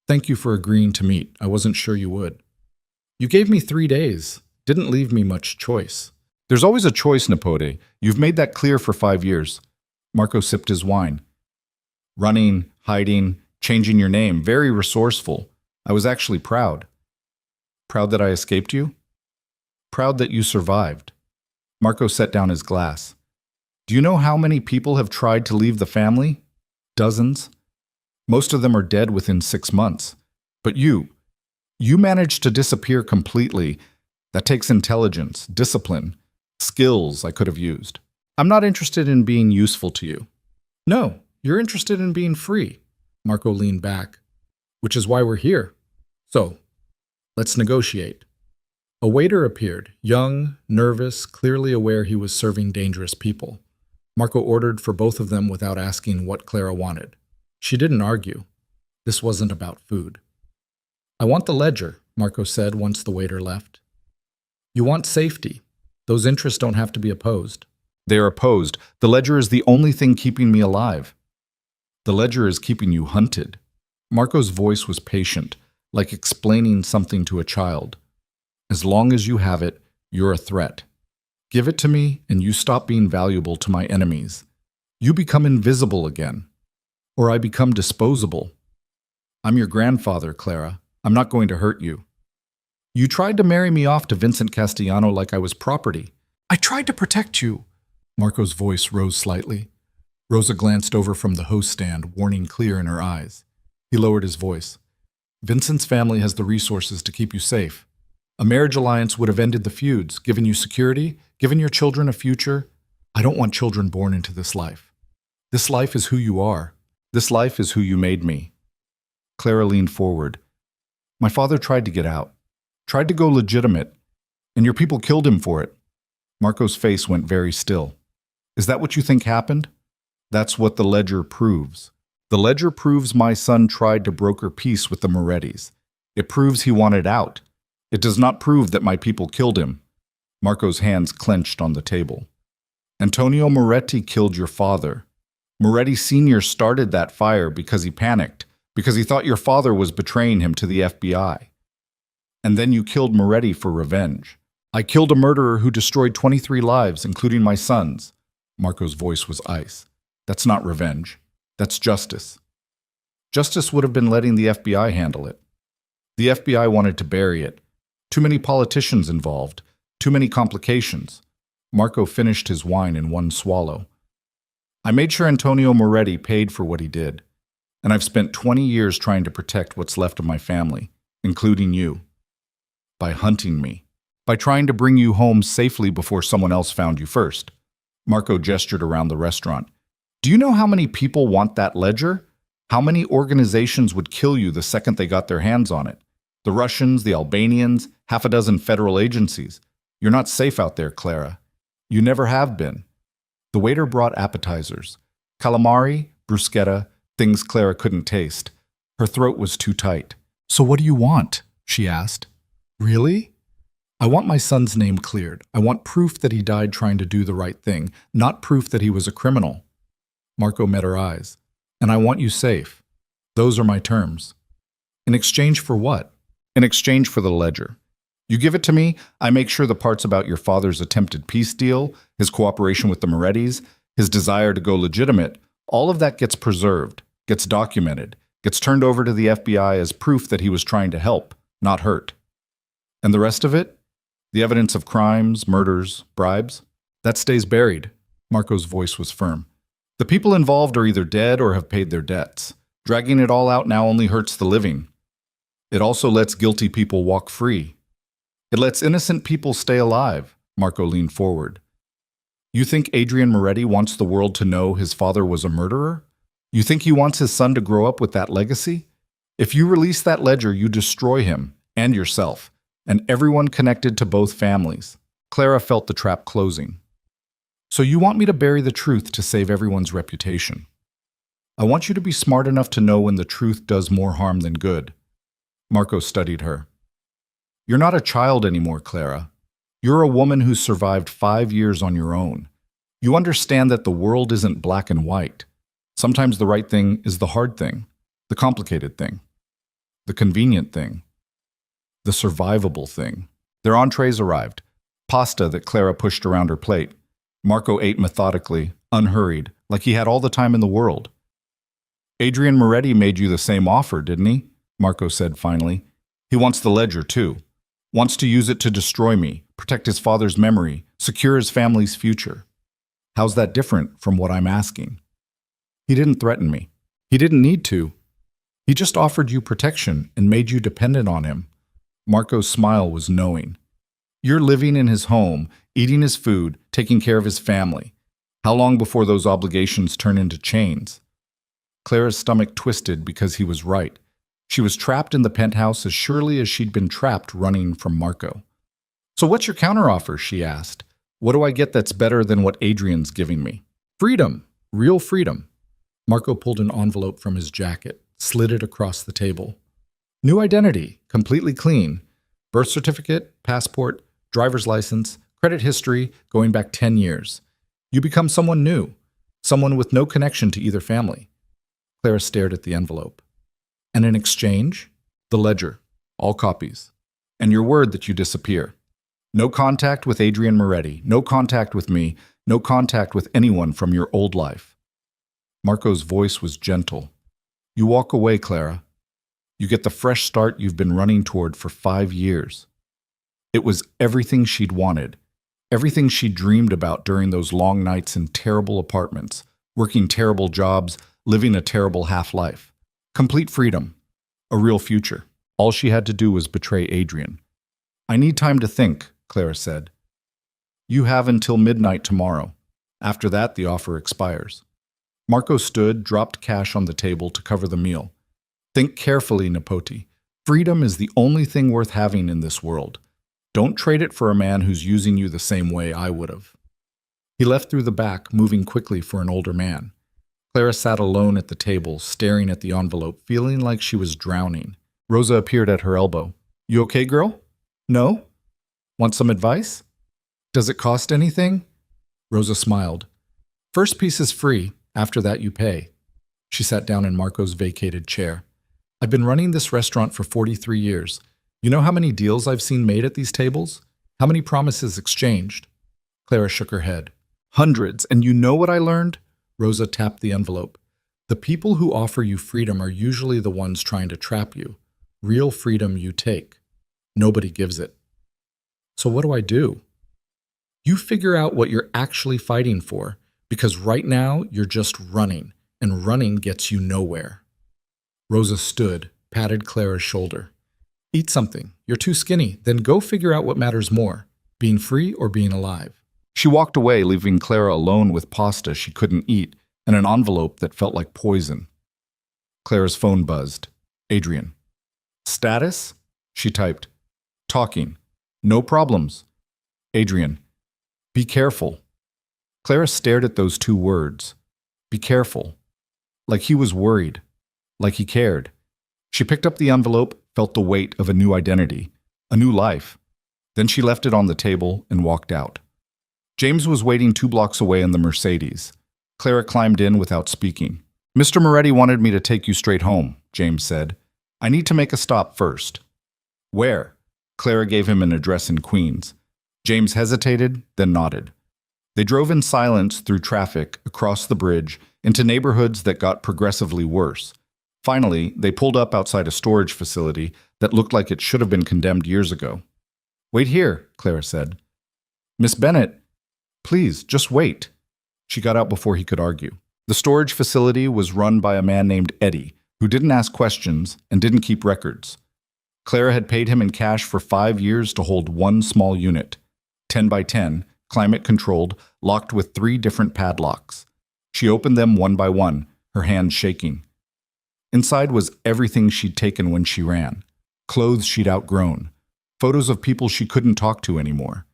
Thank you for agreeing to meet. I wasn't sure you would. You gave me 3 days. Didn't leave me much choice. There's always a choice, Nipote. You've made that clear for 5 years. Marco sipped his wine. Running, hiding, changing your name. Very resourceful. I was actually proud. Proud that I escaped you? Proud that you survived. Marco set down his glass. Do you know how many people have tried to leave the family? Dozens. Most of them are dead within 6 months. But you managed to disappear completely. That takes intelligence, discipline, skills I could have used. I'm not interested in being useful to you. No, you're interested in being free. Marco leaned back. Which is why we're here. So, let's negotiate. A waiter appeared, young, nervous, clearly aware he was serving dangerous people. Marco ordered for both of them without asking what Clara wanted. She didn't argue. This wasn't about food. I want the ledger, Marco said once the waiter left. You want safety. Those interests don't have to be opposed. They are opposed. The ledger is the only thing keeping me alive. The ledger is keeping you hunted. Marco's voice was patient, like explaining something to a child. As long as you have it, you're a threat. Give it to me, and you stop being valuable to my enemies. You become invisible again. Or I become disposable. I'm your grandfather, Clara. I'm not going to hurt you. You tried to marry me off to Vincent Castellano like I was property. I tried to protect you. Marco's voice rose slightly. Rosa glanced over from the host stand, warning clear in her eyes. He lowered his voice. Vincent's family has the resources to keep you safe. A marriage alliance would have ended the feuds, given you security, given your children a future. I don't want children born into this life. This life is who you are. This life is who you made me. Clara leaned forward. My father tried to get out, tried to go legitimate, and your people killed him for it. Marco's face went very still. Is that what you think happened? That's what the ledger proves. The ledger proves my son tried to broker peace with the Morettis. It proves he wanted out. It does not prove that my people killed him. Marco's hands clenched on the table. Antonio Moretti killed your father. Moretti Sr. started that fire because he panicked, because he thought your father was betraying him to the FBI. And then you killed Moretti for revenge. I killed a murderer who destroyed 23 lives, including my son's. Marco's voice was ice. That's not revenge. That's justice. Justice would have been letting the FBI handle it. The FBI wanted to bury it. Too many politicians involved. Too many complications. Marco finished his wine in one swallow. I made sure Antonio Moretti paid for what he did, and I've spent 20 years trying to protect what's left of my family, including you. By hunting me. By trying to bring you home safely before someone else found you first. Marco gestured around the restaurant. Do you know how many people want that ledger? How many organizations would kill you the second they got their hands on it? The Russians, the Albanians, half a dozen federal agencies. You're not safe out there, Clara. You never have been. The waiter brought appetizers. Calamari, bruschetta, things Clara couldn't taste. Her throat was too tight. So what do you want? She asked. Really? I want my son's name cleared. I want proof that he died trying to do the right thing, not proof that he was a criminal. Marco met her eyes. And I want you safe. Those are my terms. In exchange for what? In exchange for the ledger. You give it to me, I make sure the parts about your father's attempted peace deal, his cooperation with the Morettis, his desire to go legitimate, all of that gets preserved, gets documented, gets turned over to the FBI as proof that he was trying to help, not hurt. And the rest of it? The evidence of crimes, murders, bribes? That stays buried. Marco's voice was firm. The people involved are either dead or have paid their debts. Dragging it all out now only hurts the living. It also lets guilty people walk free. It lets innocent people stay alive. Marco leaned forward. You think Adrian Moretti wants the world to know his father was a murderer? You think he wants his son to grow up with that legacy? If you release that ledger, you destroy him and yourself, and everyone connected to both families. Clara felt the trap closing. So you want me to bury the truth to save everyone's reputation. I want you to be smart enough to know when the truth does more harm than good. Marco studied her. You're not a child anymore, Clara. You're a woman who's survived 5 years on your own. You understand that the world isn't black and white. Sometimes the right thing is the hard thing, the complicated thing, the convenient thing, the survivable thing. Their entrees arrived. Pasta that Clara pushed around her plate. Marco ate methodically, unhurried, like he had all the time in the world. Adrian Moretti made you the same offer, didn't he? Marco said finally. He wants the ledger, too. Wants to use it to destroy me, protect his father's memory, secure his family's future. How's that different from what I'm asking? He didn't threaten me. He didn't need to. He just offered you protection and made you dependent on him. Marco's smile was knowing. You're living in his home, eating his food, taking care of his family. How long before those obligations turn into chains? Clara's stomach twisted because he was right. She was trapped in the penthouse as surely as she'd been trapped running from Marco. So what's your counteroffer? She asked. What do I get that's better than what Adrian's giving me? Freedom. Real freedom. Marco pulled an envelope from his jacket, slid it across the table. New identity, completely clean. Birth certificate, passport, driver's license, credit history going back 10 years. You become someone new, someone with no connection to either family. Clara stared at the envelope. And in exchange, the ledger, all copies, and your word that you disappear. No contact with Adrian Moretti, no contact with me, no contact with anyone from your old life. Marco's voice was gentle. You walk away, Clara. You get the fresh start you've been running toward for 5 years. It was everything she'd wanted, everything she dreamed about during those long nights in terrible apartments, working terrible jobs, living a terrible half-life. Complete freedom. A real future. All she had to do was betray Adrian. I need time to think, Clara said. You have until midnight tomorrow. After that, the offer expires. Marco stood, dropped cash on the table to cover the meal. Think carefully, Nipoti. Freedom is the only thing worth having in this world. Don't trade it for a man who's using you the same way I would have. He left through the back, moving quickly for an older man. Clara sat alone at the table, staring at the envelope, feeling like she was drowning. Rosa appeared at her elbow. You okay, girl? No? Want some advice? Does it cost anything? Rosa smiled. First piece is free. After that, you pay. She sat down in Marco's vacated chair. I've been running this restaurant for 43 years. You know how many deals I've seen made at these tables? How many promises exchanged? Clara shook her head. Hundreds, and you know what I learned? Rosa tapped the envelope. The people who offer you freedom are usually the ones trying to trap you. Real freedom you take. Nobody gives it. So what do I do? You figure out what you're actually fighting for, because right now you're just running, and running gets you nowhere. Rosa stood, patted Clara's shoulder. Eat something. You're too skinny. Then go figure out what matters more, being free or being alive. She walked away, leaving Clara alone with pasta she couldn't eat and an envelope that felt like poison. Clara's phone buzzed. Adrian. Status? She typed. Talking. No problems. Adrian. Be careful. Clara stared at those two words. Be careful. Like he was worried. Like he cared. She picked up the envelope, felt the weight of a new identity, a new life. Then she left it on the table and walked out. James was waiting 2 blocks away in the Mercedes. Clara climbed in without speaking. Mr. Moretti wanted me to take you straight home, James said. I need to make a stop first. Where? Clara gave him an address in Queens. James hesitated, then nodded. They drove in silence through traffic, across the bridge, into neighborhoods that got progressively worse. Finally, they pulled up outside a storage facility that looked like it should have been condemned years ago. Wait here, Clara said. Miss Bennett, please, just wait. She got out before he could argue. The storage facility was run by a man named Eddie, who didn't ask questions and didn't keep records. Clara had paid him in cash for 5 years to hold one small unit, 10 by 10, climate-controlled, locked with 3 different padlocks. She opened them one by one, her hands shaking. Inside was everything she'd taken when she ran, clothes she'd outgrown, photos of people she couldn't talk to anymore,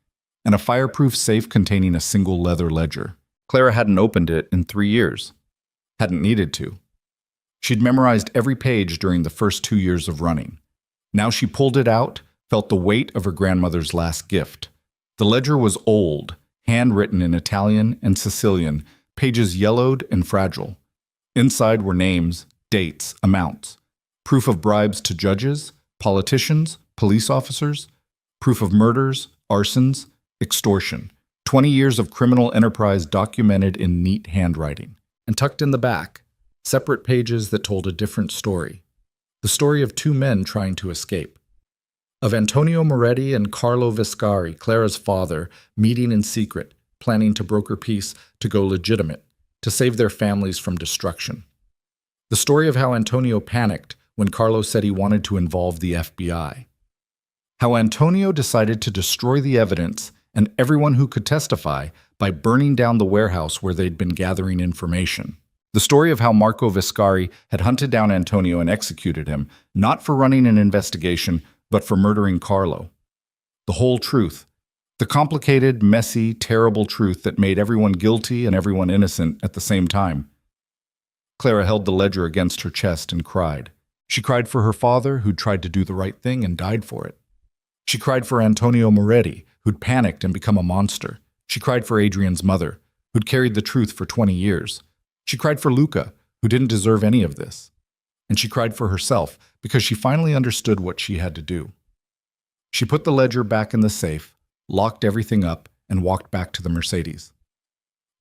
and a fireproof safe containing a single leather ledger. Clara hadn't opened it in 3 years. Hadn't needed to. She'd memorized every page during the first 2 years of running. Now she pulled it out, felt the weight of her grandmother's last gift. The ledger was old, handwritten in Italian and Sicilian, pages yellowed and fragile. Inside were names, dates, amounts, proof of bribes to judges, politicians, police officers, proof of murders, arsons, extortion. 20 years of criminal enterprise documented in neat handwriting. And tucked in the back, separate pages that told a different story. The story of 2 men trying to escape. Of Antonio Moretti and Carlo Viscari, Clara's father, meeting in secret, planning to broker peace to go legitimate, to save their families from destruction. The story of how Antonio panicked when Carlo said he wanted to involve the FBI. How Antonio decided to destroy the evidence and everyone who could testify by burning down the warehouse where they'd been gathering information. The story of how Marco Viscari had hunted down Antonio and executed him, not for running an investigation, but for murdering Carlo. The whole truth. The complicated, messy, terrible truth that made everyone guilty and everyone innocent at the same time. Clara held the ledger against her chest and cried. She cried for her father, who'd tried to do the right thing and died for it. She cried for Antonio Moretti, who'd panicked and become a monster. She cried for Adrian's mother, who'd carried the truth for 20 years. She cried for Luca, who didn't deserve any of this. And she cried for herself, because she finally understood what she had to do. She put the ledger back in the safe, locked everything up, and walked back to the Mercedes.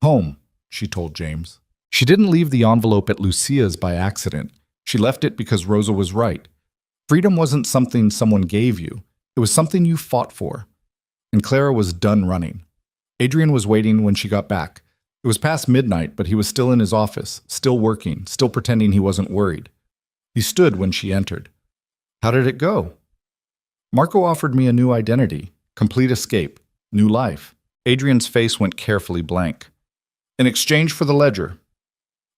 Home, she told James. She didn't leave the envelope at Lucia's by accident. She left it because Rosa was right. Freedom wasn't something someone gave you. It was something you fought for. And Clara was done running. Adrian was waiting when she got back. It was past midnight, but he was still in his office, still working, still pretending he wasn't worried. He stood when she entered. How did it go? Marco offered me a new identity, complete escape, new life. Adrian's face went carefully blank. In exchange for the ledger.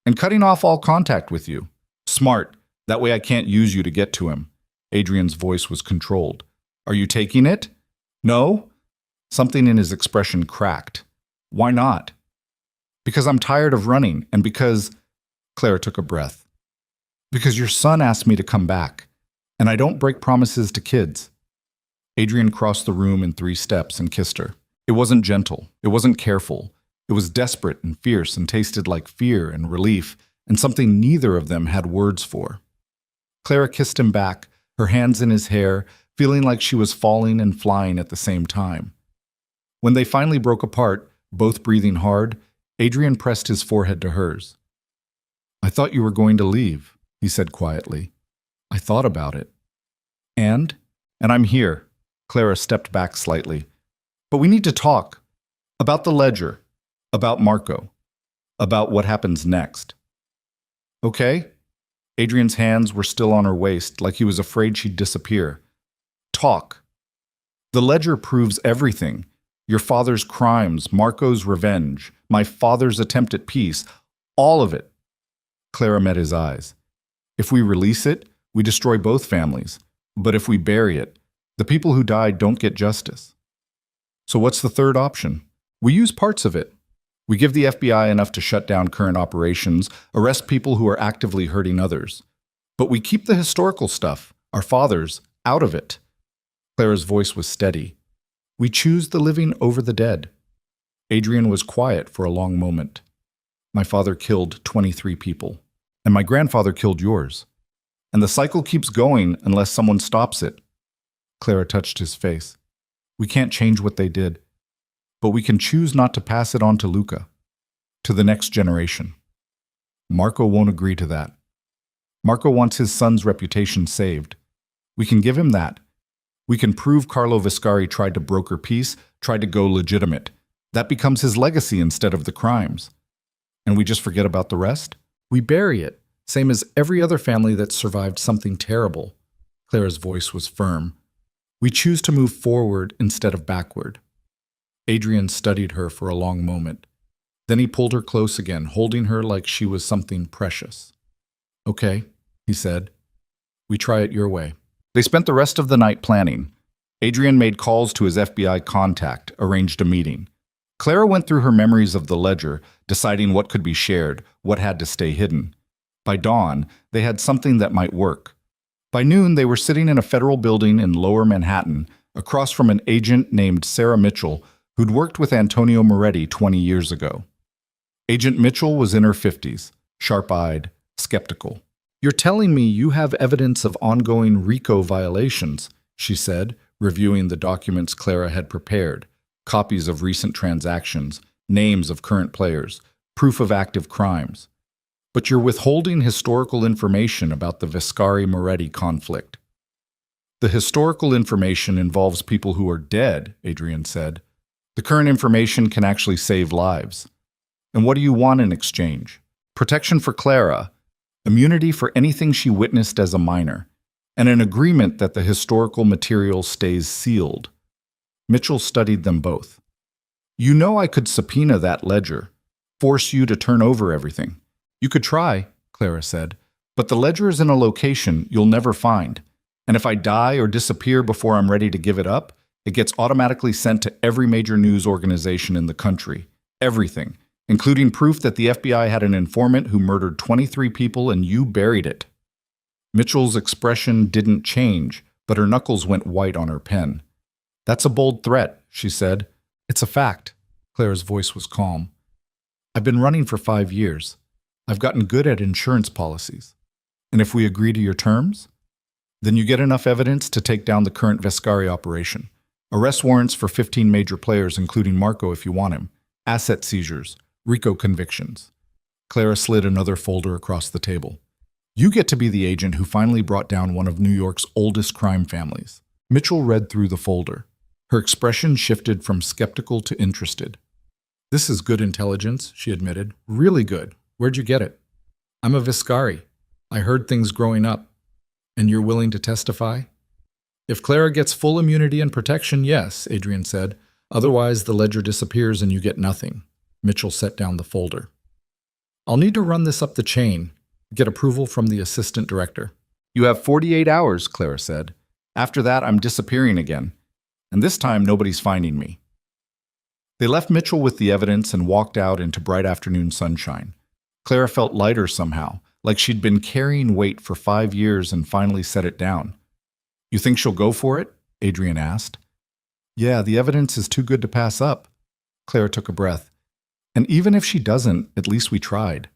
And cutting off all contact with you. Smart. That way I can't use you to get to him. Adrian's voice was controlled. Are you taking it? No? Something in his expression cracked. Why not? Because I'm tired of running, and because... Clara took a breath. Because your son asked me to come back, and I don't break promises to kids. Adrian crossed the room in 3 steps and kissed her. It wasn't gentle. It wasn't careful. It was desperate and fierce and tasted like fear and relief, and something neither of them had words for. Clara kissed him back, her hands in his hair, feeling like she was falling and flying at the same time. When they finally broke apart, both breathing hard, Adrian pressed his forehead to hers. I thought you were going to leave, he said quietly. I thought about it. And I'm here. Clara stepped back slightly. But we need to talk. About the ledger. About Marco. About what happens next. Okay? Adrian's hands were still on her waist, like he was afraid she'd disappear. Talk. The ledger proves everything. Your father's crimes, Marco's revenge, my father's attempt at peace, all of it. Clara met his eyes. If we release it, we destroy both families. But if we bury it, the people who died don't get justice. So what's the third option? We use parts of it. We give the FBI enough to shut down current operations, arrest people who are actively hurting others. But we keep the historical stuff, our fathers, out of it. Clara's voice was steady. We choose the living over the dead. Adrian was quiet for a long moment. My father killed 23 people, and my grandfather killed yours. And the cycle keeps going unless someone stops it. Clara touched his face. We can't change what they did, but we can choose not to pass it on to Luca, to the next generation. Marco won't agree to that. Marco wants his son's reputation saved. We can give him that. We can prove Carlo Viscari tried to broker peace, tried to go legitimate. That becomes his legacy instead of the crimes. And we just forget about the rest? We bury it, same as every other family that survived something terrible. Clara's voice was firm. We choose to move forward instead of backward. Adrian studied her for a long moment. Then he pulled her close again, holding her like she was something precious. Okay, he said. We try it your way. They spent the rest of the night planning. Adrian made calls to his FBI contact, arranged a meeting. Clara went through her memories of the ledger, deciding what could be shared, what had to stay hidden. By dawn, they had something that might work. By noon, they were sitting in a federal building in Lower Manhattan, across from an agent named Sarah Mitchell, who'd worked with Antonio Moretti 20 years ago. Agent Mitchell was in her 50s, sharp-eyed, skeptical. You're telling me you have evidence of ongoing RICO violations, she said, reviewing the documents Clara had prepared, copies of recent transactions, names of current players, proof of active crimes. But you're withholding historical information about the Viscari-Moretti conflict. The historical information involves people who are dead, Adrian said. The current information can actually save lives. And what do you want in exchange? Protection for Clara, immunity for anything she witnessed as a minor, and an agreement that the historical material stays sealed. Mitchell studied them both. You know I could subpoena that ledger, force you to turn over everything. You could try, Clara said, but the ledger is in a location you'll never find. And if I die or disappear before I'm ready to give it up, it gets automatically sent to every major news organization in the country. Everything, including proof that the FBI had an informant who murdered 23 people and you buried it. Mitchell's expression didn't change, but her knuckles went white on her pen. That's a bold threat, she said. It's a fact. Clara's voice was calm. I've been running for 5 years. I've gotten good at insurance policies. And if we agree to your terms, then you get enough evidence to take down the current Viscari operation. Arrest warrants for 15 major players, including Marco if you want him. Asset seizures. RICO convictions. Clara slid another folder across the table. You get to be the agent who finally brought down one of New York's oldest crime families. Mitchell read through the folder. Her expression shifted from skeptical to interested. This is good intelligence, she admitted. Really good. Where'd you get it? I'm a Viscari. I heard things growing up. And you're willing to testify? If Clara gets full immunity and protection, yes, Adrian said. Otherwise, the ledger disappears and you get nothing. Mitchell set down the folder. I'll need to run this up the chain, get approval from the assistant director. You have 48 hours, Clara said. After that, I'm disappearing again. And this time, nobody's finding me. They left Mitchell with the evidence and walked out into bright afternoon sunshine. Clara felt lighter somehow, like she'd been carrying weight for 5 years and finally set it down. You think she'll go for it? Adrian asked. Yeah, the evidence is too good to pass up. Clara took a breath. And even if she doesn't, at least we tried.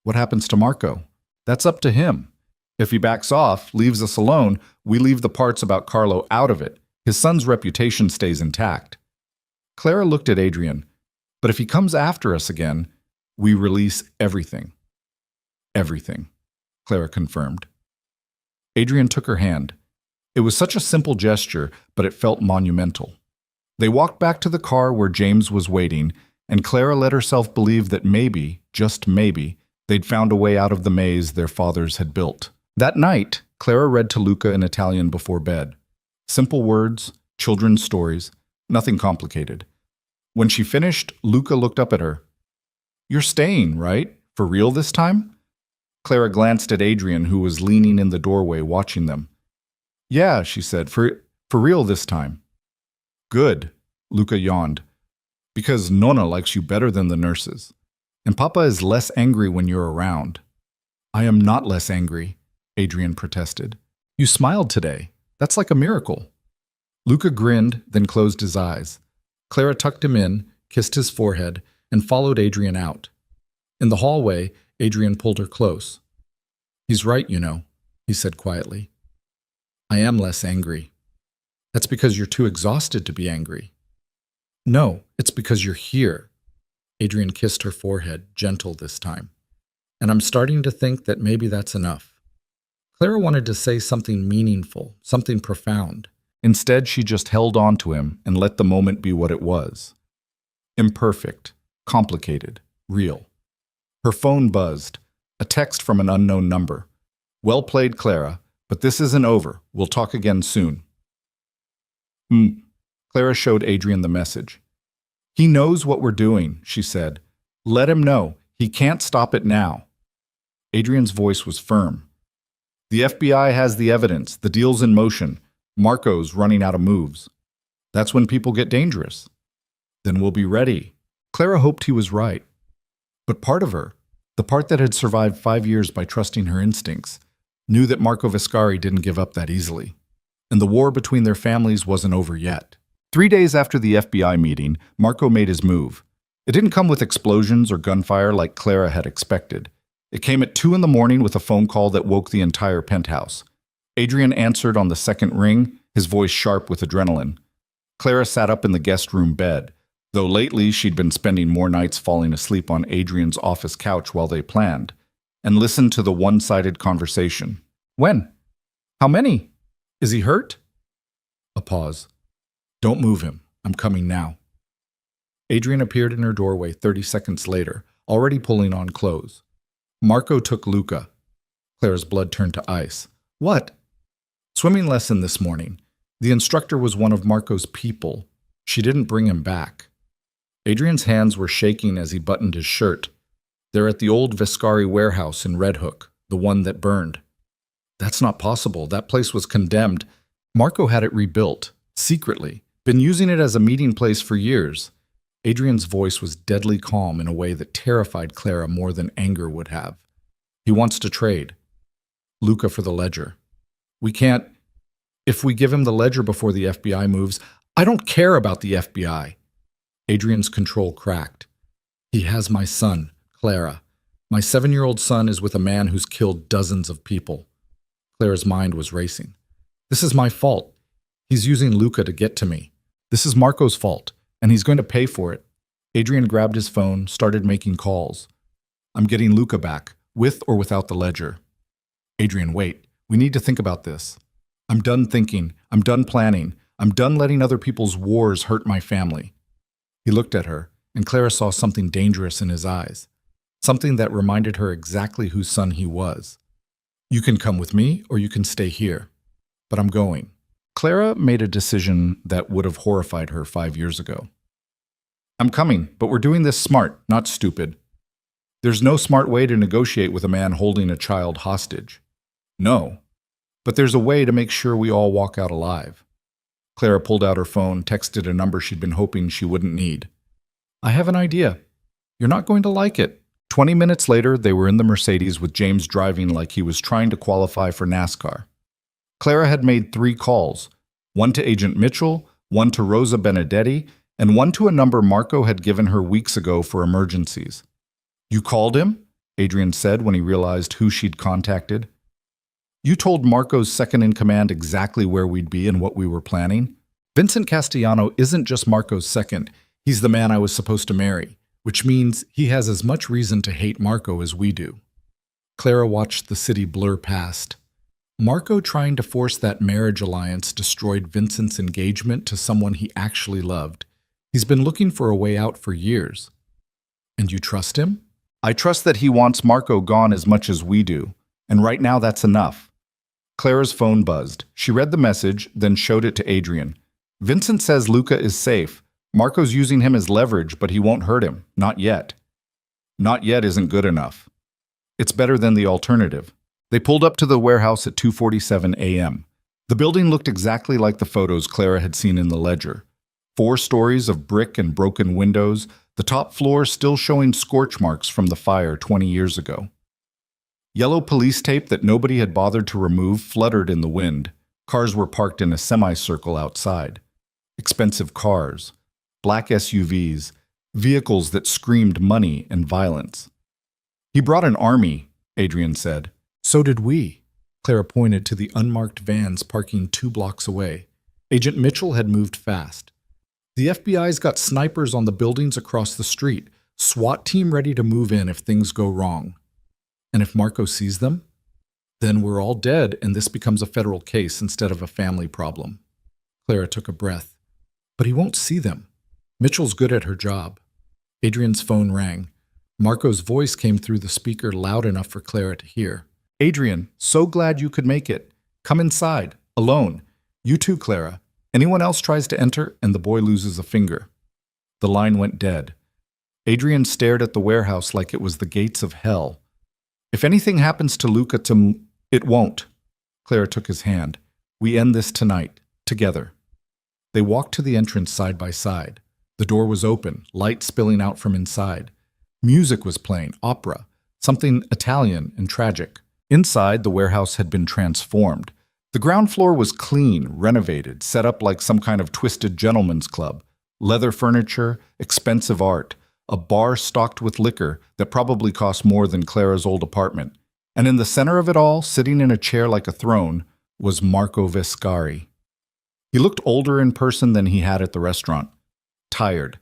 What happens to Marco? That's up to him. If he backs off, leaves us alone, we leave the parts about Carlo out of it. His son's reputation stays intact. Clara looked at Adrian. But if he comes after us again, we release everything. Everything, Clara confirmed. Adrian took her hand. It was such a simple gesture, but it felt monumental. They walked back to the car where James was waiting, and Clara let herself believe that maybe, just maybe, they'd found a way out of the maze their fathers had built. That night, Clara read to Luca in Italian before bed. Simple words, children's stories, nothing complicated. When she finished, Luca looked up at her. "You're staying, right? For real this time?" Clara glanced at Adrian, who was leaning in the doorway watching them. "Yeah," she said, for real this time." "Good," Luca yawned. "Because Nonna likes you better than the nurses. And Papa is less angry when you're around." "I am not less angry," Adrian protested. "You smiled today. That's like a miracle." Luca grinned, then closed his eyes. Clara tucked him in, kissed his forehead, and followed Adrian out. In the hallway, Adrian pulled her close. "He's right, you know," he said quietly. "I am less angry." "That's because you're too exhausted to be angry." "No, it's because you're here." Adrian kissed her forehead, gentle this time. "And I'm starting to think that maybe that's enough." Clara wanted to say something meaningful, something profound. Instead, she just held on to him and let the moment be what it was. Imperfect, complicated, real. Her phone buzzed, a text from an unknown number. "Well played, Clara, but this isn't over. We'll talk again soon." Clara showed Adrian the message. "He knows what we're doing," she said. "Let him know. He can't stop it now." Adrian's voice was firm. "The FBI has the evidence. The deal's in motion. Marco's running out of moves. That's when people get dangerous. Then we'll be ready." Clara hoped he was right. But part of her, the part that had survived 5 years by trusting her instincts, knew that Marco Viscari didn't give up that easily. And the war between their families wasn't over yet. 3 days after the FBI meeting, Marco made his move. It didn't come with explosions or gunfire like Clara had expected. It came at 2 in the morning with a phone call that woke the entire penthouse. Adrian answered on the second ring, his voice sharp with adrenaline. Clara sat up in the guest room bed, though lately she'd been spending more nights falling asleep on Adrian's office couch while they planned, and listened to the one-sided conversation. "When? How many? Is he hurt?" A pause. "Don't move him. I'm coming now." Adrian appeared in her doorway 30 seconds later, already pulling on clothes. Marco took Luca. Clara's blood turned to ice. "What?" "Swimming lesson this morning. The instructor was one of Marco's people. She didn't bring him back." Adrian's hands were shaking as he buttoned his shirt. "They're at the old Viscari warehouse in Red Hook, the one that burned." "That's not possible. That place was condemned. Marco had it rebuilt, secretly, been using it as a meeting place for years." Adrian's voice was deadly calm in a way that terrified Clara more than anger would have. "He wants to trade. Luca for the ledger. We can't. If we give him the ledger before the FBI moves, I don't care about the FBI." Adrian's control cracked. "He has my son, Clara. My 7-year-old son is with a man who's killed dozens of people." Clara's mind was racing. "This is my fault. He's using Luca to get to me. This is Marco's fault, and he's going to pay for it." Adrian grabbed his phone, started making calls. "I'm getting Luca back, with or without the ledger." "Adrian, wait. We need to think about this. I'm done thinking. I'm done planning. I'm done letting other people's wars hurt my family." He looked at her, and Clara saw something dangerous in his eyes. Something that reminded her exactly whose son he was. "You can come with me, or you can stay here. But I'm going." Clara made a decision that would have horrified her 5 years ago. "I'm coming, but we're doing this smart, not stupid. There's no smart way to negotiate with a man holding a child hostage. No. But there's a way to make sure we all walk out alive." Clara pulled out her phone, texted a number she'd been hoping she wouldn't need. "I have an idea. You're not going to like it." 20 minutes later, they were in the Mercedes with James driving like he was trying to qualify for NASCAR. Clara had made 3 calls, one to Agent Mitchell, one to Rosa Benedetti, and one to a number Marco had given her weeks ago for emergencies. "You called him?" Adrian said when he realized who she'd contacted. "You told Marco's second-in-command exactly where we'd be and what we were planning? Vincent Castellano isn't just Marco's second. He's the man I was supposed to marry, which means he has as much reason to hate Marco as we do." Clara watched the city blur past. Marco trying to force that marriage alliance destroyed Vincent's engagement to someone he actually loved. He's been looking for a way out for years. And you trust him? I trust that he wants Marco gone as much as we do, and right now that's enough. Clara's phone buzzed. She read the message, then showed it to Adrian. Vincent says Luca is safe. Marco's using him as leverage, but he won't hurt him. Not yet. Not yet isn't good enough. It's better than the alternative. They pulled up to the warehouse at 2:47 a.m. The building looked exactly like the photos Clara had seen in the ledger. 4 stories of brick and broken windows, the top floor still showing scorch marks from the fire 20 years ago. Yellow police tape that nobody had bothered to remove fluttered in the wind. Cars were parked in a semicircle outside. Expensive cars, black SUVs, vehicles that screamed money and violence. He brought an army, Adrian said. So did we. Clara pointed to the unmarked vans parking 2 blocks away. Agent Mitchell had moved fast. The FBI's got snipers on the buildings across the street, SWAT team ready to move in if things go wrong. And if Marco sees them? Then we're all dead and this becomes a federal case instead of a family problem. Clara took a breath. But he won't see them. Mitchell's good at her job. Adrian's phone rang. Marco's voice came through the speaker loud enough for Clara to hear. Adrian, so glad you could make it. Come inside, alone. You too, Clara. Anyone else tries to enter and the boy loses a finger. The line went dead. Adrian stared at the warehouse like it was the gates of hell. If anything happens to Luca, it won't. Clara took his hand. We end this tonight, together. They walked to the entrance side by side. The door was open, light spilling out from inside. Music was playing, opera, something Italian and tragic. Inside, the warehouse had been transformed. The ground floor was clean, renovated, set up like some kind of twisted gentleman's club. Leather furniture, expensive art, a bar stocked with liquor that probably cost more than Clara's old apartment. And in the center of it all, sitting in a chair like a throne, was Marco Vescari. He looked older in person than he had at the restaurant. Tired.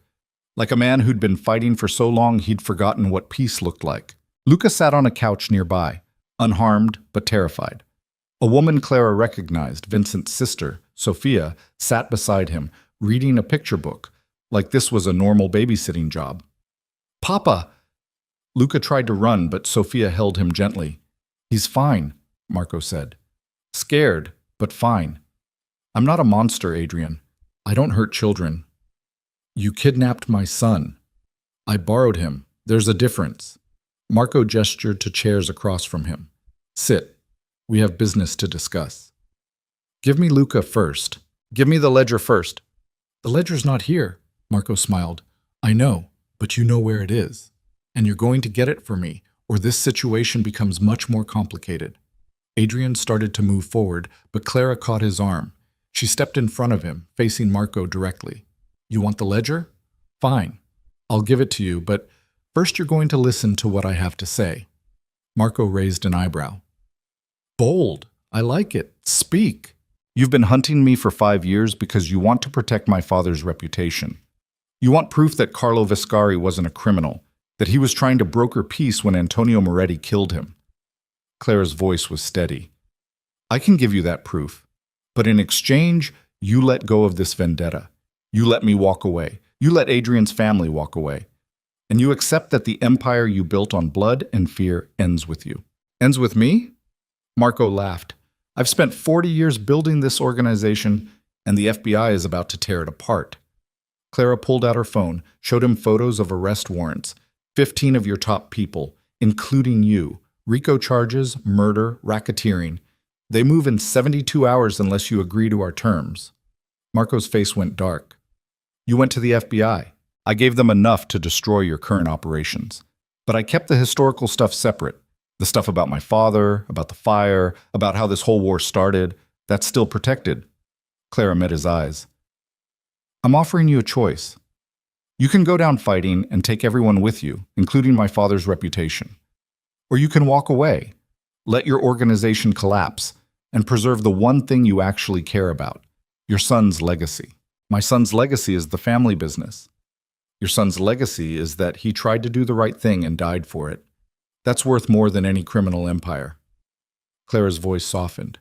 Like a man who'd been fighting for so long he'd forgotten what peace looked like. Luca sat on a couch nearby, unharmed but terrified. A woman Clara recognized, Vincent's sister, Sophia, sat beside him, reading a picture book, like this was a normal babysitting job. Papa! Luca tried to run, but Sophia held him gently. He's fine, Marco said. Scared, but fine. I'm not a monster, Adrian. I don't hurt children. You kidnapped my son. I borrowed him. There's a difference. Marco gestured to chairs across from him. Sit. We have business to discuss. Give me Luca first. Give me the ledger first. The ledger's not here, Marco smiled. I know, but you know where it is. And you're going to get it for me, or this situation becomes much more complicated. Adrian started to move forward, but Clara caught his arm. She stepped in front of him, facing Marco directly. You want the ledger? Fine. I'll give it to you, but first you're going to listen to what I have to say. Marco raised an eyebrow. Bold. I like it. Speak. You've been hunting me for 5 years because you want to protect my father's reputation. You want proof that Carlo Vescari wasn't a criminal, that he was trying to broker peace when Antonio Moretti killed him. Clara's voice was steady. I can give you that proof, but in exchange, you let go of this vendetta. You let me walk away. You let Adrian's family walk away. And you accept that the empire you built on blood and fear ends with you. Ends with me? Marco laughed. I've spent 40 years building this organization, and the FBI is about to tear it apart. Clara pulled out her phone, showed him photos of arrest warrants, 15 of your top people, including you, RICO charges, murder, racketeering. They move in 72 hours unless you agree to our terms. Marco's face went dark. You went to the FBI. I gave them enough to destroy your current operations. But I kept the historical stuff separate. The stuff about my father, about the fire, about how this whole war started, that's still protected. Clara met his eyes. I'm offering you a choice. You can go down fighting and take everyone with you, including my father's reputation. Or you can walk away, let your organization collapse, and preserve the one thing you actually care about, your son's legacy. My son's legacy is the family business. Your son's legacy is that he tried to do the right thing and died for it. That's worth more than any criminal empire. Clara's voice softened.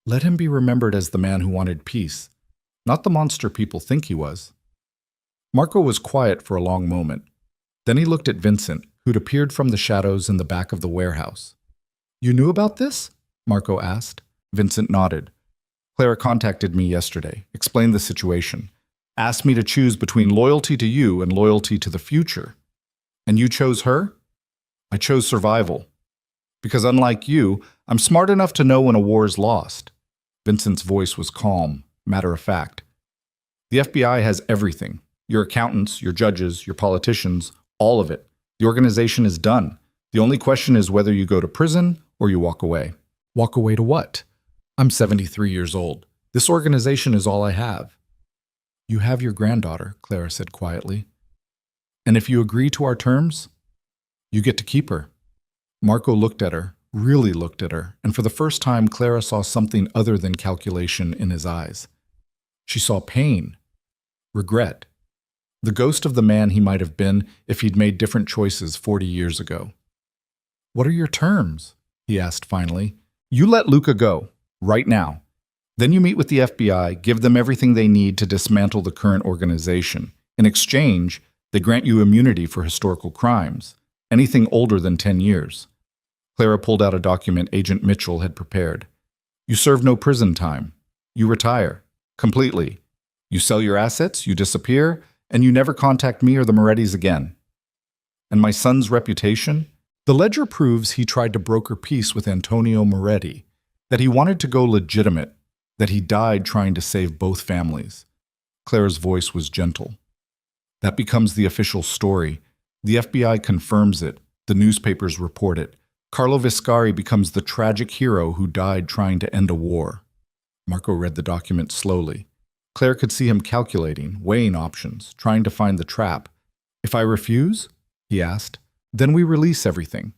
Let him be remembered as the man who wanted peace, not the monster people think he was. Marco was quiet for a long moment. Then he looked at Vincent, who'd appeared from the shadows in the back of the warehouse. You knew about this? Marco asked. Vincent nodded. Clara contacted me yesterday, explained the situation, asked me to choose between loyalty to you and loyalty to the future. And you chose her? I chose survival. Because unlike you, I'm smart enough to know when a war is lost. Vincent's voice was calm, matter of fact. The FBI has everything. Your accountants, your judges, your politicians, all of it. The organization is done. The only question is whether you go to prison or you walk away. Walk away to what? I'm 73 years old. This organization is all I have. You have your granddaughter, Clara said quietly. And if you agree to our terms, you get to keep her. Marco looked at her, really looked at her, and for the first time Clara saw something other than calculation in his eyes. She saw pain, regret, the ghost of the man he might have been if he'd made different choices 40 years ago. What are your terms? He asked finally. You let Luca go, right now. Then you meet with the FBI, give them everything they need to dismantle the current organization. In exchange, they grant you immunity for historical crimes, anything older than 10 years. Clara pulled out a document Agent Mitchell had prepared. You serve no prison time. You retire. Completely. You sell your assets, you disappear, and you never contact me or the Morettis again. And my son's reputation? The ledger proves he tried to broker peace with Antonio Moretti, that he wanted to go legitimate, that he died trying to save both families. Clara's voice was gentle. That becomes the official story. The FBI confirms it. The newspapers report it. Carlo Viscari becomes the tragic hero who died trying to end a war. Marco read the document slowly. Claire could see him calculating, weighing options, trying to find the trap. If I refuse? He asked. Then we release everything.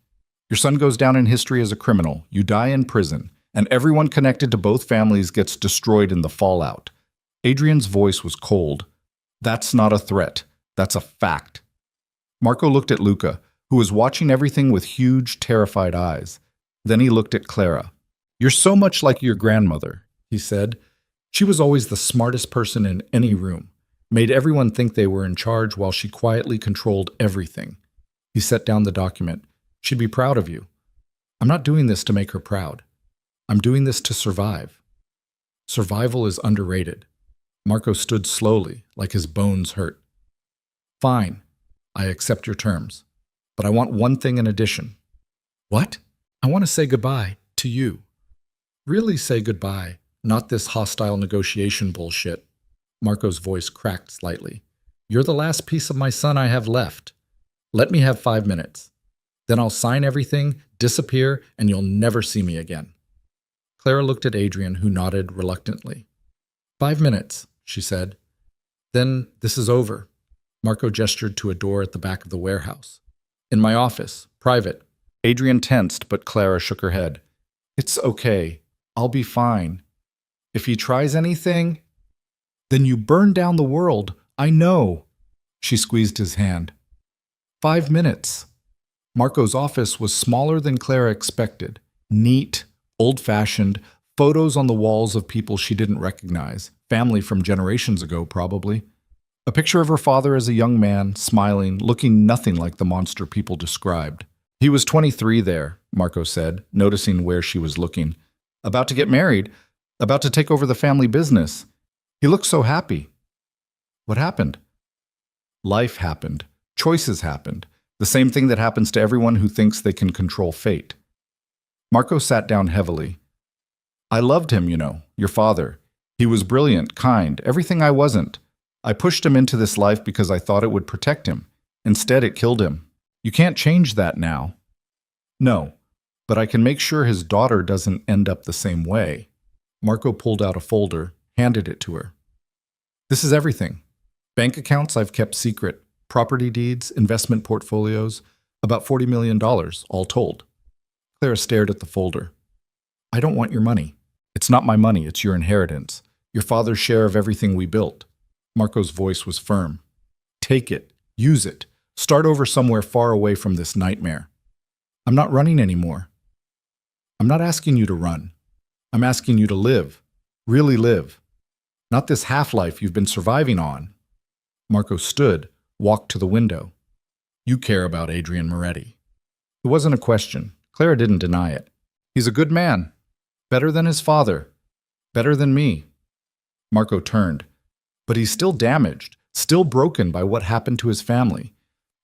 Your son goes down in history as a criminal, you die in prison, and everyone connected to both families gets destroyed in the fallout. Adrian's voice was cold. That's not a threat. That's a fact. Marco looked at Luca, who was watching everything with huge, terrified eyes. Then he looked at Clara. You're so much like your grandmother, he said. She was always the smartest person in any room, made everyone think they were in charge while she quietly controlled everything. He set down the document. She'd be proud of you. I'm not doing this to make her proud. I'm doing this to survive. Survival is underrated. Marco stood slowly, like his bones hurt. Fine, I accept your terms. But I want one thing in addition. What? I want to say goodbye to you. Really say goodbye, not this hostile negotiation bullshit. Marco's voice cracked slightly. You're the last piece of my son I have left. Let me have 5 minutes. Then I'll sign everything, disappear, and you'll never see me again. Clara looked at Adrian, who nodded reluctantly. 5 minutes, she said. Then this is over. Marco gestured to a door at the back of the warehouse. In my office, private. Adrian tensed, but Clara shook her head. It's okay. I'll be fine. If he tries anything, then you burn down the world. I know. She squeezed his hand. 5 minutes. Marco's office was smaller than Clara expected. Neat, old-fashioned, photos on the walls of people she didn't recognize, family from generations ago probably. A picture of her father as a young man, smiling, looking nothing like the monster people described. He was 23 there, Marco said, noticing where she was looking. About to get married, about to take over the family business. He looked so happy. What happened? Life happened. Choices happened. The same thing that happens to everyone who thinks they can control fate. Marco sat down heavily. I loved him, your father. He was brilliant, kind, everything I wasn't. I pushed him into this life because I thought it would protect him. Instead, it killed him. You can't change that now. No, but I can make sure his daughter doesn't end up the same way. Marco pulled out a folder, handed it to her. This is everything. Bank accounts I've kept secret, property deeds, investment portfolios, about $40 million, all told. Clara stared at the folder. I don't want your money. It's not my money, it's your inheritance. Your father's share of everything we built. Marco's voice was firm. Take it. Use it. Start over somewhere far away from this nightmare. I'm not running anymore. I'm not asking you to run. I'm asking you to live. Really live. Not this half-life you've been surviving on. Marco stood, walked to the window. You care about Adrian Moretti. It wasn't a question. Clara didn't deny it. He's a good man. Better than his father. Better than me. Marco turned. But he's still damaged, still broken by what happened to his family.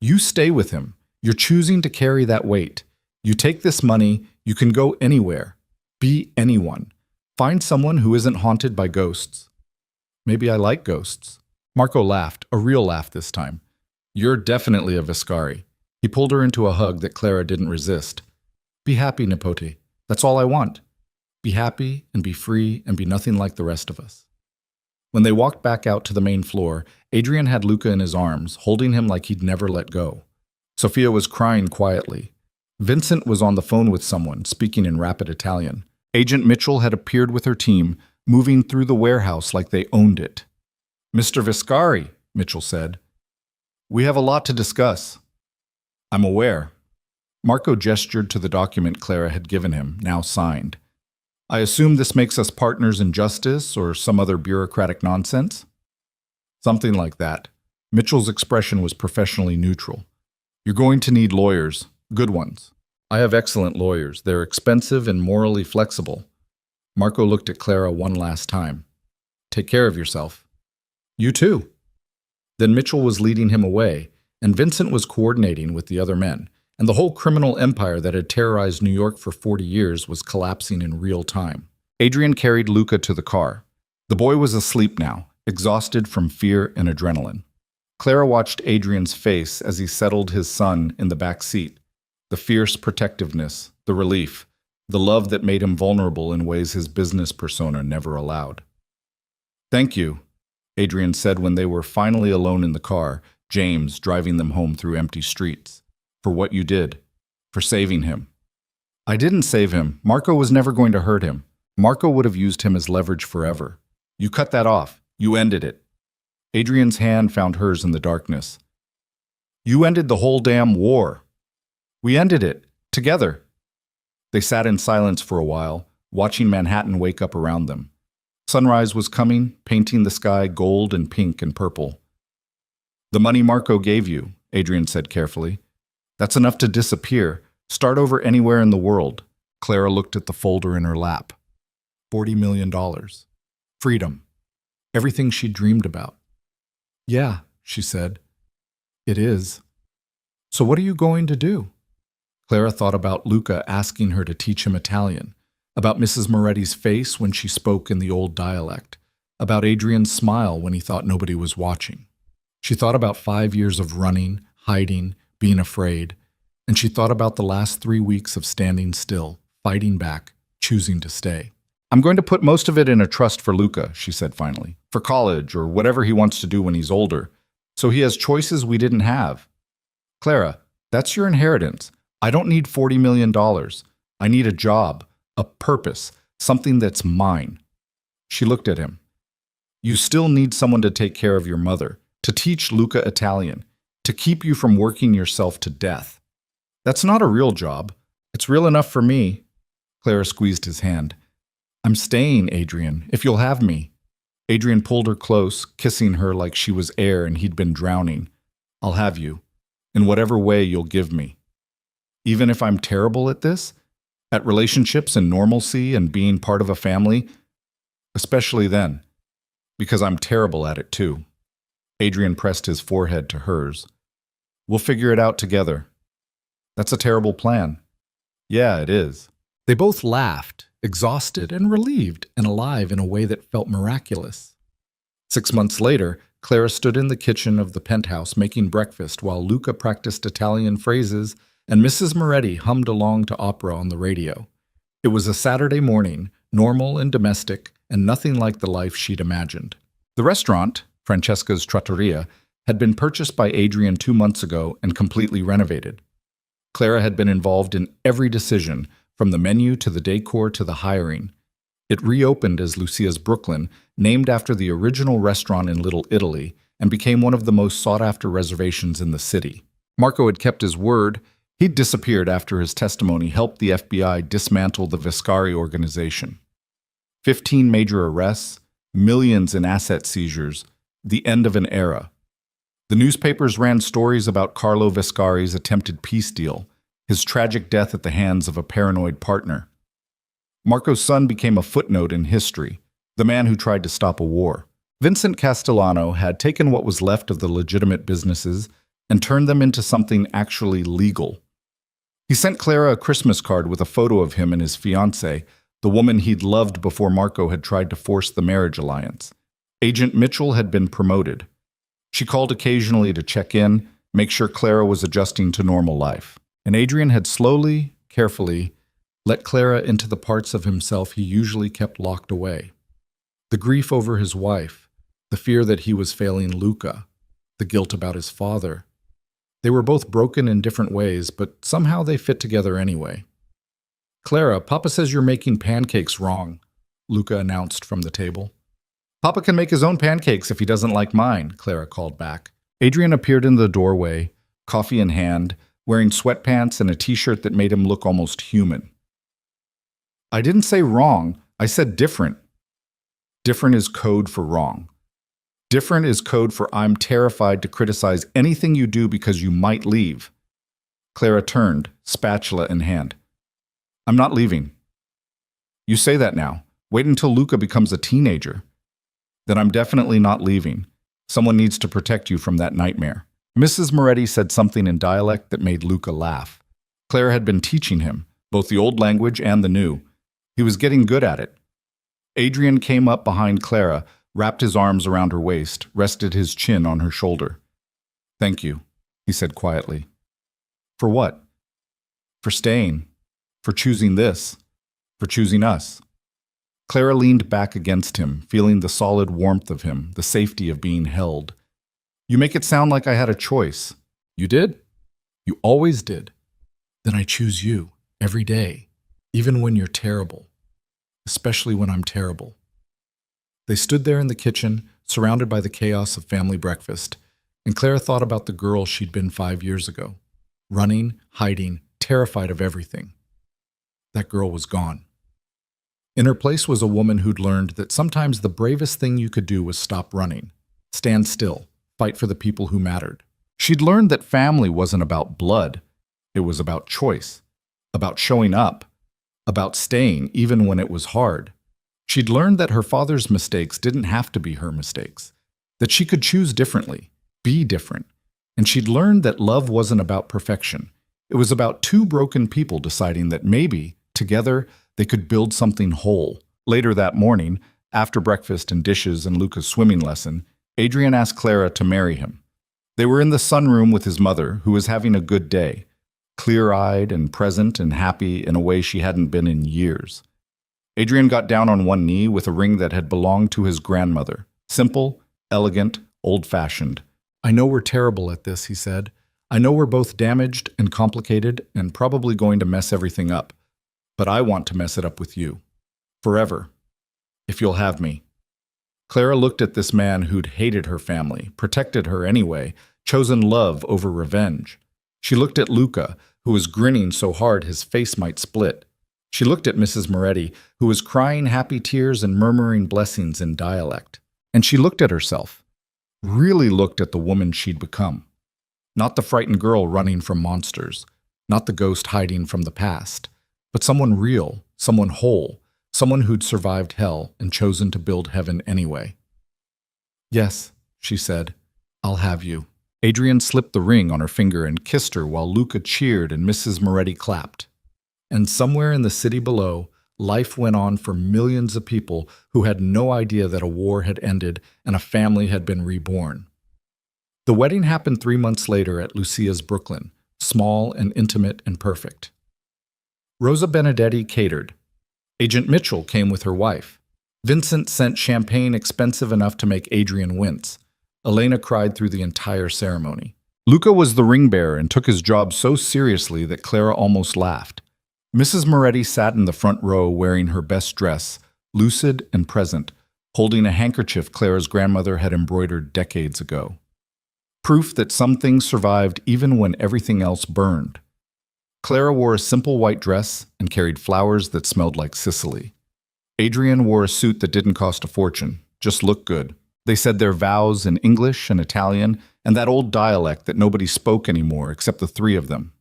You stay with him. You're choosing to carry that weight. You take this money, you can go anywhere. Be anyone. Find someone who isn't haunted by ghosts. Maybe I like ghosts. Marco laughed, a real laugh this time. You're definitely a Viscari. He pulled her into a hug that Clara didn't resist. Be happy, Nipote. That's all I want. Be happy and be free and be nothing like the rest of us. When they walked back out to the main floor, Adrian had Luca in his arms, holding him like he'd never let go. Sophia was crying quietly. Vincent was on the phone with someone, speaking in rapid Italian. Agent Mitchell had appeared with her team, moving through the warehouse like they owned it. Mr. Viscari, Mitchell said. We have a lot to discuss. I'm aware. Marco gestured to the document Clara had given him, now signed. I assume this makes us partners in justice or some other bureaucratic nonsense? Something like that. Mitchell's expression was professionally neutral. You're going to need lawyers, good ones. I have excellent lawyers. They're expensive and morally flexible. Marco looked at Clara one last time. Take care of yourself. You too. Then Mitchell was leading him away, and Vincent was coordinating with the other men, and the whole criminal empire that had terrorized New York for 40 years was collapsing in real time. Adrian carried Luca to the car. The boy was asleep now, exhausted from fear and adrenaline. Clara watched Adrian's face as he settled his son in the back seat. The fierce protectiveness, the relief, the love that made him vulnerable in ways his business persona never allowed. Thank you, Adrian said when they were finally alone in the car, James driving them home through empty streets. For what you did. For saving him. I didn't save him. Marco was never going to hurt him. Marco would have used him as leverage forever. You cut that off. You ended it. Adrian's hand found hers in the darkness. You ended the whole damn war. We ended it. Together. They sat in silence for a while, watching Manhattan wake up around them. Sunrise was coming, painting the sky gold and pink and purple. The money Marco gave you, Adrian said carefully. That's enough to disappear. Start over anywhere in the world. Clara looked at the folder in her lap. $40 million. Freedom. Everything she dreamed about. Yeah, she said. It is. So what are you going to do? Clara thought about Luca asking her to teach him Italian, about Mrs. Moretti's face when she spoke in the old dialect, about Adrian's smile when he thought nobody was watching. She thought about 5 years of running, hiding, being afraid, and she thought about the last 3 weeks of standing still, fighting back, choosing to stay. I'm going to put most of it in a trust for Luca, she said finally, for college or whatever he wants to do when he's older, so he has choices we didn't have. Clara, that's your inheritance. I don't need $40 million. I need a job, a purpose, something that's mine. She looked at him. You still need someone to take care of your mother, to teach Luca Italian, to keep you from working yourself to death. That's not a real job. It's real enough for me. Clara squeezed his hand. I'm staying, Adrian, if you'll have me. Adrian pulled her close, kissing her like she was air and he'd been drowning. I'll have you, in whatever way you'll give me. Even if I'm terrible at this, at relationships and normalcy and being part of a family, especially then, because I'm terrible at it too. Adrian pressed his forehead to hers. We'll figure it out together. That's a terrible plan. Yeah, it is. They both laughed, exhausted and relieved and alive in a way that felt miraculous. 6 months later, Clara stood in the kitchen of the penthouse making breakfast while Luca practiced Italian phrases and Mrs. Moretti hummed along to opera on the radio. It was a Saturday morning, normal and domestic, and nothing like the life she'd imagined. The restaurant, Francesca's Trattoria, had been purchased by Adrian 2 months ago and completely renovated. Clara had been involved in every decision, from the menu to the decor to the hiring. It reopened as Lucia's Brooklyn, named after the original restaurant in Little Italy, and became one of the most sought-after reservations in the city. Marco had kept his word. He'd disappeared after his testimony helped the FBI dismantle the Viscari organization. 15 major arrests, millions in asset seizures, the end of an era. The newspapers ran stories about Carlo Vescari's attempted peace deal, his tragic death at the hands of a paranoid partner. Marco's son became a footnote in history, the man who tried to stop a war. Vincent Castellano had taken what was left of the legitimate businesses and turned them into something actually legal. He sent Clara a Christmas card with a photo of him and his fiancée, the woman he'd loved before Marco had tried to force the marriage alliance. Agent Mitchell had been promoted. She called occasionally to check in, make sure Clara was adjusting to normal life. And Adrian had slowly, carefully, let Clara into the parts of himself he usually kept locked away. The grief over his wife, the fear that he was failing Luca, the guilt about his father. They were both broken in different ways, but somehow they fit together anyway. "Clara, Papa says you're making pancakes wrong," Luca announced from the table. "Papa can make his own pancakes if he doesn't like mine," Clara called back. Adrian appeared in the doorway, coffee in hand, wearing sweatpants and a t-shirt that made him look almost human. "I didn't say wrong, I said different." Different is code for wrong. Different is code for I'm terrified to criticize anything you do because you might leave. Clara turned, spatula in hand. "I'm not leaving." "You say that now. Wait until Luca becomes a teenager." "Then I'm definitely not leaving. Someone needs to protect you from that nightmare." Mrs. Moretti said something in dialect that made Luca laugh. Clara had been teaching him, both the old language and the new. He was getting good at it. Adrian came up behind Clara, wrapped his arms around her waist, rested his chin on her shoulder. "Thank you," he said quietly. "For what?" "For staying. For choosing this. For choosing us." Clara leaned back against him, feeling the solid warmth of him, the safety of being held. "You make it sound like I had a choice." "You did? You always did." "Then I choose you, every day, even when you're terrible. Especially when I'm terrible." They stood there in the kitchen, surrounded by the chaos of family breakfast, and Clara thought about the girl she'd been 5 years ago, running, hiding, terrified of everything. That girl was gone. In her place was a woman who'd learned that sometimes the bravest thing you could do was stop running, stand still, fight for the people who mattered. She'd learned that family wasn't about blood. It was about choice, about showing up, about staying even when it was hard. She'd learned that her father's mistakes didn't have to be her mistakes, that she could choose differently, be different. And she'd learned that love wasn't about perfection. It was about two broken people deciding that maybe, together, they could build something whole. Later that morning, after breakfast and dishes and Luca's swimming lesson, Adrian asked Clara to marry him. They were in the sunroom with his mother, who was having a good day, clear-eyed and present and happy in a way she hadn't been in years. Adrian got down on one knee with a ring that had belonged to his grandmother. Simple, elegant, old-fashioned. "I know we're terrible at this," he said. "I know we're both damaged and complicated and probably going to mess everything up. But I want to mess it up with you. Forever. If you'll have me." Clara looked at this man who'd hated her family, protected her anyway, chosen love over revenge. She looked at Luca, who was grinning so hard his face might split. She looked at Mrs. Moretti, who was crying happy tears and murmuring blessings in dialect. And she looked at herself, really looked at the woman she'd become. Not the frightened girl running from monsters, not the ghost hiding from the past, but someone real, someone whole, someone who'd survived hell and chosen to build heaven anyway. "Yes," she said, "I'll have you." Adrian slipped the ring on her finger and kissed her while Luca cheered and Mrs. Moretti clapped. And somewhere in the city below, life went on for millions of people who had no idea that a war had ended and a family had been reborn. The wedding happened 3 months later at Lucia's Brooklyn, small and intimate and perfect. Rosa Benedetti catered. Agent Mitchell came with her wife. Vincent sent champagne expensive enough to make Adrian wince. Elena cried through the entire ceremony. Luca was the ring bearer and took his job so seriously that Clara almost laughed. Mrs. Moretti sat in the front row wearing her best dress, lucid and present, holding a handkerchief Clara's grandmother had embroidered decades ago. Proof that some things survived even when everything else burned. Clara wore a simple white dress and carried flowers that smelled like Sicily. Adrian wore a suit that didn't cost a fortune, just looked good. They said their vows in English and Italian and that old dialect that nobody spoke anymore except the three of them.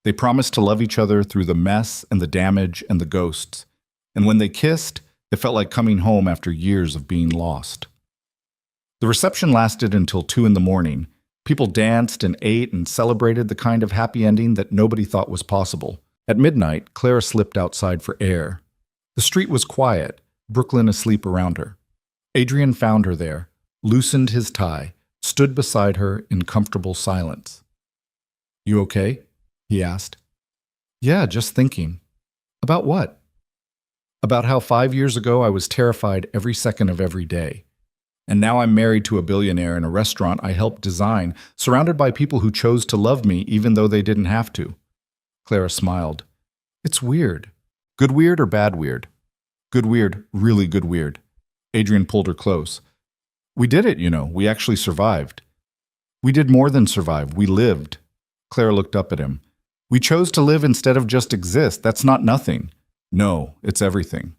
They promised to love each other through the mess and the damage and the ghosts. And when they kissed, it felt like coming home after years of being lost. The reception lasted until 2 in the morning. People danced and ate and celebrated the kind of happy ending that nobody thought was possible. At midnight, Clara slipped outside for air. The street was quiet, Brooklyn asleep around her. Adrian found her there, loosened his tie, stood beside her in comfortable silence. "You okay?" he asked. "Yeah, just thinking." "About what?" "About how 5 years ago I was terrified every second of every day. And now I'm married to a billionaire in a restaurant I helped design, surrounded by people who chose to love me even though they didn't have to." Clara smiled. "It's weird." "Good weird or bad weird?" "Good weird, really good weird." Adrian pulled her close. "We did it, we actually survived." "We did more than survive, we lived." Clara looked up at him. "We chose to live instead of just exist, that's not nothing." "No, it's everything."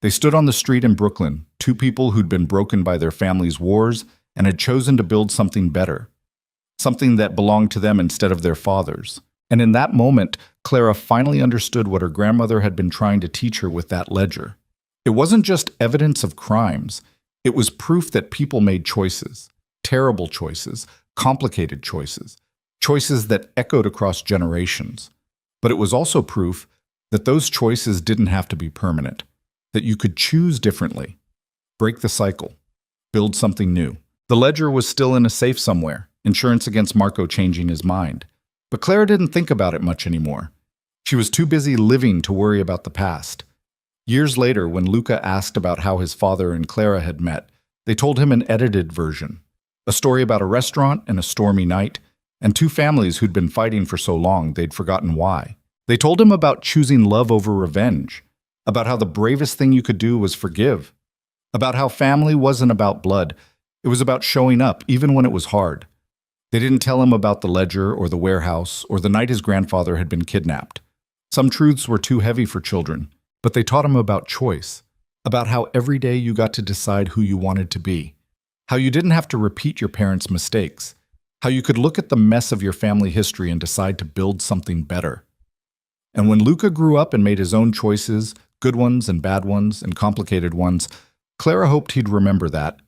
They stood on the street in Brooklyn, two people who'd been broken by their families' wars and had chosen to build something better, something that belonged to them instead of their fathers. And in that moment, Clara finally understood what her grandmother had been trying to teach her with that ledger. It wasn't just evidence of crimes, it was proof that people made choices, terrible choices, complicated choices, choices that echoed across generations. But it was also proof that those choices didn't have to be permanent, that you could choose differently, break the cycle, build something new. The ledger was still in a safe somewhere, insurance against Marco changing his mind. But Clara didn't think about it much anymore. She was too busy living to worry about the past. Years later, when Luca asked about how his father and Clara had met, they told him an edited version, a story about a restaurant and a stormy night, and two families who'd been fighting for so long they'd forgotten why. They told him about choosing love over revenge, about how the bravest thing you could do was forgive, about how family wasn't about blood, it was about showing up even when it was hard. They didn't tell him about the ledger or the warehouse or the night his grandfather had been kidnapped. Some truths were too heavy for children, but they taught him about choice, about how every day you got to decide who you wanted to be, how you didn't have to repeat your parents' mistakes, how you could look at the mess of your family history and decide to build something better. And when Luca grew up and made his own choices, good ones and bad ones and complicated ones, Clara hoped he'd remember that.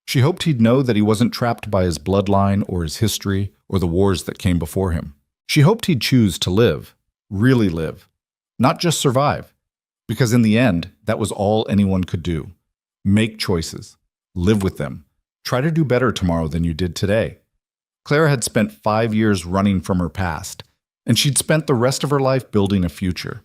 She hoped he'd know that he wasn't trapped by his bloodline or his history or the wars that came before him. She hoped he'd choose to live, really live, not just survive, because in the end, that was all anyone could do. Make choices, live with them, try to do better tomorrow than you did today. Clara had spent 5 years running from her past, and she'd spent the rest of her life building a future.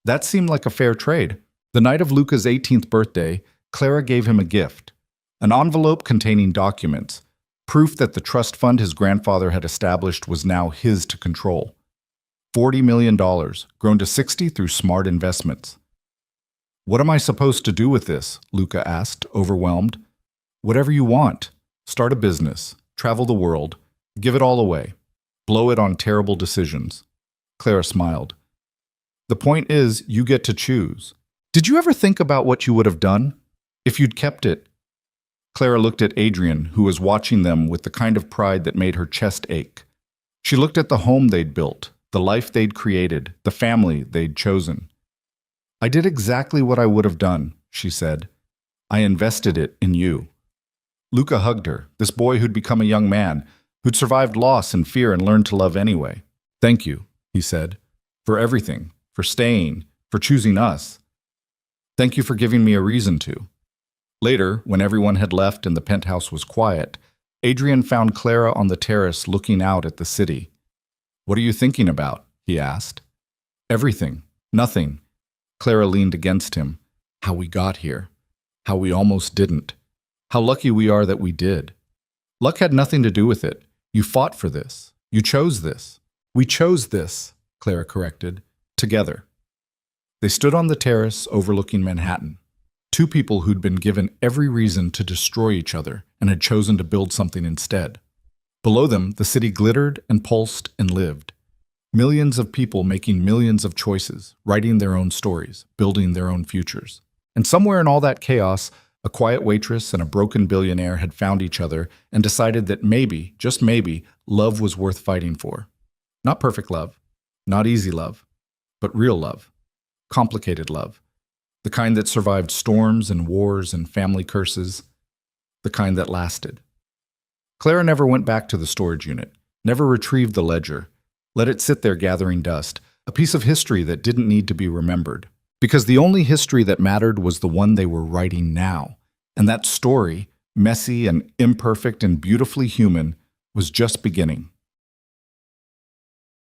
That seemed like a fair trade. The night of Luca's 18th birthday, Clara gave him a gift, an envelope containing documents, proof that the trust fund his grandfather had established was now his to control. $40 million, grown to 60 through smart investments. "What am I supposed to do with this?" Luca asked, overwhelmed. "Whatever you want. Start a business, travel the world, give it all away, blow it on terrible decisions." Clara smiled. "The point is, you get to choose. Did you ever think about what you would have done if you'd kept it?" Clara looked at Adrian, who was watching them with the kind of pride that made her chest ache. She looked at the home they'd built, the life they'd created, the family they'd chosen. "I did exactly what I would have done," she said. "I invested it in you." Luca hugged her, this boy who'd become a young man, who'd survived loss and fear and learned to love anyway. "Thank you," he said, "for everything, for staying, for choosing us. Thank you for giving me a reason to." Later, when everyone had left and the penthouse was quiet, Adrian found Clara on the terrace looking out at the city. "What are you thinking about?" he asked. "Everything. Nothing." Clara leaned against him. "How we got here. How we almost didn't. How lucky we are that we did. Luck had nothing to do with it. You fought for this. You chose this." "We chose this," Clara corrected, "together." They stood on the terrace overlooking Manhattan. Two people who'd been given every reason to destroy each other and had chosen to build something instead. Below them, the city glittered and pulsed and lived. Millions of people making millions of choices, writing their own stories, building their own futures. And somewhere in all that chaos, a quiet waitress and a broken billionaire had found each other and decided that maybe, just maybe, love was worth fighting for. Not perfect love, not easy love, but real love, complicated love, the kind that survived storms and wars and family curses, the kind that lasted. Clara never went back to the storage unit, never retrieved the ledger, let it sit there gathering dust, a piece of history that didn't need to be remembered. Because the only history that mattered was the one they were writing now. And that story, messy and imperfect and beautifully human, was just beginning.